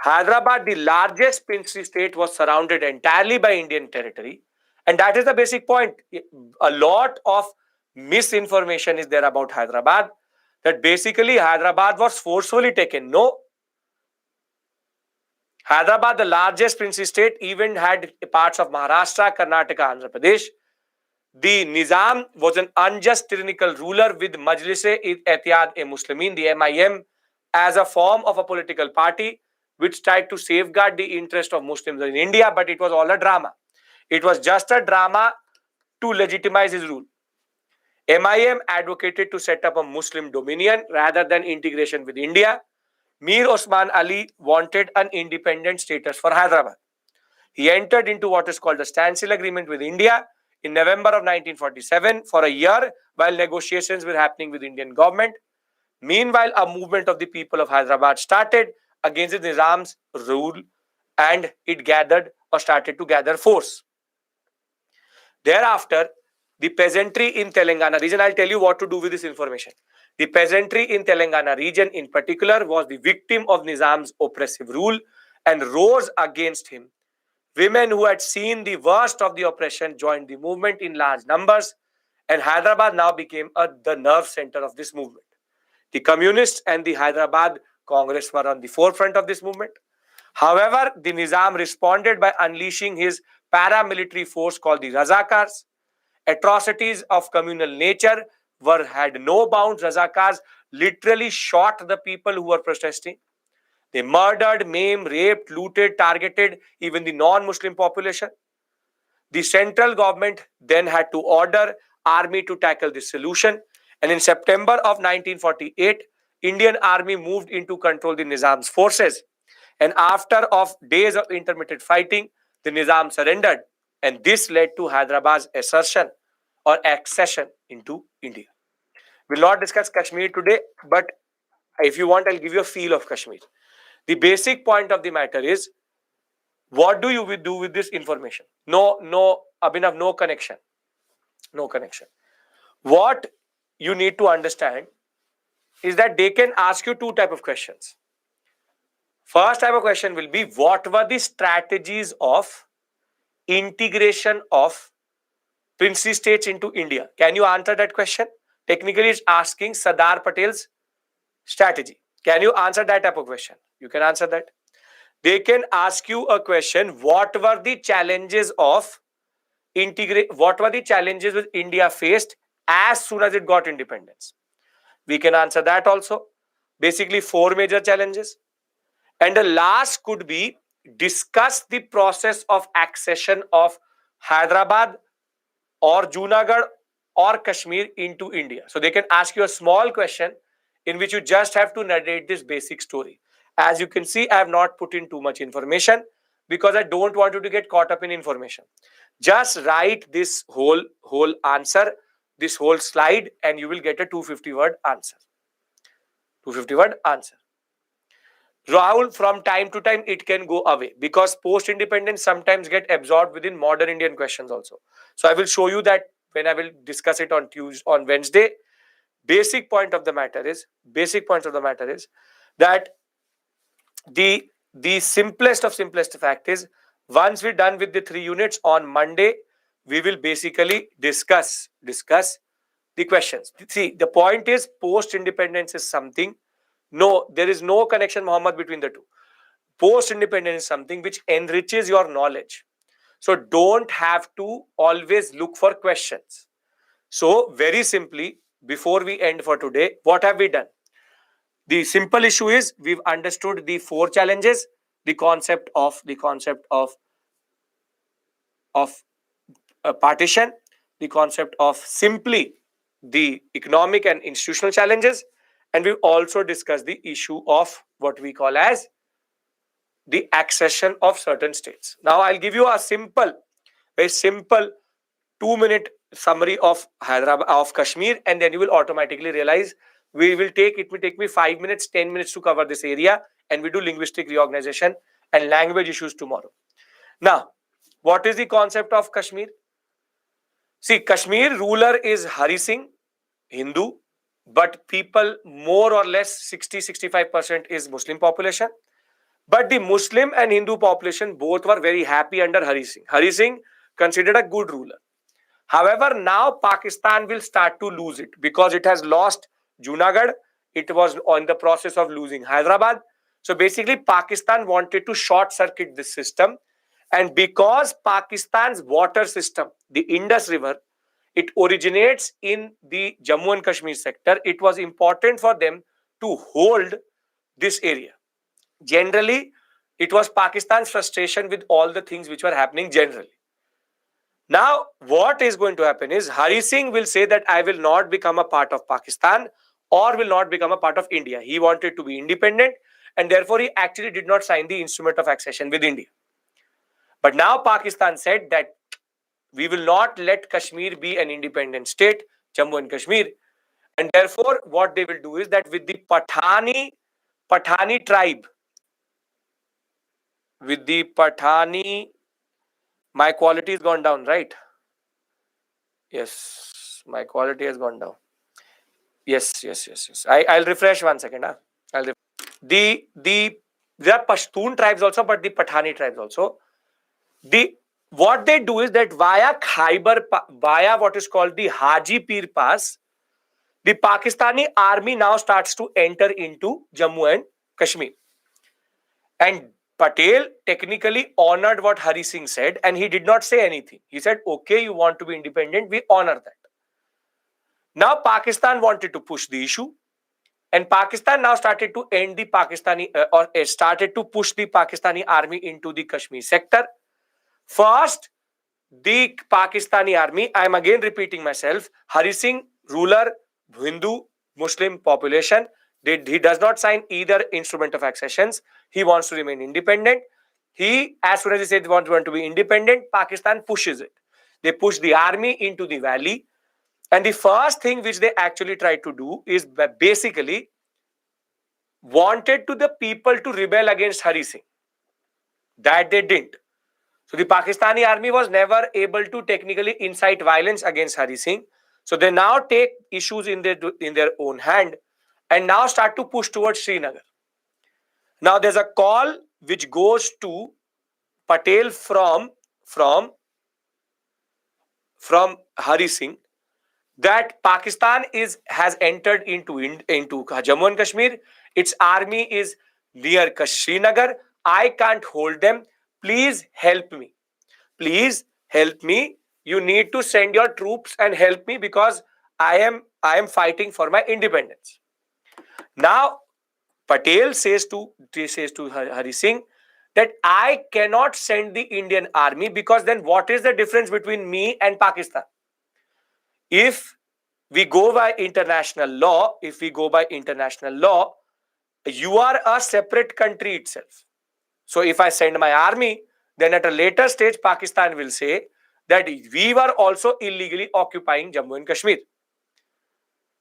Hyderabad, the largest princely state, was surrounded entirely by Indian territory. And that is the basic point. A lot of misinformation is there about Hyderabad, that basically Hyderabad was forcefully taken. No. Hyderabad, the largest princely state, even had parts of Maharashtra, Karnataka, Andhra Pradesh. The Nizam was an unjust tyrannical ruler with Majlis-e-Ittihad-e-Muslimin, the MIM, as a form of a political party which tried to safeguard the interest of Muslims in India, but it was all a drama. It was just a drama to legitimize his rule. MIM advocated to set up a Muslim dominion rather than integration with India. Mir Osman Ali wanted an independent status for Hyderabad. He entered into what is called the standstill agreement with India in November of 1947 for a year while negotiations were happening with Indian government. Meanwhile, a movement of the people of Hyderabad started against the Nizam's rule, and it started to gather force. Thereafter, the peasantry in Telangana region, I'll tell you what to do with this information. The peasantry in Telangana region in particular was the victim of Nizam's oppressive rule and rose against him. Women who had seen the worst of the oppression joined the movement in large numbers, and Hyderabad now became the nerve center of this movement. The communists and the Hyderabad Congress were on the forefront of this movement. However, the Nizam responded by unleashing his paramilitary force called the Razakars. Atrocities of communal nature had no bounds. Razakars literally shot the people who were protesting. They murdered, maimed, raped, looted, targeted even the non-Muslim population. The central government then had to order army to tackle this solution. And in September of 1948, Indian army moved in to control the Nizam's forces. And after of days of intermittent fighting, the Nizam surrendered. And this led to Hyderabad's assertion or accession into India. We'll not discuss Kashmir today, but if you want, I'll give you a feel of Kashmir. The basic point of the matter is, what do you do with this information? No, Abhinav, no connection. No connection. What you need to understand is that they can ask you two types of questions. First type of question will be, what were the strategies of integration of princely states into India? Can you answer that question? Technically, it's asking Sardar Patel's strategy. Can you answer that type of question? You can answer that. They can ask you a question, what were the challenges of what were the challenges which India faced as soon as it got independence? We can answer that also. Basically, 4 major challenges. And the last could be, discuss the process of accession of Hyderabad or Junagadh or Kashmir into India. So they can ask you a small question in which you just have to narrate this basic story. As you can see, I have not put in too much information because I don't want you to get caught up in information. Just write this whole answer, this whole slide, and you will get a 250-word answer. 250-word answer. Rahul, from time to time, it can go away because post-independence sometimes get absorbed within modern Indian questions also. So I will show you that when I will discuss it on Wednesday. Basic point of the matter is that the simplest fact is, once we're done with the 3 units on Monday, we will basically discuss the questions. See, the point is, post-independence is something. No, there is no connection, Mohammed, between the two. Post-independence is something which enriches your knowledge. So don't have to always look for questions. So very simply, before we end for today, what have we done? The simple issue is, we've understood the 4 challenges, the concept of partition, the concept of simply the economic and institutional challenges, and we've also discussed the issue of what we call as the accession of certain states. Now I'll give you a very simple 2-minute summary of Hyderabad, of Kashmir, and then you will automatically realize it will take me 5 minutes, 10 minutes to cover this area, and we do linguistic reorganization and language issues tomorrow. Now, what is the concept of Kashmir? See, Kashmir ruler is Hari Singh, Hindu, but people more or less 60-65% is Muslim population. But the Muslim and Hindu population both were very happy under Hari Singh. Hari Singh considered a good ruler. However, now Pakistan will start to lose it because it has lost Junagadh. It was on the process of losing Hyderabad. So basically, Pakistan wanted to short circuit this system. And because Pakistan's water system, the Indus River, it originates in the Jammu and Kashmir sector, it was important for them to hold this area. Generally, it was Pakistan's frustration with all the things which were happening generally. Now, what is going to happen is, Hari Singh will say that I will not become a part of Pakistan or will not become a part of India. He wanted to be independent, and therefore he actually did not sign the instrument of accession with India. But now Pakistan said that we will not let Kashmir be an independent state, Jammu and Kashmir. And therefore, what they will do is that with the Pathani tribe, my quality has gone down, right? Yes, my quality has gone down. Yes. I'll refresh 1 second. There are Pashtun tribes also, but the Pathani tribes also. What they do is that via Khyber, via what is called the Haji Pir Pass, the Pakistani army now starts to enter into Jammu and Kashmir. And Patel technically honored what Hari Singh said, and he did not say anything. He said, okay, you want to be independent, we honor that. Now Pakistan wanted to push the issue. And Pakistan now started to end the Pakistani started to push the Pakistani army into the Kashmir sector. First, the Pakistani army, I am again repeating myself, Hari Singh, ruler, Hindu, Muslim population, he does not sign either instrument of accessions. He wants to remain independent. As soon as he said he wants to be independent, Pakistan pushes it. They push the army into the valley. And the first thing which they actually tried to do is basically wanted to the people to rebel against Hari Singh. That they didn't. So the Pakistani army was never able to technically incite violence against Hari Singh. So they now take issues in their own hand and now start to push towards Srinagar. Now there's a call which goes to Patel from Hari Singh that Pakistan has entered into Jammu and Kashmir. Its army is near Srinagar. I can't hold them. Please help me. Please help me. You need to send your troops and help me because I am fighting for my independence. Now Patel says to Hari Singh that I cannot send the Indian army because then what is the difference between me and Pakistan? If we go by international law, you are a separate country itself. So if I send my army, then at a later stage, Pakistan will say that we were also illegally occupying Jammu and Kashmir.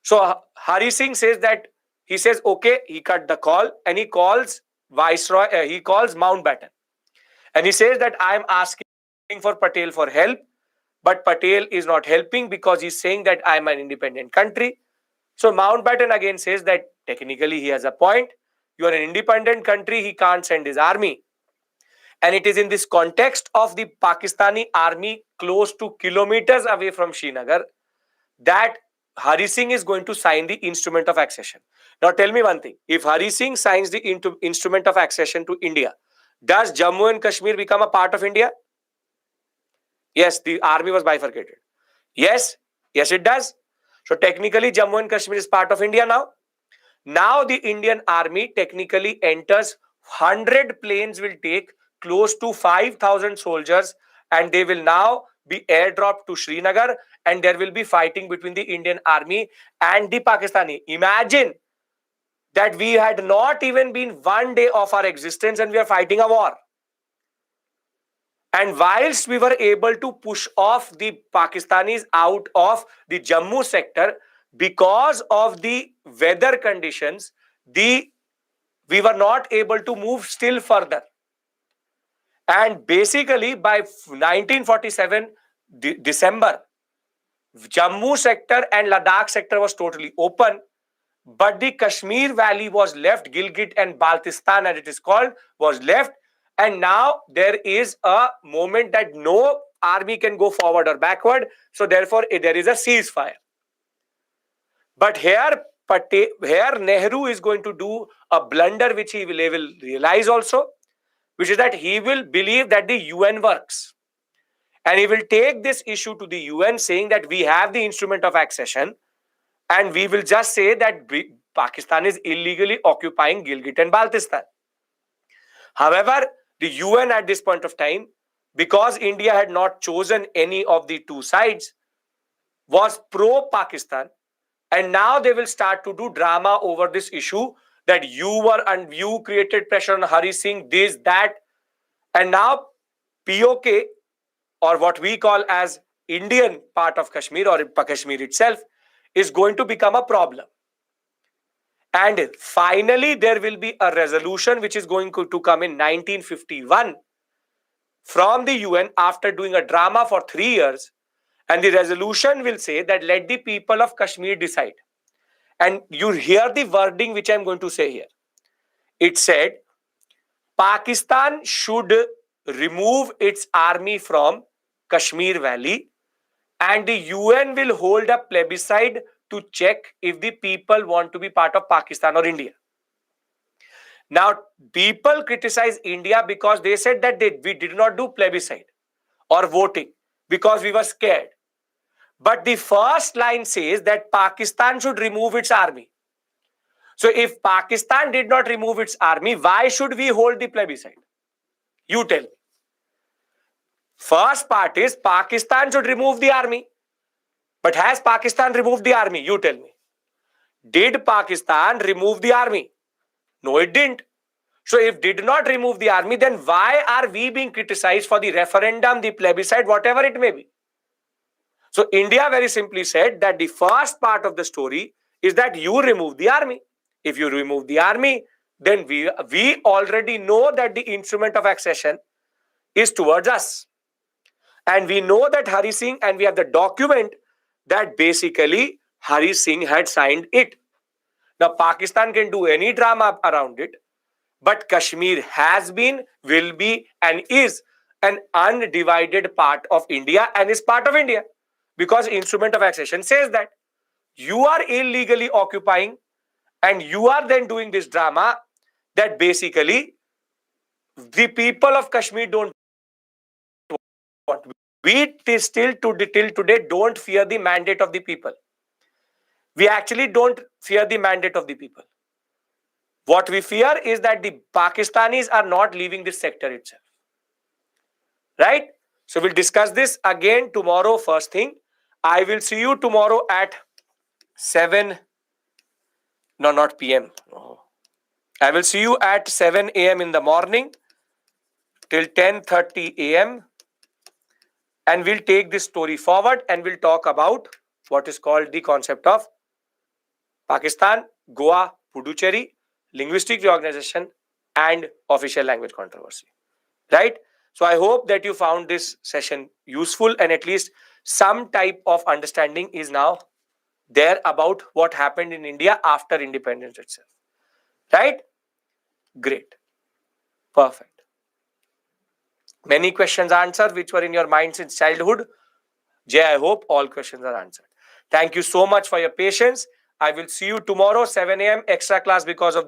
So Hari Singh says that, he says, okay, he cut the call and he calls Viceroy, he calls Mountbatten. And he says that I am asking for Patel for help, but Patel is not helping because he's saying that I am an independent country. So Mountbatten again says that technically he has a point. You are an independent country, he can't send his army. And it is in this context of the Pakistani army close to kilometers away from Srinagar that Hari Singh is going to sign the instrument of accession. Now tell me one thing. If Hari Singh signs the instrument of accession to India, does Jammu and Kashmir become a part of India? Yes, the army was bifurcated. Yes, it does. So technically Jammu and Kashmir is part of India now. Now the Indian army technically enters. 100 planes will take close to 5,000 soldiers and they will now be airdropped to Srinagar and there will be fighting between the Indian army and the Pakistani. Imagine that we had not even been one day of our existence and we are fighting a war. And whilst we were able to push off the Pakistanis out of the Jammu sector, because of the weather conditions, we were not able to move still further. And basically by 1947 December, Jammu sector and Ladakh sector was totally open, but the Kashmir Valley was left, Gilgit and Baltistan as it is called, was left. And now there is a moment that no army can go forward or backward. So therefore there is a ceasefire. But here Nehru is going to do a blunder which he will realize also, which is that he will believe that the UN works. And he will take this issue to the UN saying that we have the instrument of accession and we will just say that Pakistan is illegally occupying Gilgit and Baltistan. However, the UN at this point of time, because India had not chosen any of the two sides, was pro-Pakistan. And now they will start to do drama over this issue that you created pressure on Hari Singh, this, that. And now POK, or what we call as Indian part of Kashmir or Kashmir itself, is going to become a problem. And finally, there will be a resolution which is going to come in 1951 from the UN after doing a drama for 3 years. And the resolution will say that let the people of Kashmir decide. And you hear the wording which I'm going to say here. It said, Pakistan should remove its army from Kashmir Valley and the UN will hold a plebiscite to check if the people want to be part of Pakistan or India. Now, people criticize India because they said that we did not do plebiscite or voting because we were scared. But the first line says that Pakistan should remove its army. So if Pakistan did not remove its army, why should we hold the plebiscite? You tell me. First part is Pakistan should remove the army. But has Pakistan removed the army? You tell me. Did Pakistan remove the army? No, it didn't. So if did not remove the army, then why are we being criticized for the referendum, the plebiscite, whatever it may be? So India very simply said that the first part of the story is that you remove the army. If you remove the army, then we already know that the instrument of accession is towards us. And we know that Hari Singh, and we have the document that basically Hari Singh had signed it. Now Pakistan can do any drama around it, but Kashmir has been, will be, and is an undivided part of India and is part of India. Because instrument of accession says that you are illegally occupying and you are then doing this drama that basically the people of Kashmir don't want. We till today don't fear the mandate of the people. We actually don't fear the mandate of the people. What we fear is that the Pakistanis are not leaving this sector itself. Right? So we'll discuss this again tomorrow first thing. I will see you tomorrow at 7. No, not PM. No. I will see you at 7 a.m. in the morning till 10:30 a.m. And we'll take this story forward and we'll talk about what is called the concept of Pakistan, Goa, Puducherry, linguistic reorganization, and official language controversy. Right? So I hope that you found this session useful and at least some type of understanding is now there about what happened in India after independence itself. Right? Great. Perfect. Many questions answered which were in your mind since childhood. Jay, I hope all questions are answered. Thank you so much for your patience. I will see you tomorrow, 7 a.m. extra class because of the